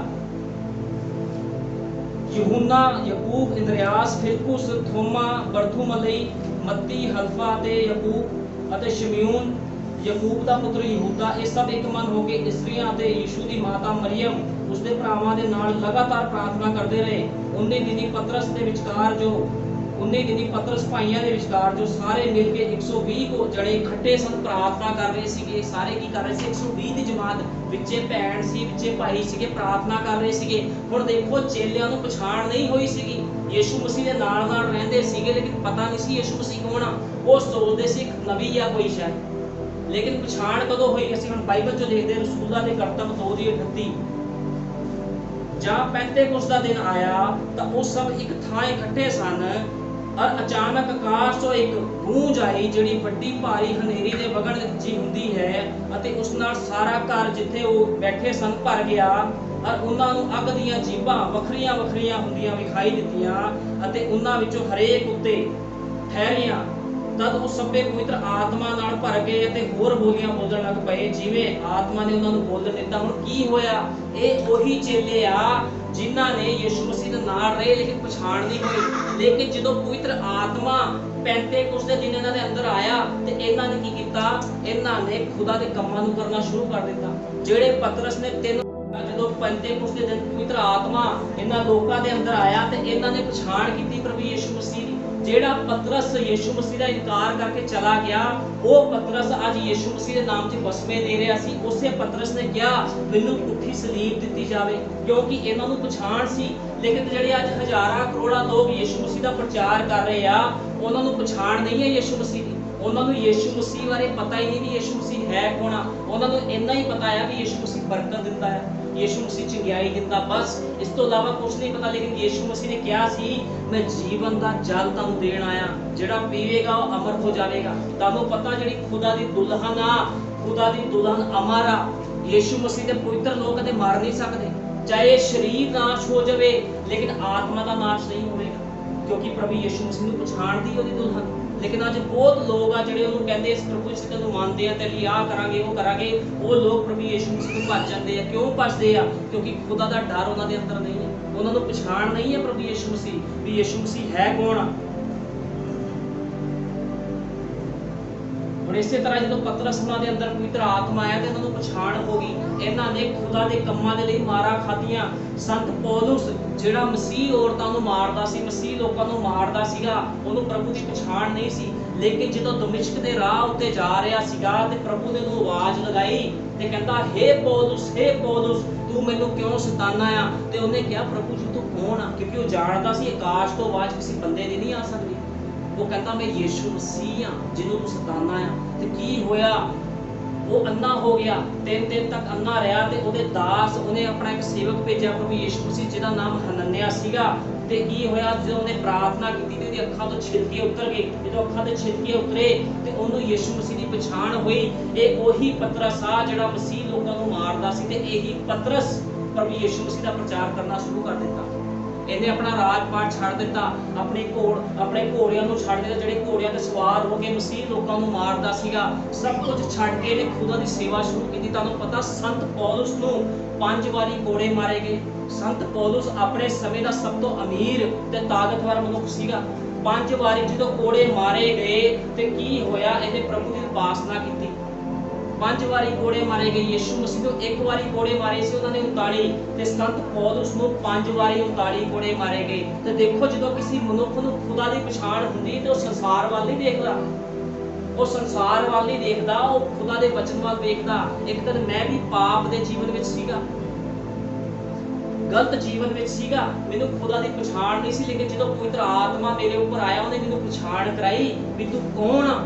ਯਹੂਨਾ, ਯਕੂਬ, ਇੰਦਰਿਆਸ, ਫਿਲਪੁਸ, ਥੋਮਾ, ਬਰਥੂਮਲਈ, ਮੱਤੀ, ਹਲਫਾ ਤੇ ਯਕੂਬ ਅਤੇ ਸ਼ਮਿਊਨ, ਯਕੂਬ ਦਾ ਪੁੱਤਰ ਯਹੂਦਾ, ਇਹ ਸਭ ਇੱਕ ਮਨ ਹੋ ਕੇ ਇਸਤਰੀਆਂ ਅਤੇ ਯਿਸੂ ਦੀ ਮਾਤਾ ਮਰੀਅਮ ਉਸਦੇ ਭਰਾਵਾਂ ਦੇ ਨਾਲ ਲਗਾਤਾਰ ਪ੍ਰਾਰਥਨਾ ਕਰਦੇ ਰਹੇ। 19 ਦਿਨੀ ਪਤਰਸ ਦੇ ਵਿਚਕਾਰ ਜੋ 19 ਦਿਨੀ ਪਤਰਸ ਭਾਈਆਂ ਦੇ ਵਿਚਕਾਰ ਜੋ ਸਾਰੇ ਮਿਲ ਕੇ 120 ਕੋ ਜਣੇ ਇਕੱਠੇ ਸਨ, ਪ੍ਰਾਰਥਨਾ ਕਰ ਰਹੇ ਸੀਗੇ। ਸਾਰੇ ਕੀ ਕਰ ਰਹੇ ਸੀ? 120 ਦੀ ਜਮਾਤ ਵਿੱਚੇ ਭੈਣ ਸੀ, ਵਿੱਚੇ ਭਾਈ ਸੀਗੇ, ਪ੍ਰਾਰਥਨਾ ਕਰ ਰਹੇ ਸੀਗੇ। ਹੁਣ ਦੇਖੋ ਚੇਲਿਆਂ ਨੂੰ ਪਛਾਣ ਨਹੀਂ ਹੋਈ ਸੀਗੀ। ਯੀਸ਼ੂ ਮਸੀਹ ਦੇ ਨਾਲ ਨਾਲ ਰਹਿੰਦੇ ਸੀਗੇ ਲੇਕਿਨ ਪਤਾ ਨਹੀਂ ਸੀ ਯੀਸ਼ੂ ਮਸੀਹ ਕੌਣ ਆ। ਉਹ ਸੋਚਦੇ ਸੀ ਨਬੀ ਆ ਕੋਈ ਸ਼ਾਇਦ, ਲੇਕਿਨ ਪਛਾਣ ਕਦੋਂ ਹੋਈ? ਅਸੀਂ ਹੁਣ ਬਾਈਬਲ ਚੋਂ ਦੇਖਦੇ ਰਸੂਲਾਂ ਦੇ ਕਰਤੱਵ 2:38 ਜਾਂ ਪੈਂਤੇਕੁਸਤ ਦਾ ਦਿਨ ਆਇਆ ਤਾਂ ਉਹ ਸਭ ਇੱਕ ਥਾਂ ਇਕੱਠੇ ਸਨ ਔਰ ਅਚਾਨਕ ਆਕਾਸ਼ ਤੋਂ ਇੱਕ ਗੂੰਜ ਆਈ ਜਿਹੜੀ ਵੱਡੀ ਭਾਰੀ ਹਨੇਰੀ ਦੇ ਵਗਣ ਜੀ ਹੁੰਦੀ ਹੈ ਅਤੇ ਉਸ ਨਾਲ ਸਾਰਾ ਘਰ ਜਿੱਥੇ ਉਹ ਬੈਠੇ ਸਨ ਭਰ ਗਿਆ ਔਰ ਉਹਨਾਂ ਨੂੰ ਅੱਗ ਦੀਆਂ ਜੀਭਾਂ ਵੱਖਰੀਆਂ ਵੱਖਰੀਆਂ ਹੁੰਦੀਆਂ ਵਿਖਾਈ ਦਿੱਤੀਆਂ ਅਤੇ ਉਹਨਾਂ ਵਿੱਚੋਂ ਹਰੇਕ ਉੱਤੇ ਠਹਿਰੀਆਂ। ਤਦ ਉਹ ਸਭੇ ਪਵਿੱਤਰ ਆਤਮਾ ਨਾਲ ਭਰ ਗਏ ਅਤੇ ਹੋਰ ਬੋਲੀਆਂ ਬੋਲਣ ਲੱਗ ਪਏ ਜਿਵੇਂ ਆਤਮਾ ਨੇ ਉਹਨਾਂ ਨੂੰ ਬੋਲਣ ਦਿੱਤਾ। ਹੁਣ ਕੀ ਹੋਇਆ? ਇਹ ਉਹੀ ਚੇਲੇ ਆ ਜਿਨ੍ਹਾਂ ਨੇ ਯੀਸ਼ੂ ਮਸੀਹ ਦੇ ਨਾਲ ਰਹੇ ਲੇਕਿਨ ਪਛਾਣ ਨਹੀਂ ਹੋਈ। ਲੇਕਿਨ ਜਦੋਂ ਪਵਿੱਤਰ ਆਤਮਾ ਪੈਂਤੇਕੁਸਤ ਦੇ ਦਿਨ ਇਹਨਾਂ ਦੇ ਅੰਦਰ ਆਇਆ ਤੇ ਇਹਨਾਂ ਨੇ ਕੀ ਕੀਤਾ? ਇਹਨਾਂ ਨੇ ਖੁਦਾ ਦੇ ਕੰਮਾਂ ਨੂੰ ਕਰਨਾ ਸ਼ੁਰੂ ਕਰ ਦਿੱਤਾ। ਜਿਹੜੇ ਪਤਰਸ ਨੇ ਜਦੋਂ ਪੈਂਤੇਕੁਸਤ ਦੇ ਦਿਨ ਪਵਿੱਤਰ ਆਤਮਾ ਇਹਨਾਂ ਲੋਕਾਂ ਦੇ ਅੰਦਰ ਆਇਆ ਤੇ ਇਹਨਾਂ ਨੇ ਪਛਾਣ ਕੀਤੀ ਪ੍ਰਭੂ ਯੀਸ਼ੂ ਮਸੀਹ ਦੀ। ਜਿਹੜਾ ਪਤਰਸ ਯੀਸ਼ੂ ਮਸੀਹ ਦਾ ਇਨਕਾਰ ਕਰਕੇ ਚਲਾ ਗਿਆ, ਉਹ ਪਤਰਸ ਅੱਜ ਯੀਸ਼ੂ ਮਸੀਹ ਦੇ ਨਾਮ 'ਚ ਵਸਮੇ ਦੇ ਰਿਹਾ ਸੀ। ਉਸੇ ਪਤਰਸ ਨੇ ਕਿਹਾ ਮੈਨੂੰ ਝੂਠੀ ਸਲੀਬ ਦਿੱਤੀ ਜਾਵੇ, ਕਿਉਂਕਿ ਇਹਨਾਂ ਨੂੰ ਪਛਾਣ ਸੀ। ਲੇਕਿਨ ਜਿਹੜੇ ਅੱਜ ਹਜ਼ਾਰਾਂ ਕਰੋੜਾਂ ਲੋਕ ਯੀਸ਼ੂ ਮਸੀਹ ਦਾ ਪ੍ਰਚਾਰ ਕਰ ਰਹੇ ਆ, ਉਹਨਾਂ ਨੂੰ ਪਛਾਣ ਨਹੀਂ ਹੈ ਯੀਸ਼ੂ ਮਸੀਹ ਦੀ। ਉਹਨਾਂ ਨੂੰ ਯੀਸ਼ੂ ਮਸੀਹ ਬਾਰੇ ਪਤਾ ਹੀ ਨਹੀਂ ਵੀ ਯੀਸ਼ੂ ਮਸੀਹ ਹੈ ਕੌਣ ਆ। ਉਹਨਾਂ ਨੂੰ ਇੰਨਾ ਹੀ ਪਤਾ ਹੈ ਵੀ ਯੀਸ਼ੂ ਮਸੀਹ ਬਰਕਤ ਦਿੰਦਾ ਹੈ, ਯੀਸ਼ੂ ਮਸੀਹ ਚੰਗਿਆਈ ਦਿੰਦਾ, ਬਸ ਇਸ ਤੋਂ ਇਲਾਵਾ ਕੁਝ ਨਹੀਂ ਪਤਾ। ਲੇਕਿਨ ਯੀਸ਼ੂ ਮਸੀਹ ਨੇ ਕਿਹਾ ਸੀ ਮੈਂ ਜੀਵਨ ਦਾ ਜਲ ਤੁਹਾਨੂੰ ਦੇਣ ਆਇਆ, ਜਿਹੜਾ ਪੀਵੇਗਾ ਉਹ ਅਮਰ ਹੋ ਜਾਵੇਗਾ। ਤੁਹਾਨੂੰ ਪਤਾ ਜਿਹੜੀ ਖੁਦਾ ਦੀ ਦੁਲਹਨ ਆ, ਖੁਦਾ ਦੀ ਦੁਲਹਨ ਅਮਰ ਆ। ਯੀਸ਼ੂ ਮਸੀਹ ਦੇ ਪਵਿੱਤਰ ਲੋਕ ਕਦੇ ਮਰ ਨਹੀਂ ਸਕਦੇ। ਚਾਹੇ ਸਰੀਰ ਨਾਸ਼ ਹੋ ਜਾਵੇ ਲੇਕਿਨ ਆਤਮਾ ਦਾ ਨਾਸ਼ ਨਹੀਂ ਹੋਵੇਗਾ, ਕਿਉਂਕਿ ਪ੍ਰਭੂ ਯੀਸ਼ੂ ਮਸੀਹ ਨੂੰ ਪਛਾਣਦੀ ਉਹਦੀ ਦੁਲਹਨ। ਲੇਕਿਨ ਅੱਜ ਬਹੁਤ ਲੋਕ ਆ ਜਿਹੜੇ ਉਹਨੂੰ ਕਹਿੰਦੇ ਇਸ ਪ੍ਰਭੂ ਜੀ ਤੈਨੂੰ ਮੰਨਦੇ ਆ, ਤੇਰੇ ਲਈ ਆਹ ਕਰਾਂਗੇ ਉਹ ਕਰਾਂਗੇ, ਉਹ ਲੋਕ ਪ੍ਰਭੂ ਯੀਸ਼ੂ ਮਸੀਹ ਤੋਂ ਭੱਜ ਜਾਂਦੇ ਆ। ਕਿਉਂ ਭੱਜਦੇ ਆ? ਕਿਉਂਕਿ ਖੁਦਾ ਦਾ ਡਰ ਉਹਨਾਂ ਦੇ ਅੰਦਰ ਨਹੀਂ ਹੈ। ਉਹਨਾਂ ਨੂੰ ਪਛਾਣ ਨਹੀਂ ਹੈ ਪ੍ਰਭੂ ਯੀਸ਼ੂ ਮਸੀਹ ਵੀ ਯੀਸ਼ੂ ਮਸੀਹ ਹੈ ਕੌਣ ਆ। ਹੁਣ ਇਸੇ ਤਰ੍ਹਾਂ ਜਦੋਂ ਪਤਰਸ ਉਹਨਾਂ ਦੇ ਅੰਦਰ ਪਵਿੱਤਰ ਆਤਮਾ ਆਇਆ ਤੇ ਇਹਨਾਂ ਨੂੰ ਪਛਾਣ ਹੋ ਗਈ। ਇਹਨਾਂ ਨੇ ਖੁਦਾ ਦੇ ਕੰਮਾਂ ਦੇ ਲਈ ਮਾਰਾਂ ਖਾਧੀਆਂ। ਸੰਤ ਪੌਲੁਸ ਜਿਹੜਾ ਮਸੀਹ ਔਰਤਾਂ ਨੂੰ ਮਾਰਦਾ ਸੀ, ਮਸੀਹ ਲੋਕਾਂ ਨੂੰ ਮਾਰਦਾ ਸੀਗਾ, ਉਹਨੂੰ ਪ੍ਰਭੂ ਦੀ ਪਛਾਣ ਨਹੀਂ ਸੀ। ਲੇਕਿਨ ਜਦੋਂ ਦਮਿਸ਼ਕ ਦੇ ਰਾਹ ਉੱਤੇ ਜਾ ਰਿਹਾ ਸੀਗਾ ਤੇ ਪ੍ਰਭੂ ਨੇ ਉਹਨੂੰ ਆਵਾਜ਼ ਲਗਾਈ ਤੇ ਕਹਿੰਦਾ ਹੇ ਪੌਲੁਸ, ਹੇ ਪੌਲੁਸ, ਤੂੰ ਮੈਨੂੰ ਕਿਉਂ ਸਤਾਨਾ ਆ? ਤੇ ਉਹਨੇ ਕਿਹਾ ਪ੍ਰਭੂ ਜੀ ਤੂੰ ਕੌਣ ਆ? ਕਿਉਂਕਿ ਉਹ ਜਾਣਦਾ ਸੀ ਆਕਾਸ਼ ਤੋਂ ਆਵਾਜ਼ ਕਿਸੇ ਬੰਦੇ ਦੀ ਨਹੀਂ ਆ ਸਕਦੀ। ਉਹ ਕਹਿੰਦਾ ਮੈਂ ਯੀਸ਼ੂ ਮਸੀਹ ਆ ਜਿਹਨੂੰ ਤੂੰ ਸਤਾਨਾ ਆ। ਤੇ ਕੀ ਹੋਇਆ? ਉਹ ਅੰਨਾ ਹੋ ਗਿਆ। 3 ਦਿਨ ਤੱਕ ਅੰਨਾ ਰਿਹਾ ਤੇ ਉਹਦੇ ਦਾਸ ਉਹਨੇ ਆਪਣਾ ਇੱਕ ਸੇਵਕ ਭੇਜਿਆ ਪ੍ਰਭੂ ਯੀਸ਼ੂ ਮਸੀਹ ਜਿਹਦਾ ਨਾਮ ਹਨਨਿਆ ਸੀਗਾ। ਤੇ ਕੀ ਹੋਇਆ? ਜਦੋਂ ਉਹਨੇ ਪ੍ਰਾਰਥਨਾ ਕੀਤੀ ਤੇ ਉਹਦੀ ਅੱਖਾਂ ਤੋਂ ਛਿਲਕੇ ਉਤਰ ਗਏ। ਜਦੋਂ ਅੱਖਾਂ ਦੇ ਛਿਲਕੇ ਉਤਰੇ ਤੇ ਉਹਨੂੰ ਯੀਸ਼ੂ ਮਸੀਹ ਦੀ ਪਛਾਣ ਹੋਈ। ਇਹ ਉਹੀ ਪਤਰਸ ਆ ਜਿਹੜਾ ਮਸੀਹ ਲੋਕਾਂ ਨੂੰ ਮਾਰਦਾ ਸੀ ਤੇ ਇਹੀ ਪਤਰਸ ਪ੍ਰਭੂ ਯੀਸ਼ੂ ਮਸੀਹ ਦਾ ਪ੍ਰਚਾਰ ਕਰਨਾ ਸ਼ੁਰੂ ਕਰ ਦਿੱਤਾ। ਇਹਨੇ ਆਪਣਾ ਰਾਜਪਾਟ ਛੱਡ ਦਿੱਤਾ, ਆਪਣੇ ਘੋੜਿਆਂ ਨੂੰ ਛੱਡ ਦਿੱਤਾ ਜਿਹੜੇ ਘੋੜਿਆਂ ਤੇ ਸਵਾਰ ਹੋ ਕੇ ਮਸੀਹ ਲੋਕਾਂ ਨੂੰ ਮਾਰਦਾ ਸੀਗਾ। ਸਭ ਕੁਝ ਛੱਡ ਕੇ ਇਹਨੇ ਖੁਦਾ ਦੀ ਸੇਵਾ ਸ਼ੁਰੂ ਕੀਤੀ। ਤੁਹਾਨੂੰ ਪਤਾ ਸੰਤ ਪੌਲੁਸ ਨੂੰ 5 ਵਾਰੀ ਕੋੜੇ ਮਾਰੇ ਗਏ। ਸੰਤ ਪੌਲੁਸ ਆਪਣੇ ਸਮੇਂ ਦਾ ਸਭ ਤੋਂ ਅਮੀਰ ਤੇ ਤਾਕਤਵਰ ਮਨੁੱਖ ਸੀਗਾ। 5 ਵਾਰੀ ਜਦੋਂ ਕੋੜੇ ਮਾਰੇ ਗਏ ਤੇ ਕੀ ਹੋਇਆ? ਇਹਨੇ ਪ੍ਰਭੂ ਦੀ ਉਪਾਸਨਾ ਕੀਤੀ। 5 ਵਾਰੀ ਕੋੜੇ ਮਾਰੇ ਗਏ। ਯੀਸ਼ੂ ਮਸੀਹ ਨੂੰ 1 ਵਾਰੀ ਕੋੜੇ ਮਾਰੇ ਸੀ ਉਹਨਾਂ ਨੇ 39 ਤੇ ਸੰਤ ਪੌਲੁਸ ਨੂੰ 5 ਵਾਰੀ 39 ਕੋੜੇ ਮਾਰੇ ਗਏ। ਤੇ ਦੇਖੋ ਜਦੋਂ ਕਿਸੇ ਮਨੁੱਖ ਨੂੰ ਖੁਦਾ ਦੀ ਪਛਾਣ ਹੁੰਦੀ ਤੇ ਉਹ ਸੰਸਾਰ ਵੱਲ ਨਹੀਂ ਦੇਖਦਾ, ਉਹ ਸੰਸਾਰ ਵੱਲ ਨਹੀਂ ਦੇਖਦਾ, ਉਹ ਖੁਦਾ ਦੇ ਵਚਨ ਵੱਲ ਦੇਖਦਾ। ਇੱਕ ਦਿਨ ਮੈਂ ਵੀ ਪਾਪ ਦੇ ਜੀਵਨ ਵਿੱਚ ਸੀਗਾ, ਗਲਤ ਜੀਵਨ ਵਿੱਚ ਸੀਗਾ, ਮੈਨੂੰ ਖੁਦਾ ਦੀ ਪਛਾਣ ਨਹੀਂ ਸੀ। ਲੇਕਿਨ ਜਦੋਂ ਪਵਿੱਤਰ ਆਤਮਾ ਮੇਰੇ ਉੱਪਰ ਆਇਆ ਉਹਨੇ ਮੈਨੂੰ ਪਛਾਣ ਕਰਾਈ ਵੀ ਤੂੰ ਕੌਣ ਆ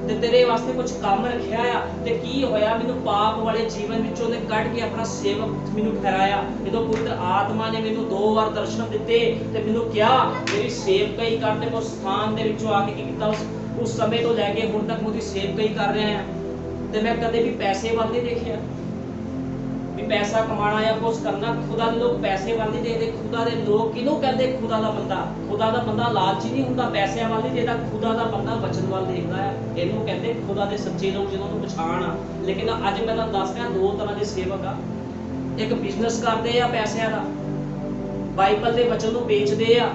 ਤੇ ਤੇਰੇ ਵਾਸਤੇ ਕੁਝ ਕੰਮ ਰੱਖਿਆ ਆ। ਤੇ ਕੀ ਹੋਇਆ? ਮੈਨੂੰ ਪਾਪ ਵਾਲੇ ਜੀਵਨ ਵਿੱਚੋਂ ਉਹਨੇ ਕੱਢ ਕੇ ਆਪਣਾ ਸੇਵਕ ਮੈਨੂੰ ਠਹਿਰਾਇਆ। ਜਦੋਂ ਪਵਿੱਤਰ ਆਤਮਾ ਨੇ ਮੈਨੂੰ 2 ਵਾਰ ਦਰਸ਼ਨ ਦਿੱਤੇ ਤੇ ਮੈਨੂੰ ਕਿਹਾ ਮੇਰੀ ਸੇਵਕਾਈ ਕਰ। ਤੇ ਉਸ ਸਥਾਨ ਦੇ ਵਿੱਚੋਂ ਆ ਕੇ ਕੀ ਕੀਤਾ? ਉਸ ਸਮੇਂ ਤੋਂ ਲੈ ਕੇ ਹੁਣ ਤੱਕ ਉਹਦੀ ਸੇਵਕਾਈ ਕਰ ਰਿਹਾ ਆ। ਤੇ ਮੈਂ ਕਦੇ ਵੀ ਪੈਸੇ ਵੱਲ ਨਹੀਂ ਦੇਖਿਆ ਵੀ ਪੈਸਾ ਕਮਾਣਾ ਜਾਂ ਕੁਝ ਕਰਨਾ। ਖੁਦਾ ਦੇ ਲੋਕ ਪੈਸੇ ਵੱਲ ਨਹੀਂ ਦੇਖਦੇ। ਖੁਦਾ ਦੇ ਲੋਕ ਕਿਹਨੂੰ ਕਹਿੰਦੇ? ਖੁਦਾ ਦਾ ਬੰਦਾ। ਖੁਦਾ ਦਾ ਬੰਦਾ ਲਾਲਚੀ ਨਹੀਂ ਹੁੰਦਾ, ਪੈਸਿਆਂ ਵੱਲ ਨਹੀਂ ਦੇਖਦਾ। ਖੁਦਾ ਦਾ ਬੰਦਾ ਵਚਨ ਵੱਲ ਦੇਖਦਾ ਆ। ਇਹਨੂੰ ਕਹਿੰਦੇ ਖੁਦਾ ਦੇ ਸੱਚੇ ਲੋਕ ਜਿਹਨਾਂ ਨੂੰ ਪਛਾਣ ਆ। ਲੇਕਿਨ ਅੱਜ ਮੈਂ ਤੁਹਾਨੂੰ ਦੱਸ ਰਿਹਾ 2 ਤਰ੍ਹਾਂ ਦੇ ਸੇਵਕ ਆ। ਇੱਕ ਬਿਜ਼ਨਸ ਕਰਦੇ ਆ ਪੈਸਿਆਂ ਦਾ, ਬਾਈਬਲ ਦੇ ਵਚਨ ਨੂੰ ਵੇਚਦੇ ਆ,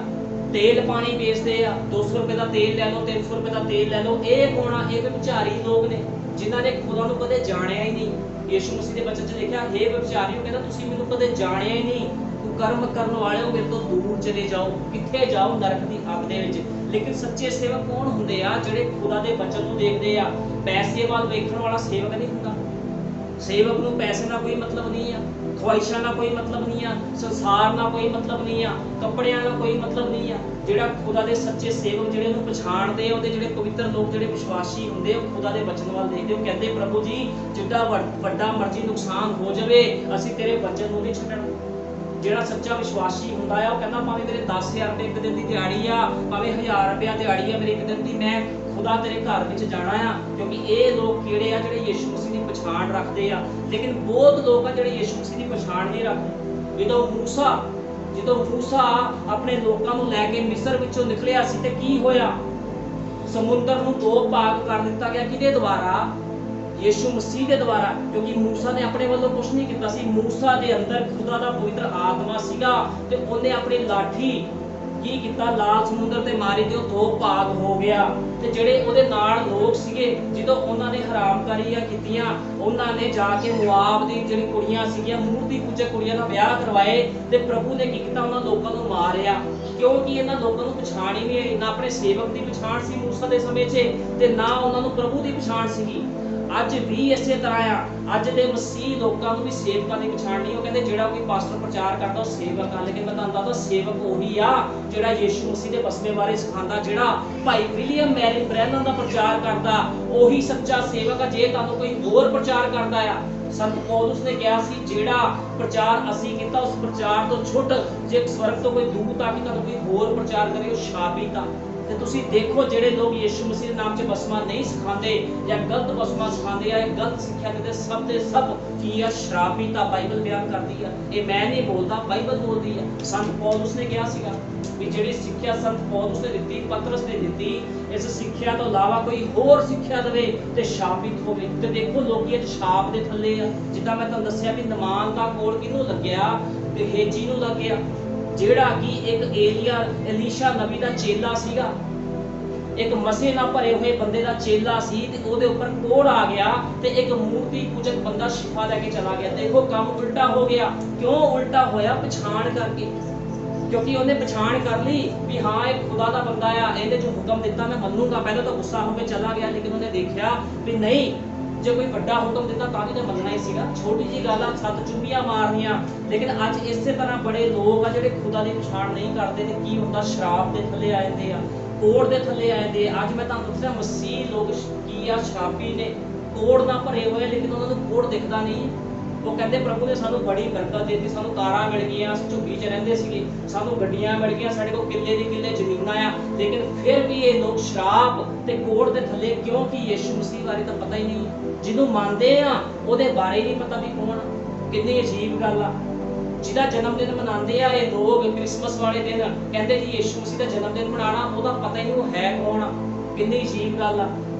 ਤੇਲ ਪਾਣੀ ਵੇਚਦੇ ਆ। 200 ਰੁਪਏ ਦਾ ਤੇਲ ਲੈ ਲਓ, 300 ਰੁਪਏ ਦਾ ਤੇਲ ਲੈ ਲਓ। ਇਹ ਕੌਣ ਆ? ਇਹ ਵਿਚਾਰੀ ਲੋਕ ਨੇ ਜਿਨ੍ਹਾਂ ਨੇ ਖੁਦਾ ਨੂੰ ਕਦੇ ਜਾਣਿਆ ਹੀ ਨਹੀਂ। ਯੀਸ਼ੂ ਮਸੀਹ ਦੇ ਬਚਨ 'ਚ ਲਿਖਿਆ ਹੇ ਵਿਚਾਰੀਓ, ਕਹਿੰਦਾ ਤੁਸੀਂ ਮੈਨੂੰ ਕਦੇ ਜਾਣਿਆ ਹੀ ਨਹੀਂ, ਕੁਕਰਮ ਕਰਨ ਵਾਲਿਓ ਮੇਰੇ ਤੋਂ ਦੂਰ ਚਲੇ ਜਾਓ। ਕਿੱਥੇ ਜਾਓ? ਨਰਕ ਦੀ ਅੱਗ ਦੇ ਵਿੱਚ। ਲੇਕਿਨ ਸੱਚੇ ਸੇਵਕ ਕੌਣ ਹੁੰਦੇ ਆ? ਜਿਹੜੇ ਖੁਦਾ ਦੇ ਬਚਨ ਨੂੰ ਦੇਖਦੇ ਆ। ਪੈਸੇ ਵੱਲ ਵੇਖਣ ਵਾਲਾ ਸੇਵਕ ਨਹੀਂ ਹੁੰਦਾ। ਸੇਵਕ ਨੂੰ ਪੈਸੇ ਨਾਲ ਕੋਈ ਮਤਲਬ ਨਹੀਂ ਆ, ਖਵਾਇਸ਼ਾਂ ਨਾਲ ਕੋਈ ਮਤਲਬ ਨਹੀਂ ਆ, ਸੰਸਾਰ ਨਾਲ ਕੋਈ ਮਤਲਬ ਨਹੀਂ ਆ, ਕੱਪੜਿਆਂ ਨਾਲ ਕੋਈ ਮਤਲਬ ਨਹੀਂ ਆ। ਜਿਹੜਾ ਖੁਦਾ ਦੇ ਸੱਚੇ ਸੇਵਕ ਜਿਹੜੇ ਉਹਨੂੰ ਪਛਾਣਦੇ ਆ, ਉਹਦੇ ਜਿਹੜੇ ਪਵਿੱਤਰ ਲੋਕ ਜਿਹੜੇ ਵਿਸ਼ਵਾਸੀ ਹੁੰਦੇ, ਉਹ ਖੁਦਾ ਦੇ ਬਚਨ ਵੱਲ ਦੇਖਦੇ। ਉਹ ਕਹਿੰਦੇ ਪ੍ਰਭੂ ਜੀ ਜਿੱਡਾ ਵੱਡਾ ਮਰਜ਼ੀ ਨੁਕਸਾਨ ਹੋ ਜਾਵੇ ਅਸੀਂ ਤੇਰੇ ਬਚਨ ਨੂੰ ਨਹੀਂ ਛੱਡਣਾ। ਜਿਹੜਾ ਸੱਚਾ ਵਿਸ਼ਵਾਸੀ ਹੁੰਦਾ ਆ ਉਹ ਕਹਿੰਦਾ ਭਾਵੇਂ ਮੇਰੇ 10,000 ਰੁਪਏ ਇੱਕ ਦਿਨ ਦੀ ਦਿਹਾੜੀ ਆ, ਭਾਵੇਂ 1000 ਰੁਪਇਆ ਦਿਹਾੜੀ ਆ ਮੇਰੇ ਇੱਕ ਦਿਨ ਦੀ, ਮੈਂ ਖੁਦਾ ਤੇਰੇ ਘਰ ਵਿੱਚ ਜਾਣਾ ਆ। ਕਿਉਂਕਿ ਇਹ ਲੋਕ ਕਿਹੜੇ ਆ? ਜਿਹੜੇ ਯਿਸੂ ਮਸੀਹ ਦੀ ਪਛਾਣ ਰੱਖਦੇ ਆ। ਲੇਕਿਨ ਬਹੁਤ ਲੋਕ ਆ ਜਿਹੜੇ ਯਿਸੂ ਮਸੀਹ ਦੀ ਪਛਾਣ ਨਹੀਂ ਰੱਖਦੇ। ਜਦੋਂ ਮੂਸਾ ਆਪਣੇ ਲੋਕਾਂ ਨੂੰ ਲੈ ਕੇ ਮਿਸਰ ਵਿੱਚੋਂ ਨਿਕਲਿਆ ਸੀ ਤੇ ਕੀ ਹੋਇਆ? ਸਮੁੰਦਰ ਨੂੰ 2 ਭਾਗ ਕਰ ਦਿੱਤਾ ਗਿਆ। ਕਿਹਦੇ ਦੁਆਰਾ? ਯਿਸੂ ਮਸੀਹ ਦੇ ਦੁਆਰਾ। ਕਿਉਂਕਿ ਮੂਸਾ ਨੇ ਆਪਣੇ ਵੱਲੋਂ ਕੁਝ ਨਹੀਂ ਕੀਤਾ ਸੀ। ਮੂਸਾ ਦੇ ਅੰਦਰ ਖੁਦਾ ਦਾ ਪਵਿੱਤਰ ਆਤਮਾ ਸੀਗਾ ਤੇ ਉਹਨੇ ਆਪਣੀ ਲਾਠੀ ਕੀ ਕੀਤਾ? ਲਾਲ ਸਮੁੰਦਰ ਤੇ ਮਾਰੀ ਤੇ ਉਹ 2 ਭਾਗ ਹੋ ਗਿਆ। ਤੇ ਜਿਹੜੇ ਉਹਦੇ ਨਾਲ ਲੋਕ ਸੀਗੇ, ਜਦੋਂ ਉਹਨਾਂ ਨੇ ਹਰਾਮਕਾਰੀਆਂ ਕੀਤੀਆਂ, ਉਹਨਾਂ ਨੇ ਜਾ ਕੇ ਮੁਆਬ ਦੀ ਜਿਹੜੀ ਕੁੜੀਆਂ ਸੀਗੀਆਂ, ਮੂਰਤੀ ਪੂਜਕ ਕੁੜੀਆਂ ਦਾ ਵਿਆਹ ਕਰਵਾਏ ਤੇ ਪ੍ਰਭੂ ਨੇ ਕੀ ਕੀਤਾ? ਉਹਨਾਂ ਲੋਕਾਂ ਨੂੰ ਮਾਰਿਆ। ਕਿਉਂਕਿ ਇਹਨਾਂ ਲੋਕਾਂ ਨੂੰ ਪਛਾਣ ਹੀ ਨਹੀਂ ਆਈ। ਨਾ ਆਪਣੇ ਸੇਵਕ ਦੀ ਪਛਾਣ ਸੀ ਮੂਸਾ ਦੇ ਸਮੇਂ 'ਚ ਤੇ ਨਾ ਉਹਨਾਂ ਨੂੰ ਪ੍ਰਭੂ ਦੀ ਪਛਾਣ ਸੀਗੀ। ਅੱਜ ਵੀ ਇਸੇ ਤਰ੍ਹਾਂ ਆ। ਅੱਜ ਦੇ ਮਸੀਹ ਲੋਕਾਂ ਨੂੰ ਵੀ ਸੇਵਕਾਂ ਦੀ ਪਛਾਣ ਨਹੀਂ। ਉਹ ਕਹਿੰਦੇ ਜਿਹੜਾ ਕੋਈ ਪਾਸਟਰ ਪ੍ਰਚਾਰ ਕਰਦਾ ਉਹ ਸੇਵਕ ਆ। ਲੇਕਿਨ ਮੈਂ ਤੁਹਾਨੂੰ ਦੱਸਦਾ ਸੇਵਕ ਉਹੀ ਆ ਜਿਹੜਾ ਯਿਸੂ ਮਸੀਹ ਦੇ ਬਸਮੇ ਬਾਰੇ ਸਿਖਾਉਂਦਾ। ਜਿਹੜਾ ਭਾਈ ਵਿਲੀਅਮ ਮੈਰੀ ਬ੍ਰੈਨਨ ਦਾ ਪ੍ਰਚਾਰ ਕਰਦਾ ਉਹੀ ਸੱਚਾ ਸੇਵਕ ਆ। ਜੇ ਤੁਹਾਨੂੰ ਕੋਈ ਹੋਰ ਪ੍ਰਚਾਰ ਕਰਦਾ ਆ, ਸੰਤ ਪੌਲੁਸ ਨੇ ਕਿਹਾ ਸੀ ਜਿਹੜਾ ਪ੍ਰਚਾਰ ਅਸੀਂ ਕੀਤਾ ਉਸ ਪ੍ਰਚਾਰ ਤੋਂ ਛੁੱਟ ਜੇ ਸਵਰਗ ਤੋਂ ਕੋਈ ਦੂਤ ਆ ਕੇ ਤੁਹਾਨੂੰ ਕੋਈ ਹੋਰ ਪ੍ਰਚਾਰ ਕਰੇ ਉਹ ਸ਼ਾਪਿਤ ਆ। ਤੇ ਤੁਸੀਂ ਦੇਖੋ ਜਿਹੜੇ ਲੋਕ ਯਿਸੂ ਮਸੀਹ ਦੇ ਨਾਮ 'ਚ ਬਸਮਾ ਨਹੀਂ ਸਿਖਾਉਂਦੇ ਜਾਂ ਗਲਤ ਬਸਮਾ ਸਿਖਾਉਂਦੇ ਆ, ਗਲਤ ਸਿੱਖਿਆ ਦਿੰਦੇ, ਸਭ ਦੇ ਸਭ ਕੀ ਆ? ਸ਼ਰਾਬੀਤਾ। ਬਾਈਬਲ ਬਿਆਨ ਕਰਦੀ ਆ। ਇਹ ਮੈਂ ਨਹੀਂ ਬੋਲਦਾ, ਬਾਈਬਲ ਬੋਲਦੀ ਆ। ਸੰਤ ਪੌਲੁਸ ਨੇ ਕਿਹਾ ਸੀਗਾ ਵੀ ਜਿਹੜੀ ਸਿੱਖਿਆ ਸੰਤ ਪੌਲੁਸ ਨੇ ਦਿੱਤੀ, ਪਤਰਸ ਨੇ ਦਿੱਤੀ, ਇਸ ਸਿੱਖਿਆ ਤੋਂ ਇਲਾਵਾ ਕੋਈ ਹੋਰ ਸਿੱਖਿਆ ਦੇਵੇ ਤੇ ਸ਼ਾਪਿਤ ਹੋਵੇ। ਤੇ ਦੇਖੋ ਲੋਕੀ ਇਹ ਸ਼ਾਪ ਦੇ ਥੱਲੇ ਆ। ਜਿੱਦਾਂ ਮੈਂ ਤੁਹਾਨੂੰ ਦੱਸਿਆ ਵੀ ਨਮਾਨ ਦਾ ਕੋਲ ਕਿਹਨੂੰ ਲੱਗਿਆ? ਤੇ ਹੇਜੀ ਨੂੰ ਲੱਗਿਆ, ਜਿਹੜਾ ਕਿ ਇੱਕ ਏਲੀਸ਼ਾ ਨਬੀ ਦਾ ਚੇਲਾ ਸੀਗਾ। ਇੱਕ ਮਸੇ ਨਾਲ ਭਰੇ ਹੋਏ ਬੰਦੇ ਦਾ ਚੇਲਾ ਸੀ ਤੇ ਉਹਦੇ ਉੱਪਰ ਕੋੜ ਆ ਗਿਆ ਤੇ ਇੱਕ ਮੂਰਤੀ ਪੂਜਕ ਬੰਦਾ ਸ਼ਿਫਾ ਲੈ ਕੇ ਚਲਾ ਗਿਆ। ਦੇਖੋ ਕੰਮ ਉਲਟਾ ਹੋ ਗਿਆ। ਕਿਉਂ ਉਲਟਾ ਹੋਇਆ? ਪਛਾਣ ਕਰਕੇ। ਕਿਉਂਕਿ ਉਹਨੇ ਪਛਾਣ ਕਰ ਲਈ ਵੀ ਹਾਂ ਇਹ ਖੁਦਾ ਦਾ ਬੰਦਾ ਆ, ਇਹਨੇ ਜੋ ਹੁਕਮ ਦਿੱਤਾ ਮੈਂ ਮੰਨੂਗਾ। ਪਹਿਲਾਂ ਤਾਂ ਗੁੱਸਾ ਹੋ ਕੇ ਚਲਾ ਗਿਆ, ਲੇਕਿਨ ਉਹਨੇ ਦੇਖਿਆ ਵੀ ਨਹੀਂ, ਜੇ ਕੋਈ ਵੱਡਾ ਹੁਕਮ ਦਿੱਤਾ ਤਾਂ ਵੀ ਤਾਂ ਮੰਨਣਾ ਹੀ ਸੀਗਾ। ਛੋਟੀ ਜੀ ਗੱਲ ਆ, 7 ਚੁੰਮੀਆਂ ਮਾਰਨੀਆਂ। ਲੇਕਿਨ ਅੱਜ ਇਸੇ ਤਰ੍ਹਾਂ ਬੜੇ ਲੋਕ ਆ ਜਿਹੜੇ ਖੁਦਾ ਦੀ ਪਛਾਣ ਨਹੀਂ ਕਰਦੇ ਤੇ ਕੀ ਹੁੰਦਾ? ਸ਼ਰਾਬ ਦੇ ਥੱਲੇ ਆ ਜਾਂਦੇ ਆ, ਕੋੜ ਦੇ ਥੱਲੇ ਆ ਜਾਂਦੇ ਆ। ਅੱਜ ਮੈਂ ਤੁਹਾਨੂੰ ਦੱਸਿਆ ਮਸੀਹ ਲੋਕ ਕੀ ਆ? ਸ਼ਰਾਬੀ ਨੇ, ਕੋੜ ਨਾਲ ਭਰੇ ਹੋਏ, ਲੇਕਿਨ ਉਹਨਾਂ ਨੂੰ ਕੋੜ ਦਿਖਦਾ ਨਹੀਂ। ਉਹ ਕਹਿੰਦੇ ਪ੍ਰਭੂ ਨੇ ਸਾਨੂੰ ਬੜੀ ਬਰਕਤ ਦਿੱਤੀ, ਸਾਨੂੰ ਕਾਰਾਂ ਮਿਲ ਗਈਆਂ, ਅਸੀਂ ਝੁੱਗੀ 'ਚ ਰਹਿੰਦੇ ਸੀਗੇ, ਸਾਨੂੰ ਗੱਡੀਆਂ ਮਿਲ ਗਈਆਂ, ਸਾਡੇ ਕੋਲ ਕਿੱਲੇ ਦੀ ਕਿੱਲੇ ਜ਼ਮੀਨਾਂ ਆ। ਲੇਕਿਨ ਫਿਰ ਵੀ ਇਹ ਲੋਕ ਸ਼ਰਾਬ ਤੇ ਕੋੜ ਦੇ ਥੱਲੇ। ਕਿਉਂਕਿ ਯਿਸੂ ਮਸੀਹ ਬਾਰੇ ਤਾਂ ਪਤਾ ਹੀ ਨਹੀਂ। ਜਿਹਨੂੰ ਮੰਨਦੇ ਆ ਉਹਦੇ ਬਾਰੇ ਨਹੀਂ ਪਤਾ ਵੀ ਕੌਣ। ਕਿੰਨੀ ਅਜੀਬ ਗੱਲ ਆ। ਜਿਹਦਾ ਜਨਮ ਦਿਨ ਮਨਾਉਂਦੇ ਆ ਇਹ ਲੋਕ ਕ੍ਰਿਸਮਸ ਵਾਲੇ ਦਿਨ, ਕਹਿੰਦੇ ਜੀ ਯਿਸੂ ਮਸੀਹ ਦਾ ਜਨਮ ਦਿਨ ਮਨਾਉਣਾ, ਉਹਦਾ ਪਤਾ ਹੀ ਨਹੀਂ ਉਹ ਹੈ ਕੌਣ ਆ। ਕਿੰਨੀ ਅਜੀਬ ਗੱਲ ਆ,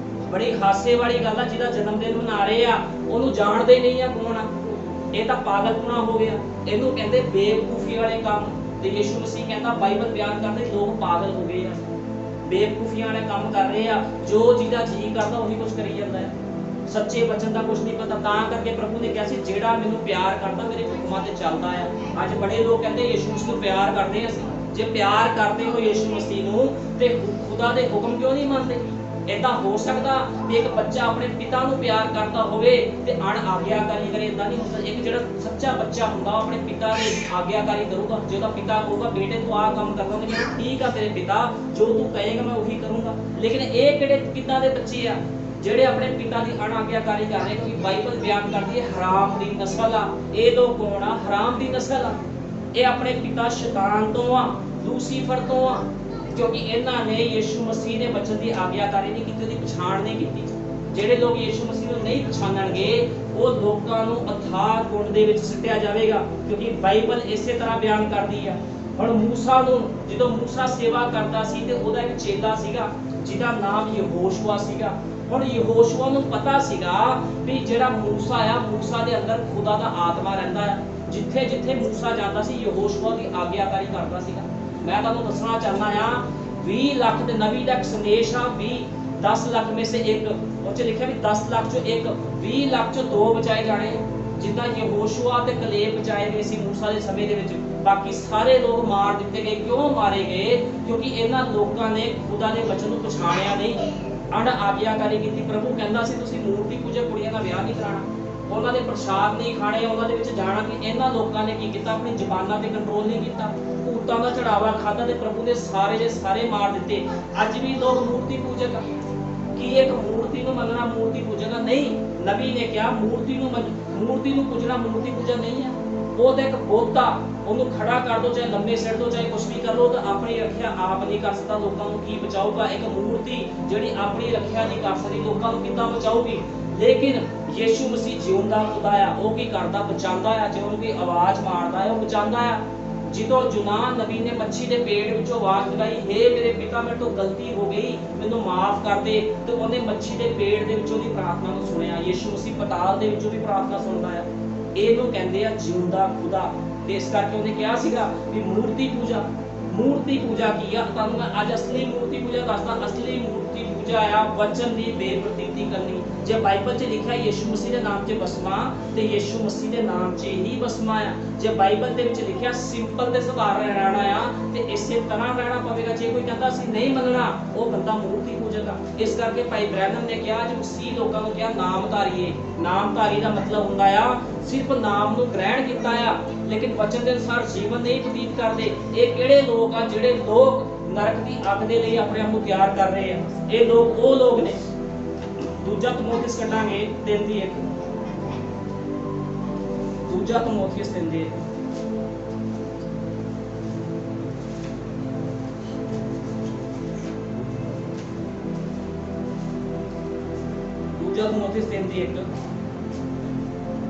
ਬੜੀ ਹਾਸੇ ਵਾਲੀ ਗੱਲ ਆ। ਜਿਹਦਾ ਜਨਮ ਦਿਨ ਮਨਾ ਰਹੇ ਆ ਉਹਨੂੰ ਜਾਣਦੇ ਨਹੀਂ ਆ ਕੌਣ ਆ। ਇਹ ਤਾਂ ਪਾਗਲਪੁਣਾ ਹੋ ਗਿਆ। ਇਹਨੂੰ ਕਹਿੰਦੇ ਬੇਵਕੂਫੀ ਵਾਲੇ ਕੰਮ। ਤੇ ਯਿਸੂ ਮਸੀਹ ਕਹਿੰਦਾ, ਬਾਈਬਲ ਬਿਆਨ ਕਰਦੇ ਲੋਕ ਪਾਗਲ ਹੋ ਗਏ ਆ, ਬੇਵਕੂਫੀਆਂ ਵਾਲੇ ਕੰਮ ਕਰ ਰਹੇ ਆ। ਜੋ ਜਿਹਦਾ ਜੀ ਕਰਦਾ ਉਹੀ ਕੁਝ ਕਰੀ ਜਾਂਦਾ ਹੈ। ਸੱਚੇ ਬਚਨ ਦਾ ਕੁਝ ਨਹੀਂ ਪਤਾ। ਤਾਂ ਕਰਕੇ ਪ੍ਰਭੂ ਨੇ ਕਿਹਾ ਸੀ ਜਿਹੜਾ ਮੈਨੂੰ ਪਿਆਰ ਕਰਦਾ ਮੇਰੇ ਹੁਕਮਾਂ ਤੇ ਚੱਲਦਾ ਆ। ਅੱਜ ਬੜੇ ਲੋਕ ਕਹਿੰਦੇ ਯਿਸੂ ਮਸੀਹ ਨੂੰ ਪਿਆਰ ਕਰਦੇ ਆ। ਅਸੀਂ ਜੇ ਪਿਆਰ ਕਰਦੇ ਹੋ ਯਿਸੂ ਮਸੀਹ ਨੂੰ ਤੇ ਖੁਦਾ ਦੇ ਹੁਕਮ ਕਿਉਂ ਨਹੀਂ ਮੰਨਦੇ? ਏਦਾਂ ਹੋ ਸਕਦਾ ਵੀ ਇੱਕ ਬੱਚਾ ਆਪਣੇ ਪਿਤਾ ਨੂੰ ਪਿਆਰ ਕਰਦਾ ਹੋਵੇ ਤੇ ਅਣ ਆਗਿਆਕਾਰੀ ਕਰੇ? ਏਦਾਂ ਨਹੀਂ ਹੋ ਸਕਦਾ। ਇੱਕ ਜਿਹੜਾ ਸੱਚਾ ਬੱਚਾ ਹੁੰਦਾ ਉਹ ਆਪਣੇ ਪਿਤਾ ਦੀ ਆਗਿਆਕਾਰੀ ਕਰੂਗਾ। ਜੇ ਉਹਦਾ ਪਿਤਾ ਕਹੂਗਾ ਬੇਟੇ ਤੂੰ ਆਹ ਕੰਮ ਕਰਨਾ, ਉਹਨੇ ਕਹਿਣਾ ਠੀਕ ਆ ਤੇਰੇ ਪਿਤਾ, ਜੋ ਤੂੰ ਕਹੇਗਾ ਮੈਂ ਉਹੀ ਕਰੂੰਗਾ। ਲੇਕਿਨ ਇਹ ਕਿਹੜੇ ਕਿੱਦਾਂ ਦੇ ਬੱਚੇ ਆ? ਜਿਹੜੇ ਆਪਣੇ ਪਿਤਾ ਦੀ ਅਣਆਗਿਆਕਾਰੀ ਕਰ ਰਹੇ। ਕਿਉਂਕਿ ਬਾਈਬਲ ਬਿਆਨ ਕਰਦੀ ਹੈ ਹਰਾਮ ਦੀ ਨਸਲ ਆ। ਇਹ ਲੋਕ ਕੌਣ ਆ? ਹਰਾਮ ਦੀ ਨਸਲ ਆ। ਇਹ ਆਪਣੇ ਪਿਤਾ ਸ਼ੈਤਾਨ ਤੋਂ ਆ, ਲੂਸੀਫਰ ਤੋਂ ਆ। ਕਿਉਂਕਿ ਇਹਨਾਂ ਨੇ ਯਿਸੂ ਮਸੀਹ ਦੇ ਬਚਨ ਦੀ ਆਗਿਆਕਾਰੀ ਨਹੀਂ ਕੀਤੀ, ਉਹਦੀ ਪਛਾਣ ਨਹੀਂ ਕੀਤੀ। ਜਿਹੜੇ ਲੋਕ ਯਿਸੂ ਮਸੀਹ ਨੂੰ ਨਹੀਂ ਪਛਾਣਨਗੇ ਉਹ ਲੋਕਾਂ ਨੂੰ ਅਥਾਹ ਕੁੰਡ ਦੇ ਵਿੱਚ ਸੁੱਟਿਆ ਜਾਵੇਗਾ। ਕਿਉਂਕਿ ਬਾਈਬਲ ਇਸੇ ਤਰ੍ਹਾਂ ਬਿਆਨ ਕਰਦੀ ਆ। ਹੁਣ ਮੂਸਾ ਨੂੰ, ਜਦੋਂ ਮੂਸਾ ਸੇਵਾ ਕਰਦਾ ਸੀ ਤੇ ਉਹਦਾ ਇੱਕ ਚੇਲਾ ਸੀਗਾ ਜਿਹਦਾ ਨਾਮ ਯਹੋਸ਼ੂਆ ਸੀਗਾ। ਹੁਣ ਯਹੋਸ਼ੂਆ ਨੂੰ ਪਤਾ ਸੀਗਾ ਵੀ ਜਿਹੜਾ ਮੂਸਾ ਆ, ਮੂਸਾ ਦੇ ਅੰਦਰ ਖੁਦਾ ਦਾ ਆਤਮਾ ਰਹਿੰਦਾ ਆ। ਜਿੱਥੇ ਜਿੱਥੇ ਮੂਸਾ ਜਾਂਦਾ ਸੀ ਯਹੋਸ਼ੂਆ ਦੀ ਆਗਿਆਕਾਰੀ ਕਰਦਾ ਸੀਗਾ। ਮੈਂ ਤੁਹਾਨੂੰ ਦੱਸਣਾ ਚਾਹੁੰਦਾ ਆ 20 ਲੱਖ ਦੇ ਨਬੀ ਦਾ ਇੱਕ ਸੰਦੇਸ਼ ਆ। 10 ਲੱਖ में से एक, ਉਹ 'ਚ ਲਿਖਿਆ ਵੀ 10 ਲੱਖ ਚੋਂ ਇੱਕ, 20 ਲੱਖ ਚੋਂ 2 ਬਚਾਏ ਜਾਣੇ। ਜਿੱਦਾਂ ਯਹੋਸ਼ੂਆ ਤੇ ਕਲੇਬ ਬਚਾਏ ਗਏ ਸੀ ਮੂਸਾ ਦੇ ਸਮੇਂ ਦੇ ਵਿੱਚ, बाकी सारे लोग मार दिते गए। क्यों मारे गए? क्योंकि इन्हां लोकां ने खुदा दे वचन नूं पछाणिया नहीं, अण आग्याकारी की। प्रभु कहंदा सी तुसीं मूर्ति पूजा कुड़ियां दा विआह नहीं कराना, उन्हां दे प्रसाद नहीं खाने, उन्हां दे विच जाना नहीं। इन्हां लोकां ने की कीता? अपनी ज़बानां ते कंट्रोल नहीं कीता, भूतां दा चढ़ावा खादा ते प्रभु ने सारे दे सारे मार दिते। अज भी लोग मूर्ति पूजक की एक मूर्ति नूं मनना मूर्ति पूजक नहीं। नबी ने कहा मूर्ति नूं पूजना मूर्ति पूजा नहीं है। वो तो एक बोता ਉਹਨੂੰ खड़ा कर दो, चाहे लंबे सिर दो, चाहे कुछ भी कर लो, तो अपनी रखिया आप नहीं कर सकता, लोगों को की बचाऊगा। एक मूर्ति जिहड़ी अपनी रखिया नहीं कर सकती, लोगों को किद्दां बचाऊगी। लेकिन यीशु मसीह जिउंदा खुदा आ, वो की करदा? बचांदा आ। जे ਉਹਨੂੰ कोई आवाज मारदा है, वो बचांदा आ। ਜਦੋਂ यूनान नबी ने मच्छी के पेट विचों आवाज लगाई, हे मेरे पिता मेरे तो गलती हो गई, मैनू माफ कर दे, तो उन्हें मच्छी के पेट दे विचों दी प्रार्थना नूं सुनिया। यीशु मसीह पताल दे विचों भी प्रार्थना सुनदा है। ਇਹਨੂੰ ਕਹਿੰਦੇ ਆ ਜਿਉਂਦਾ ਖੁਦਾ। ਤੇ ਇਸ ਕਰਕੇ ਉਹਨੇ ਕਿਹਾ ਸੀਗਾ ਵੀ ਮੂਰਤੀ ਪੂਜਾ ਕੀ ਆ? ਤੁਹਾਨੂੰ ਮੈਂ ਅੱਜ ਅਸਲੀ ਮੂਰਤੀ ਪੂਜਾ ਦੱਸਦਾ। ਅਸਲੀ ਮੂਰਤੀ ਪੂਜਾ ਆ ਵਚਨ ਦੀ ਬੇਪ੍ਰਤੀਤੀ ਕਰਨੀ। ਜੇ ਬਾਈਬਲ 'ਚ ਲਿਖਿਆ ਯੀਸ਼ੂ ਮਸੀਹ ਦੇ ਨਾਮ 'ਚ ਬਸਮਾ, ਤੇ ਯੀਸ਼ੂ ਮਸੀਹ ਦੇ ਨਾਮ 'ਚ ਹੀ ਬਸਮਾ ਆ। ਜੇ ਬਾਈਬਲ ਦੇ ਵਿੱਚ ਲਿਖਿਆ ਸਿੰਪਲ ਤੇ ਸਧਾਰਨ ਰਹਿਣਾ ਆ, ਤੇ ਇਸੇ ਤਰ੍ਹਾਂ ਰਹਿਣਾ ਪਵੇਗਾ। ਜੇ ਕੋਈ ਕਹਿੰਦਾ ਅਸੀਂ ਨਹੀਂ ਮੰਨਣਾ, ਉਹ ਬੰਦਾ ਮੂਰਤੀ ਪੂਜਕ ਆ। ਇਸ ਕਰਕੇ ਭਾਈ ਬ੍ਰੈਨਮ ਨੇ ਕਿਹਾ, ਜੇ ਮਸੀਹ ਲੋਕਾਂ ਨੂੰ ਕਿਹਾ ਨਾਮਧਾਰੀਏ। ਨਾਮਧਾਰੀ ਦਾ ਮਤਲਬ ਹੁੰਦਾ ਆ ਸਿਰਫ ਨਾਮ ਨੂੰ ਗ੍ਰਹਿਣ ਕੀਤਾ ਆ, ਲੇਕਿਨ ਵਚਨ ਦੇ ਅਨੁਸਾਰ ਜੀਵਨ ਨਹੀਂ ਬਤੀਤ ਕਰਦੇ। ਇਹ ਕਿਹੜੇ ਲੋਕ ਆ ਜਿਹੜੇ ਲੋਕ ਨਰਕ ਦੀ ਅੱਗ ਦੇ ਲਈ ਆਪਣੇ ਆਪ ਨੂੰ ਤਿਆਰ ਕਰ ਰਹੇ ਆ? ਇਹ ਲੋਕ ਉਹ ਲੋਕ ਨੇ। ਦੂਜਾ ਤਮੋਥੀਸ ਕੱਢਾਂਗੇ 3:1। ਦੂਜਾ ਤਮੋਥੀਸ 3:1। ਦੂਜਾ ਤਮੋਥੀਸ 3:1।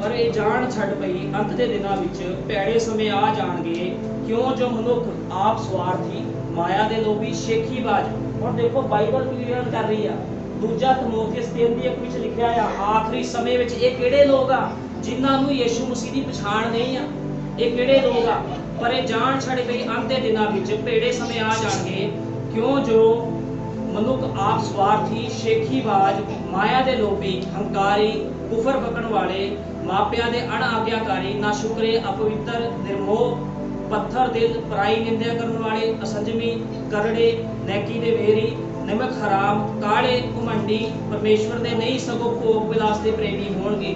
पर ये जान छड़ पई अंत दे दिनां विच भैड़े समय आ जाणगे, क्यों जो मनुख आप स्वार्थी माया दे लोभी शेखीबाज। और देखो बाइबल क्लीयर कर रही है। दूजा तमोथीस 3:1 विच लिखिया है आखिरी समय विच ये किहड़े लोग आ जिन्हां नूं यीशु मसीह दी पछाण नहीं आ? ये किहड़े लोग आ? पर ये जान छड़ पई अंत दे दिनां विच भैड़े समय आ जाणगे, क्यों जो मनुख आप स्वार्थी शेखीबाज माया दे लोभी हंकारी कुफर बकण वाले मापिया दे अण आग्याकारी ना शुक्रे अपवित्र निर्मोह पत्थर दिल पराई निंदा करने वाले असंजमी करड़े नैकी दे वेरी नमक हराम काले घुमंडी परमेश्वर दे नहीं सगों भोग विलास दे प्रेमी होणगे।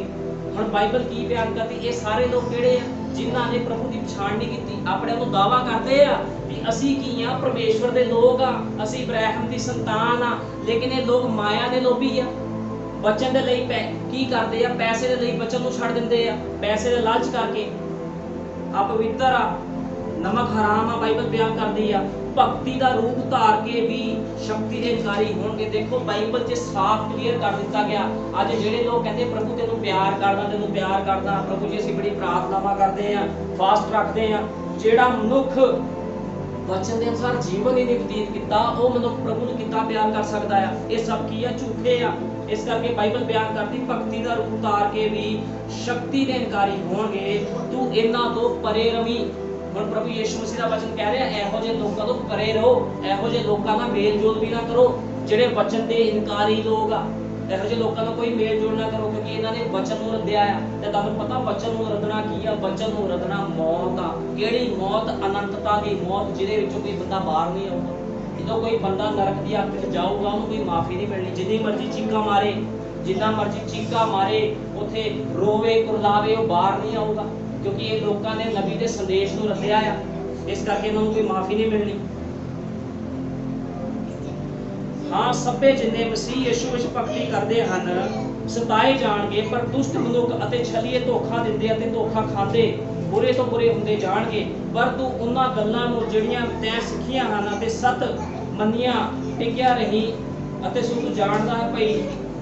हुण बाइबल की बयान करदी? ये सारे लोग किहड़े आ जिन्हां ने प्रभु दी पछाण नहीं कीती, अपने नूं दावा करदे आ कि असीं की आ, परमेश्वर दे लोग आ, असीं इब्राहिम दी संतान आ। लेकिन ये लोग माया दे लोभी आ। बचन दे लई की करदे आ? पैसे दे लई बचन नूं छड्ड दिंदे आ, पैसे दे लालच करके। अपवित्र आ, नमक हराम आ, बाइबल बयान करदी आ। भक्ति दा रूप धार के भी शक्ति दे इनकारी होणगे। देखो बाइबल 'च साफ क्लीयर कर दिता गया। अज ਜਿਹੜੇ लोग कहते प्रभु तेनू प्यार करदा प्रभु जी असीं बड़ी प्रार्थनावां करदे आ, फास्ट रखदे आ, ਜਿਹੜਾ मनुख वचन के अनुसार जीवन ही नहीं बतीत किया, वो मनुख प्रभु नूं किद्दां प्यार कर सकदा आ? ये सब की आ? झूठे आ। इस करके बाइबल बयान करती भक्ति का रूप उतार के भी शक्ति के इनकारी होणगे, तू इन्हां तो परे रवी। हुण प्रभु यीशु मसीह का वचन कह रहा है इहो जे लोकां तो परे रहो, इहो जे लोकां नाल मेल जोल भी ना करो जिहड़े वचन के इनकारी लोग आ। इहो जे लोकां नाल कोई मेल जोल ना करो, क्योंकि इन्हां ने वचन नूं रद्दिया आ। ते तुहानूं पता वचन नूं रद्दना की आ? वचन नूं रद्दना मौत आ। किहड़ी मौत? अनंतता की मौत, जिहदे विचों कोई बंदा बाहर नहीं आऊगा। जो कोई बंदा नरक की अग में जाऊगा उन्होंने कोई माफ़ी नहीं मिलनी। जिन्नी मर्जी चीका मारे, जिन्ना मर्जी चीका मारे, उथे रोवे कुरलावे, वो बाहर नहीं आऊगा, क्योंकि ये लोगों ने नबी के संदेश को रद्दिया आ। इस करके इन्होंने कोई माफ़ी नहीं मिलनी। हाँ, सभे जिन्ने मसीह यीशु विच भगती करते हैं सताए जाणगे, पर दुष्ट मनुख अते छलीए धोखा दिंदे अते धोखा खांदे बुरे तो बुरे हुंदे जाणगे। पर तू उन्हां गल्लां नूं जिहड़ियां तैं सिੱਖੀਆਂ ਹਨ ते सत ਮੰਨੀਆਂ टिकिया रही अते सो तू जाणदा है भई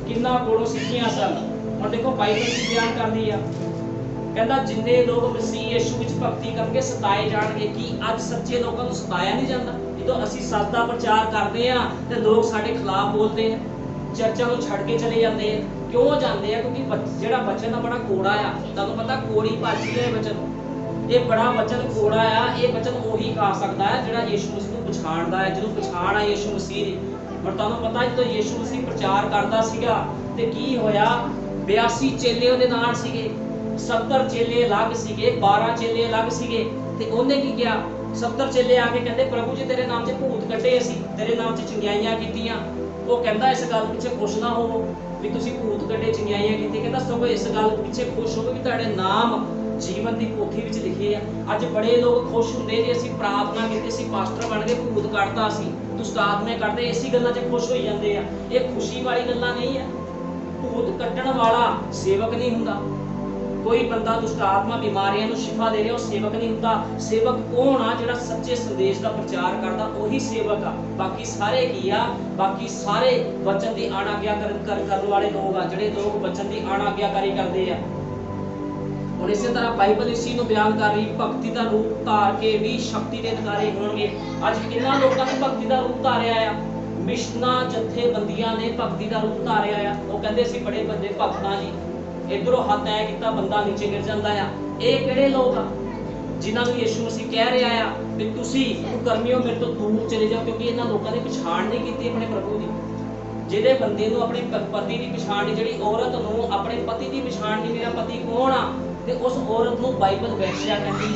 किन्ना कोलों सिੱਖੀਆਂ सन। हुण देखो बाइबल की बयान करदी आ, कहंदा जिन्ने लोग मसीह यीशु विच भगती करके सताए जाणगे। कि अज सच्चे लोगों नूं सताया नहीं जांदा? जो असीं सच दा प्रचार करते हैं ते लोग साडे खिलाफ बोलते हैं, चर्चा नूं छड्ड के चले जाते हैं। क्यों जाते हैं? क्योंकि जिहड़ा वचन दा बड़ा कोड़ा आ। तुहानूं पता कोड़ी भाजी है वचन, ये बड़ा वचन कोड़ा आ। ये वचन उही खा सकदा है जिहड़ा यीशु मसीह नूं पछाणदा है, जिहनूं पछाण आ यीशु मसीह दी। हुण तुहानूं पता जो यीशु मसीह प्रचार करदा सीगा ते की होया? 82 चेले उहदे नाल सीगे, 70 चेले अलग सीगे, 12 चेले अलग सीगे। ਤੇ ਉਹਨੇ ਕੀ ਕਿਹਾ? 70 ਚੇਲੇ ਆ ਕੇ ਕਹਿੰਦੇ ਪ੍ਰਭੂ ਜੀ ਤੇਰੇ ਨਾਮ 'ਚ ਭੂਤ ਕੱਢੇ, ਅਸੀਂ ਤੇਰੇ ਨਾਮ 'ਚ ਚੰਗਿਆਈਆਂ ਕੀਤੀਆਂ। ਉਹ ਕਹਿੰਦਾ ਇਸ ਗੱਲ ਪਿੱਛੇ ਖੁਸ਼ ਨਾ ਹੋਵੋ ਵੀ ਤੁਸੀਂ ਭੂਤ ਕੱਢੇ, ਚੰਗਿਆਈਆਂ ਕੀਤੀ, ਕਹਿੰਦਾ ਸਗੋਂ ਇਸ ਗੱਲ ਪਿੱਛੇ ਖੁਸ਼ ਹੋਵੋ ਵੀ ਤੁਹਾਡੇ ਨਾਮ ਜੀਵਨ ਦੀ ਪੋਥੀ ਵਿੱਚ ਲਿਖੇ ਆ। ਅੱਜ ਬੜੇ ਲੋਕ ਖੁਸ਼ ਹੁੰਦੇ ਜੇ ਅਸੀਂ ਪ੍ਰਾਰਥਨਾ ਕੀਤੀ, ਅਸੀਂ ਪਾਸਟਰ ਬਣ ਗਏ, ਭੂਤ ਕੱਢਤਾ, ਅਸੀਂ ਦੁਸ਼ਟ ਆਤਮੇ ਕੱਢਦੇ, ਇਸੇ ਗੱਲਾਂ 'ਚ ਖੁਸ਼ ਹੋਈ ਜਾਂਦੇ ਆ। ਇਹ ਖੁਸ਼ੀ ਵਾਲੀ ਗੱਲਾਂ ਨਹੀਂ ਆ। ਭੂਤ ਕੱਢਣ ਵਾਲਾ ਸੇਵਕ ਨਹੀਂ ਹੁੰਦਾ। ਕੋਈ ਬੰਦਾ ਦੁਸ਼ਟ ਆਤਮਾ ਬਿਮਾਰੀਆਂ ਨੂੰ ਸ਼ਿਫਾ ਦੇ ਰਿਹਾ, ਉਹ ਸੇਵਕ ਨਹੀਂ ਹੁੰਦਾ। ਸੇਵਕ ਕੌਣ ਆ? ਜਿਹੜਾ ਸੱਚੇ ਸੰਦੇਸ਼ ਦਾ ਪ੍ਰਚਾਰ ਕਰਦਾ, ਉਹੀ ਸੇਵਕ ਆ। ਬਾਕੀ ਸਾਰੇ ਕੀ ਆ? ਬਾਕੀ ਸਾਰੇ ਵਚਨ ਦੀ ਅਣਆਗਿਆ ਕਰਨ ਵਾਲੇ ਲੋਕ ਆ, ਜਿਹੜੇ ਲੋਕ ਵਚਨ ਦੀ ਅਣਆਗਿਆਕਾਰੀ ਕਰਦੇ ਆ। ਹੁਣ ਇਸੇ ਤਰ੍ਹਾਂ ਬਾਈਬਲ ਇਸੀ ਨੂੰ ਬਿਆਨ ਕਰ ਰਹੀ, ਭਗਤੀ ਦਾ ਰੂਪ ਧਾਰ ਕੇ ਵੀ ਸ਼ਕਤੀ ਦੇ ਅਧਿਕਾਰੀ ਹੋਣਗੇ। ਅੱਜ ਕਿੰਨਾ ਲੋਕਾਂ ਨੇ ਭਗਤੀ ਦਾ ਰੂਪ ਧਾਰਿਆ ਆ। ਮਿਸ਼ਨਾਂ ਜਥੇਬੰਦੀਆਂ ਨੇ ਭਗਤੀ ਦਾ ਰੂਪ ਧਾਰਿਆ ਆ। ਉਹ ਕਹਿੰਦੇ ਅਸੀਂ ਬੜੇ ਵੱਡੇ ਭਗਤ ਹਾਂ ਜੀ, ਇਧਰੋਂ ਹੱਥ ਐ ਕੀਤਾ ਬੰਦਾ ਨੀਚੇ ਗਿਰ ਜਾਂਦਾ ਆ। ਇਹ ਕਿਹੜੇ ਲੋਕ ਆ ਜਿਨ੍ਹਾਂ ਨੂੰ ਯਿਸੂ ਮਸੀਹ ਕਹਿ ਰਿਹਾ ਆ ਵੀ ਤੁਸੀਂ ਕੁਕਰਮੀਓ ਮੇਰੇ ਤੋਂ ਦੂਰ ਚਲੇ ਜਾਓ? ਕਿਉਂਕਿ ਇਹਨਾਂ ਲੋਕਾਂ ਨੇ ਪਛਾਣ ਨਹੀਂ ਕੀਤੀ ਆਪਣੇ ਪ੍ਰਭੂ ਦੀ। ਜਿਹਦੇ ਬੰਦੇ ਨੂੰ ਆਪਣੇ ਪਤੀ ਦੀ ਪਛਾਣ ਨਹੀਂ, ਜਿਹੜੀ ਔਰਤ ਨੂੰ ਆਪਣੇ ਪਤੀ ਦੀ ਪਛਾਣ ਨਹੀਂ, ਮੇਰਾ ਪਤੀ ਕੌਣ ਆ, ਤੇ ਉਸ ਔਰਤ ਨੂੰ ਬਾਈਬਲ ਵੈਸ਼ਿਆ ਕਹਿੰਦੀ।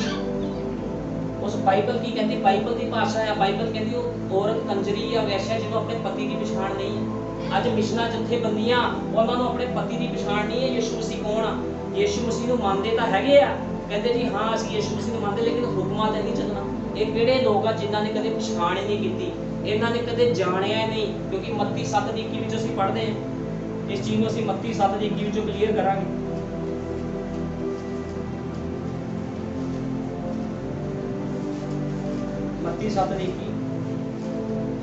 ਉਸ ਬਾਈਬਲ ਕੀ ਕਹਿੰਦੀ? ਬਾਈਬਲ ਦੀ ਭਾਸ਼ਾ ਆ। ਬਾਈਬਲ ਕਹਿੰਦੀ ਉਹ ਔਰਤ ਕੰਜਰੀ ਆ, ਵੈਸ਼ਿਆ, ਜਿਹਨੂੰ ਆਪਣੇ ਪਤੀ ਦੀ ਪਛਾਣ ਨਹੀਂ ਹੈ। ਅੱਜ ਮਿਸ਼ਨਾਂ ਜਥੇਬੰਦੀਆਂ, ਉਹਨਾਂ ਨੂੰ ਆਪਣੇ ਪਤੀ ਦੀ ਪਛਾਣ ਨਹੀਂ ਹੈ। ਯਿਸੂ ਮਸੀਹ ਕੌਣ ਆ? ਯਿਸੂ ਮਸੀਹ ਨੂੰ ਮੰਨਦੇ ਤਾਂ ਹੈਗੇ ਆ, ਕਹਿੰਦੇ ਜੀ ਹਾਂ ਅਸੀਂ ਯਿਸੂ ਮਸੀਹ ਨੂੰ ਮੰਨਦੇ, ਲੇਕਿਨ ਹੁਕਮਾਂ ਤੇ ਨਹੀਂ ਚੱਲਣਾ। ਇਹ ਕਿਹੜੇ ਲੋਕ ਆ ਜਿਨ੍ਹਾਂ ਨੇ ਕਦੇ ਪਛਾਣ ਹੀ ਨਹੀਂ ਕੀਤੀ, ਇਹਨਾਂ ਨੇ ਕਦੇ ਜਾਣਿਆ ਹੀ ਨਹੀਂ। ਕਿਉਂਕਿ ਮੱਤੀ 7:21 ਵਿੱਚ ਅਸੀਂ ਪੜ੍ਹਦੇ ਹਾਂ, ਇਸ ਚੀਜ਼ ਨੂੰ ਅਸੀਂ ਮੱਤੀ 7:21 ਵਿੱਚੋਂ ਕਲੀਅਰ ਕਰਾਂਗੇ। ਮੱਤੀ 7:21।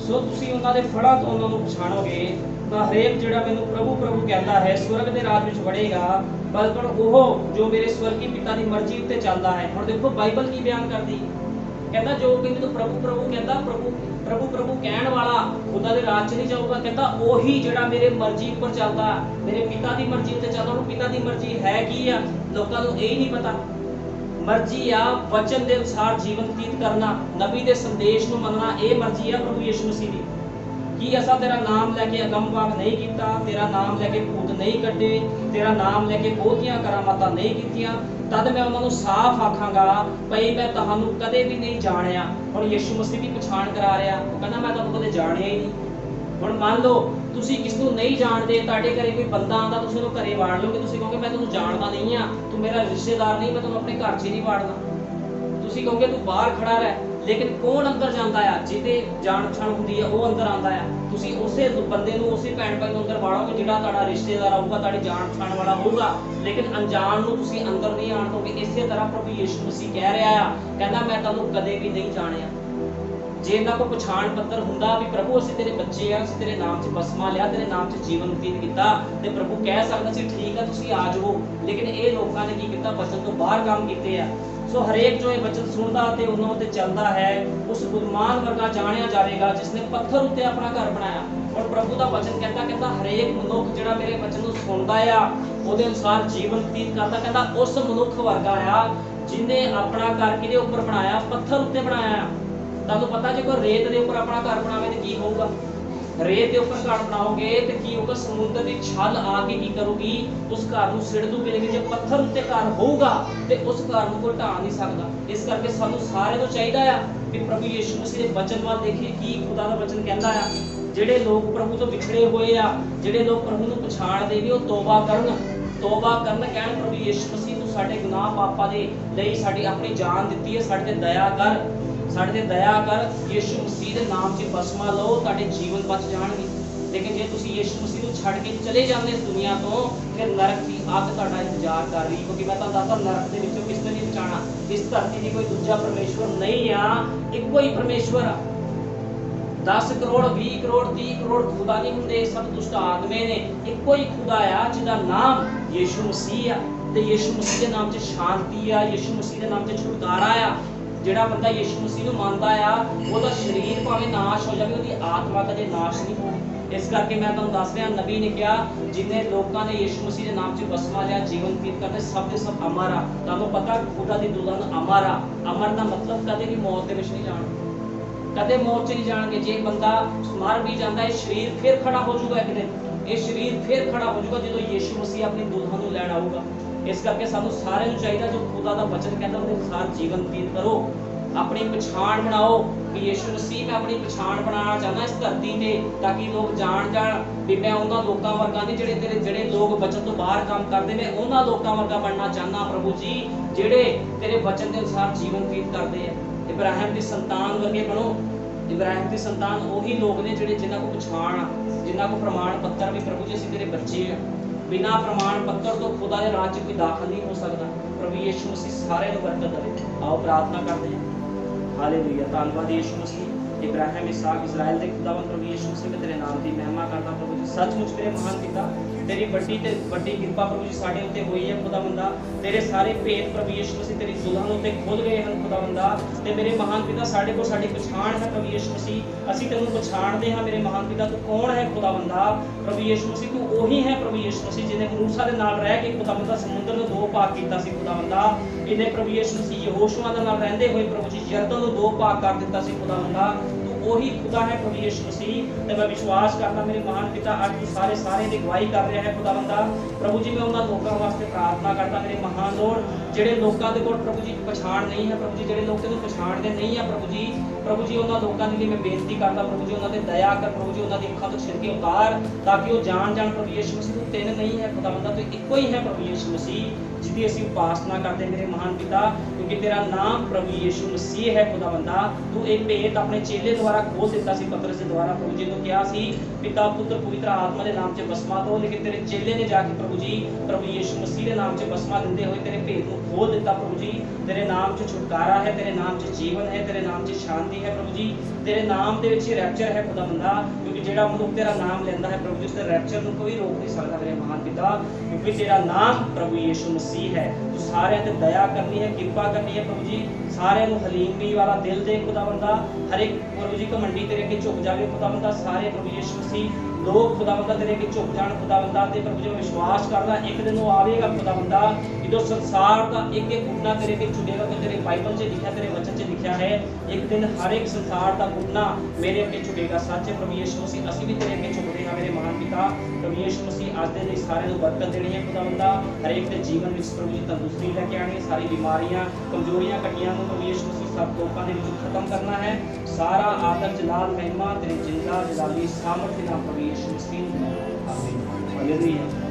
ਸੋ ਤੁਸੀਂ ਉਹਨਾਂ ਦੇ ਫਲਾਂ ਤੋਂ ਉਹਨਾਂ ਨੂੰ ਪਛਾਣੋਗੇ। ਤਾਂ ਹਰੇਕ ਜਿਹੜਾ ਮੈਨੂੰ ਪ੍ਰਭੂ ਪ੍ਰਭੂ ਕਹਿੰਦਾ ਹੈ ਸਵਰਗ ਦੇ ਰਾਜ ਵਿੱਚ ਵੜੇਗਾ, ਬਲਕਿ ਉਹ ਜੋ ਮੇਰੇ ਸਵਰਗੀ ਪਿਤਾ ਦੀ ਮਰਜ਼ੀ ਉੱਤੇ ਚੱਲਦਾ ਹੈ। ਹੁਣ ਦੇਖੋ ਬਾਈਬਲ ਕੀ ਬਿਆਨ ਕਰਦੀ, ਕਹਿੰਦਾ ਜੋ ਕਿ ਮੈਨੂੰ ਪ੍ਰਭੂ ਪ੍ਰਭੂ ਕਹਿੰਦਾ, ਪ੍ਰਭੂ ਪ੍ਰਭੂ ਕਹਿਣ ਵਾਲਾ ਖੁਦਾ ਦੇ ਰਾਜ 'ਚ ਨਹੀਂ ਜਾਊਗਾ। ਕਹਿੰਦਾ ਉਹੀ ਜਿਹੜਾ ਮੇਰੇ ਮਰਜ਼ੀ ਉੱਪਰ ਚੱਲਦਾ, ਮੇਰੇ ਪਿਤਾ ਦੀ ਮਰਜ਼ੀ ਉੱਤੇ ਚੱਲਦਾ। ਉਹਨੂੰ ਪਿਤਾ ਦੀ ਮਰਜ਼ੀ ਹੈ ਕੀ ਆ? ਲੋਕਾਂ ਨੂੰ ਇਹ ਨਹੀਂ ਪਤਾ। ਮਰਜ਼ੀ ਆ ਵਚਨ ਦੇ ਅਨੁਸਾਰ ਜੀਵਨ ਬਤੀਤ ਕਰਨਾ, ਨਬੀ ਦੇ ਸੰਦੇਸ਼ ਨੂੰ ਮੰਨਣਾ, ਇਹ ਮਰਜ਼ੀ ਆ ਪ੍ਰਭੂ ਯਿਸੂ ਮਸੀਹ ਦੀ। ਕੀ ਅਸਾਂ ਤੇਰਾ ਨਾਮ ਲੈ ਕੇ ਅਗੰਮਵਾਕ ਨਹੀਂ ਕੀਤਾ, ਤੇਰਾ ਨਾਮ ਲੈ ਕੇ ਭੂਤ ਨਹੀਂ ਕੱਢੇ, ਤੇਰਾ ਨਾਮ ਲੈ ਕੇ ਬਹੁਤੀਆਂ ਕਰਾਮਾਤਾਂ ਨਹੀਂ ਕੀਤੀਆਂ? ਤਦ ਮੈਂ ਉਹਨਾਂ ਨੂੰ ਸਾਫ਼ ਆਖਾਂਗਾ ਭਈ ਮੈਂ ਤੁਹਾਨੂੰ ਕਦੇ ਵੀ ਨਹੀਂ ਜਾਣਿਆ। ਹੁਣ ਯਿਸੂ ਮਸੀਹ ਦੀ ਪਛਾਣ ਕਰਾ ਰਿਹਾ, ਉਹ ਕਹਿੰਦਾ ਮੈਂ ਤੁਹਾਨੂੰ ਕਦੇ ਜਾਣਿਆ ਹੀ ਨਹੀਂ। ਹੁਣ ਮੰਨ ਲਓ ਤੁਸੀਂ ਕਿਸ ਨੂੰ ਨਹੀਂ ਜਾਣਦੇ, ਤੁਹਾਡੇ ਘਰੇ ਕੋਈ ਬੰਦਾ ਆਂਦਾ, ਤੁਸੀਂ ਉਹਨੂੰ ਘਰੇ ਵਾੜ ਲਓਗੇ। ਤੁਸੀਂ ਕਹੋਗੇ ਮੈਂ ਤੈਨੂੰ ਜਾਣਦਾ ਨਹੀਂ ਆ, ਤੂੰ ਮੇਰਾ ਰਿਸ਼ਤੇਦਾਰ ਨਹੀਂ, ਮੈਂ ਤੈਨੂੰ ਆਪਣੇ ਘਰ 'ਚ ਨਹੀਂ ਵਾੜਨਾ। ਤੁਸੀਂ ਕਹੋਗੇ ਤੂੰ ਬਾਹਰ ਖੜਾ ਰਹਿ, ਲੇਕਿਨ ਕੌਣ ਅੰਦਰ ਜਾਂਦਾ ਆ? ਜਿਹਦੇ ਜਾਣ ਪਛਾਣ ਹੁੰਦੀ ਆ ਉਹ ਅੰਦਰ ਆਂਦਾ ਆ। ਤੁਸੀਂ ਉਸੇ ਬੰਦੇ ਨੂੰ, ਉਸੇ ਭੈਣ ਭਾਈ ਨੂੰ ਅੰਦਰ ਵਾੜੋਗੇ ਜਿਹੜਾ ਤੁਹਾਡਾ ਰਿਸ਼ਤੇਦਾਰ ਆਊਗਾ, ਤੁਹਾਡੀ ਜਾਣ ਪਛਾਣ ਵਾਲਾ ਹੋਊਗਾ, ਲੇਕਿਨ ਅਣਜਾਣ ਨੂੰ ਤੁਸੀਂ ਅੰਦਰ ਨਹੀਂ ਆਣ ਦੋਗੇ। ਇਸੇ ਤਰ੍ਹਾਂ ਪ੍ਰਭੂ ਯਿਸੂ ਮਸੀਹ ਕਹਿ ਰਿਹਾ ਆ, ਕਹਿੰਦਾ ਮੈਂ ਤੁਹਾਨੂੰ ਕਦੇ ਵੀ ਨਹੀਂ ਜਾਣਿਆ। ਜੇ ਇਹਨਾਂ ਕੋਲ ਪਛਾਣ ਪੱਤਰ ਹੁੰਦਾ ਵੀ ਪ੍ਰਭੂ ਅਸੀਂ ਤੇਰੇ ਬੱਚੇ ਆ, ਅਸੀਂ ਤੇਰੇ ਨਾਮ 'ਚ ਬਸਮਾ ਲਿਆ, ਤੇਰੇ ਨਾਮ 'ਚ ਜੀਵਨ ਬਤੀਤ ਕੀਤਾ, ਤੇ ਪ੍ਰਭੂ ਕਹਿ ਸਕਦਾ ਸੀ ਠੀਕ ਆ ਤੁਸੀਂ ਆ ਜਾਓ। ਲੇਕਿਨ ਇਹ ਲੋਕਾਂ ਨੇ ਕੀ ਕੀਤਾ? ਵਚਨ ਤੋਂ ਬਾਹਰ ਕੰਮ ਕੀਤੇ ਆ। ਸੋ ਹਰੇਕ ਜੋ ਇਹ ਵਚਨ ਸੁਣਦਾ ਤੇ ਉਹਨਾਂ ਉੱਤੇ ਚੱਲਦਾ ਹੈ, ਉਸ ਗੁਲਮਾਨ ਵਰਗਾ ਜਾਣਿਆ ਜਾਵੇਗਾ ਜਿਸਨੇ ਪੱਥਰ ਉੱਤੇ ਆਪਣਾ ਘਰ ਬਣਾਇਆ। ਔਰ ਪ੍ਰਭੂ ਦਾ ਵਚਨ ਕਹਿੰਦਾ ਹਰੇਕ ਮਨੁੱਖ ਜਿਹੜਾ ਮੇਰੇ ਵਚਨ ਨੂੰ ਸੁਣਦਾ ਆ, ਉਹਦੇ ਅਨੁਸਾਰ ਜੀਵਨ ਬਤੀਤ ਕਰਦਾ, ਕਹਿੰਦਾ ਉਸ ਮਨੁੱਖ ਵਰਗਾ ਆ ਜਿਹਨੇ ਆਪਣਾ ਘਰ ਕਿਹਦੇ ਉੱਪਰ ਬਣਾਇਆ? ਪੱਥਰ ਉੱਤੇ ਬਣਾਇਆ। ਤੁਹਾਨੂੰ ਪਤਾ ਜੇ ਕੋਈ ਰੇਤ ਦੇ ਉੱਪਰ ਆਪਣਾ ਘਰ ਬਣਾਵੇ ਤੇ ਕੀ ਹੋਊਗਾ? ਰੇਤ ਦੇ ਉੱਪਰ ਘਰ ਬਣਾਓਗੇ ਤੇ ਕੀ ਹੋਊਗਾ? ਸਮੁੰਦਰ ਦੀ ਛਲ ਆ ਕੇ ਕੀ ਕਰੂਗੀ? ਉਸ ਘਰ ਨੂੰ ਸਿੜ ਦੂਗੀ। ਲੇਕਿਨ ਜੇ ਪੱਥਰ ਉੱਤੇ ਘਰ ਹੋਊਗਾ ਤੇ ਉਸ ਘਰ ਨੂੰ ਕੋਈ ਢਾਹ ਨਹੀਂ ਸਕਦਾ। ਇਸ ਕਰਕੇ ਸਾਨੂੰ ਸਾਰਿਆਂ ਨੂੰ ਚਾਹੀਦਾ ਆ ਕਿ ਪ੍ਰਭੂ ਯਿਸੂ ਮਸੀਹ ਦੇ ਵਚਨ ਵੱਲ ਦੇਖੀਏ, ਕੀ ਖੁਦਾ ਦਾ ਵਚਨ ਕਹਿੰਦਾ ਆ। ਜਿਹੜੇ ਲੋਕ ਪ੍ਰਭੂ ਤੋਂ ਵਿਛੜੇ ਹੋਏ ਆ, ਜਿਹੜੇ ਲੋਕ ਪ੍ਰਭੂ ਨੂੰ ਪਛਾਣਦੇ ਵੀ, ਉਹ ਤੋਬਾ ਕਰਨ ਕਹਿਣ ਪ੍ਰਭੂ ਯਿਸੂ ਮਸੀਹ ਤੂੰ ਸਾਡੇ ਗੁਨਾਹ ਪਾਪਾਂ ਦੇ ਲਈ ਸਾਡੀ ਆਪਣੀ ਜਾਨ ਦਿੱਤੀ ਹੈ, ਸਾਡੇ ਤੇ ਦਇਆ ਕਰ, ਸਾਡੇ ਤੇ ਦਇਆ ਕਰ। ਯਿਸੂ ਮਸੀਹ ਦੇ ਨਾਮ 'ਚ ਬਸਮਾ ਲਓ, ਤੁਹਾਡੇ ਜੀਵਨ ਬਚ ਜਾਣਗੇ। ਲੇਕਿਨ ਜੇ ਤੁਸੀਂ ਯਿਸੂ ਮਸੀਹ ਨੂੰ ਛੱਡ ਕੇ ਚਲੇ ਜਾਂਦੇ ਇਸ ਦੁਨੀਆ ਤੋਂ, ਫਿਰ ਨਰਕ ਦੀ ਅੱਗ ਤੁਹਾਡਾ ਇੰਤਜ਼ਾਰ ਕਰ ਰਹੀ। ਕਿਉਂਕਿ ਮੈਂ ਤੁਹਾਨੂੰ ਦੱਸਦਾ ਨਰਕ ਦੇ ਵਿੱਚੋਂ ਕਿਸੇ ਨੇ ਨਹੀਂ ਬਚਾਉਣਾ। ਇਸ ਧਰਤੀ ਦੀ ਕੋਈ ਦੂਜਾ ਪਰਮੇਸ਼ਵਰ ਨਹੀਂ ਆ, ਇੱਕੋ ਹੀ ਪਰਮੇਸ਼ਵਰ ਆ। 10 ਕਰੋੜ 20 ਕਰੋੜ 30 ਕਰੋੜ ਖੁਦਾ ਨਹੀਂ ਹੁੰਦੇ, ਸਭ ਦੁਸ਼ਟ ਆਦਮੇ ਨੇ। ਇੱਕੋ ਹੀ ਖੁਦਾ ਆ ਜਿਹਦਾ ਨਾਮ ਯਿਸੂ ਮਸੀਹ ਆ, ਤੇ ਯਿਸੂ ਮਸੀਹ ਦੇ ਨਾਮ 'ਚ ਸ਼ਾਂਤੀ ਆ, ਯਿਸੂ ਮਸੀਹ ਦੇ ਨਾਮ 'ਚ ਛੁਟਕਾਰਾ ਆ। ਜਿਹੜਾ ਬੰਦਾ ਯਿਸੂ ਮਸੀਹ ਨੂੰ ਮੰਨਦਾ ਆ, ਉਹਦਾ ਸਰੀਰ ਭਾਵੇਂ ਨਾਸ਼ ਹੋ ਜਾਵੇ, ਉਹਦੀ ਆਤਮਾ ਕਦੇ ਨਾਸ਼ ਨਹੀਂ ਹੋਣੀ। ਇਸ ਕਰਕੇ ਮੈਂ ਤੁਹਾਨੂੰ ਦੱਸ ਰਿਹਾ, ਨਬੀ ਨੇ ਕਿਹਾ ਜਿੰਨੇ ਲੋਕਾਂ ਨੇ ਯਿਸੂ ਮਸੀਹ ਦੇ ਨਾਮ 'ਚ ਬਸਮਾ ਲਿਆ, ਜੀਵਨ ਬਤੀਤ ਕਰਦੇ, ਸਭ ਦੇ ਸਭ ਅਮਰ ਆ। ਤੁਹਾਨੂੰ ਪਤਾ ਖੁਦਾ ਦੀ ਦੁਲਹਨ ਅਮਰ ਆ। ਅਮਰ ਦਾ ਮਤਲਬ ਕਦੇ ਵੀ ਮੌਤ ਦੇ ਵਿੱਚ ਨਹੀਂ ਜਾਣਾ, ਕਦੇ ਮੌਤ 'ਚ ਨਹੀਂ ਜਾਣਗੇ। ਜੇ ਬੰਦਾ ਮਰ ਵੀ ਜਾਂਦਾ, ਇਹ ਸਰੀਰ ਫਿਰ ਖੜਾ ਹੋ ਜਾਊਗਾ ਇੱਕ ਦਿਨ। ਇਹ ਸਰੀਰ ਫਿਰ ਖੜਾ ਹੋ ਜਾਊਗਾ ਜਦੋਂ ਯਿਸੂ ਮਸੀਹ ਆਪਣੀ ਦੁਲਹਨ ਨੂੰ ਲੈਣ ਆਊਗਾ। ਇਸ ਕਰਕੇ ਸਾਨੂੰ ਸਾਰਿਆਂ ਨੂੰ ਚਾਹੀਦਾ ਜੋ ਖੁਦਾ ਦਾ ਵਚਨ ਕਹਿੰਦਾ ਉਹਦੇ ਅਨੁਸਾਰ ਜੀਵਨ ਬਤੀਤ ਕਰੋ, ਆਪਣੀ ਪਛਾਣ ਬਣਾਓ ਕਿ ਯਿਸੂ ਮਸੀਹ ਮੈਂ ਆਪਣੀ ਪਛਾਣ ਬਣਾਉਣਾ ਚਾਹੁੰਦਾ ਇਸ ਧਰਤੀ ਤੇ, ਤਾਂ ਕਿ ਲੋਕ ਜਾਣ ਵੀ ਮੈਂ ਉਹਨਾਂ ਲੋਕਾਂ ਵਰਗਾ ਨਹੀਂ ਜਿਹੜੇ ਲੋਕ ਵਚਨ ਤੋਂ ਬਾਹਰ ਕੰਮ ਕਰਦੇ ਨੇ, ਉਹਨਾਂ ਲੋਕਾਂ ਵਰਗਾ ਬਣਨਾ ਚਾਹੁੰਦਾ ਪ੍ਰਭੂ ਜੀ ਜਿਹੜੇ ਤੇਰੇ ਵਚਨ ਦੇ ਅਨੁਸਾਰ ਜੀਵਨ ਬਤੀਤ ਕਰਦੇ ਆ। ਇਬਰਾਹਿਮ ਦੀ ਸੰਤਾਨ ਵਰਗੇ ਬਣੋ। ਇਬਰਾਹਿਮ ਦੀ ਸੰਤਾਨ ਉਹੀ ਲੋਕ ਨੇ ਜਿਹੜੇ ਜਿਨ੍ਹਾਂ ਕੋਲ ਪਛਾਣ ਆ, ਜਿਨ੍ਹਾਂ ਕੋਲ ਪ੍ਰਮਾਣ ਪੱਤਰ ਵੀ ਪ੍ਰਭੂ ਜੀ ਅਸੀਂ ਤੇਰੇ ਬੱਚੇ ਆ। ਬਿਨਾਂ ਪ੍ਰਮਾਣ ਪੱਤਰ ਤੋਂ ਖੁਦਾ ਦੇ ਰਾਜ 'ਚ ਕੋਈ ਦਾਖਲ ਨਹੀਂ ਹੋ ਸਕਦਾ। ਪ੍ਰਭੂ ਯਿਸੂ ਮਸੀਹ ਸਾਰਿਆਂ ਨੂੰ ਬਰਕਤ ਦੇਵੇ। ਆਓ ਪ੍ਰਾਰਥਨਾ ਕਰਦੇ ਹਾਂ। ਹਾਲੇਲੂਇਆ। ਧੰਨਵਾਦ ਯਿਸੂ ਮਸੀਹ, इब्राहिम इसहाक इजराइल के खुदावंद प्रभु यीशु मसीह मैं तेरे नाम की महिमा करता प्रभु जी। सचमुच तेरे महान पिता तेरी बड़ी कृपा प्रभु जी साडे उत्ते हुई है खुदावंदा। तेरे सारे भेद प्रभु यीशु मसीह तेरी जुल्हां उत्ते खुल गए हैं खुदावंदा। ते मेरे महान पिता साडे को साडी पछाण है प्रभु यीशु मसीह, असीं तैनूं पछाणदे हां मेरे महान पिता तू कौन है खुदावंदा। प्रभु यीशु मसीह तू ओही है प्रभु यीशु मसीह जिन्हें मूसा दे नाल रह के खुदावंदा समुद्र नूं दो भाग कीता सी खुदावंदा। इन्हें प्रभु यीशु मसीह यहोशुआ दे नाल रहिंदे होए प्रभु जी यरदन नूं दो भाग कर दिता सी खुदावंदा। वही खुदा है प्रभु यीशु मसीह। ते मैं विश्वास करता मेरे महान पिता अज तू सारे दी गवाही कर रहा है खुदावंदा। प्रभु जी मैं उन्हां लोकां वास्ते प्रार्थना करता मेरे महान लोड ਜਿਹੜੇ ਲੋਕਾਂ ਦੇ ਕੋਲ ਪ੍ਰਭੂ ਜੀ ਪਛਾਣ ਨਹੀਂ ਹੈ ਪ੍ਰਭੂ ਜੀ, ਜਿਹੜੇ ਲੋਕ ਤੈਨੂੰ ਪਛਾਣਦੇ ਨਹੀਂ ਆ ਪ੍ਰਭੂ ਜੀ ਉਹਨਾਂ ਲੋਕਾਂ ਦੇ ਲਈ ਮੈਂ ਬੇਨਤੀ ਕਰਦਾ ਪ੍ਰਭੂ ਜੀ ਉਹਨਾਂ ਤੇ ਦਇਆ ਕਰ ਪ੍ਰਭੂ ਜੀ, ਉਹਨਾਂ ਦੀ ਅੱਖਾਂ ਤੋਂ ਛਿਲਕੇ ਉਤਾਰ ਤਾਂ ਕਿ ਉਹ ਜਾਣ ਪ੍ਰਭੂ ਯਿਸੂ ਮਸੀਹ ਤੂੰ ਤਿੰਨ ਨਹੀਂ ਹੈ ਖੁਦਾਵੰਦਾ, ਤੂੰ ਇੱਕੋ ਹੀ ਹੈ ਪ੍ਰਭੂ ਯਿਸੂ ਮਸੀਹ ਜਿਹਦੀ ਅਸੀਂ ਉਪਾਸਨਾ ਕਰਦੇ ਮੇਰੇ ਮਹਾਨ ਪਿਤਾ, ਕਿਉਂਕਿ ਤੇਰਾ ਨਾਮ ਪ੍ਰਭੂ ਯਿਸੂ ਮਸੀਹ ਹੈ ਖੁਦਾਵੰਦਾ। ਤੂੰ ਇਹ ਭੇਤ ਆਪਣੇ ਚੇਲੇ ਦੁਆਰਾ ਖੋਲ ਦਿੱਤਾ ਸੀ ਪਤਰਸ ਦੇ ਦੁਆਰਾ ਪ੍ਰਭੂ ਜੀ ਨੂੰ ਕਿਹਾ ਸੀ ਪਿਤਾ ਪੁੱਤਰ ਪਵਿੱਤਰ ਆਤਮਾ ਦੇ ਨਾਮ 'ਚ ਬਸਮਾ ਦੋ, ਲੇਕਿਨ ਤੇਰੇ ਚੇਲੇ ਨੇ ਜਾ ਕੇ ਪ੍ਰਭੂ ਯਿਸੂ ਮਸੀਹ ਦੇ ਨਾਮ 'ਚ ਬਸਮਾ ਦਿੰਦੇ ਹੋਏ ਤੇਰੇ ਭੇਤ ਨੂੰ खोल देता प्रभु जी। तेरे नाम च छुटकारा है, तेरे नाम च जीवन है, तेरे नाम च शांति है प्रभु जी। तेरे नाम दे विच ही रैप्चर है खुदावंदा, क्योंकि जेड़ा मनुख तेरा नाम लेंदा है प्रभु जी उसके रैप्चर नूं कोई रोक नहीं सकता मेरे महान पिता, क्योंकि तेरा नाम प्रभु यीशु मसीह है। तू सारे ते दया करनी है, कृपा करनी है प्रभु जी, सारे नूं हलीमी वाला दिल दे खुदावंदा। हर एक प्रभु जी घमंडी तेरे अगे झुक जावे खुदावंदा। सारे प्रभु यीशु मसीह लोग खुदावंदा तेरे अगे झुक जाण खुदावंदा। ते प्रभु जी विश्वास करना एक दिन वो आवेगा खुदावंदा जो संसार का एक घुटना तेरे अगे झुकेगा, तो तेरे बाइबल से लिखा तेरे वचन से लिखा है एक दिन हर एक संसार का घुटना मेरे अगे झुकेगा। सच्चे प्रभु यीशु मसीह असीं भी तेरे अगे झुकदे हां मेरे महान पिता। प्रभु यीशु मसीह अज दे लई सारिआं नूं बरकत देनी है खुदावंदा। हर एक दे जीवन विच प्रभु जी तंदुरुस्ती लैके आनी है, सारी बीमारियां कमजोरियां कटियां नूं प्रभु यीशु मसीह सब लोकां दे विच खत्म करना है। सारा आदर जलाल महिमा तेरे जिंदा जलाली सामर्थ दे नाम प्रभु यीशु मसीह। आमीन। हालेलुया।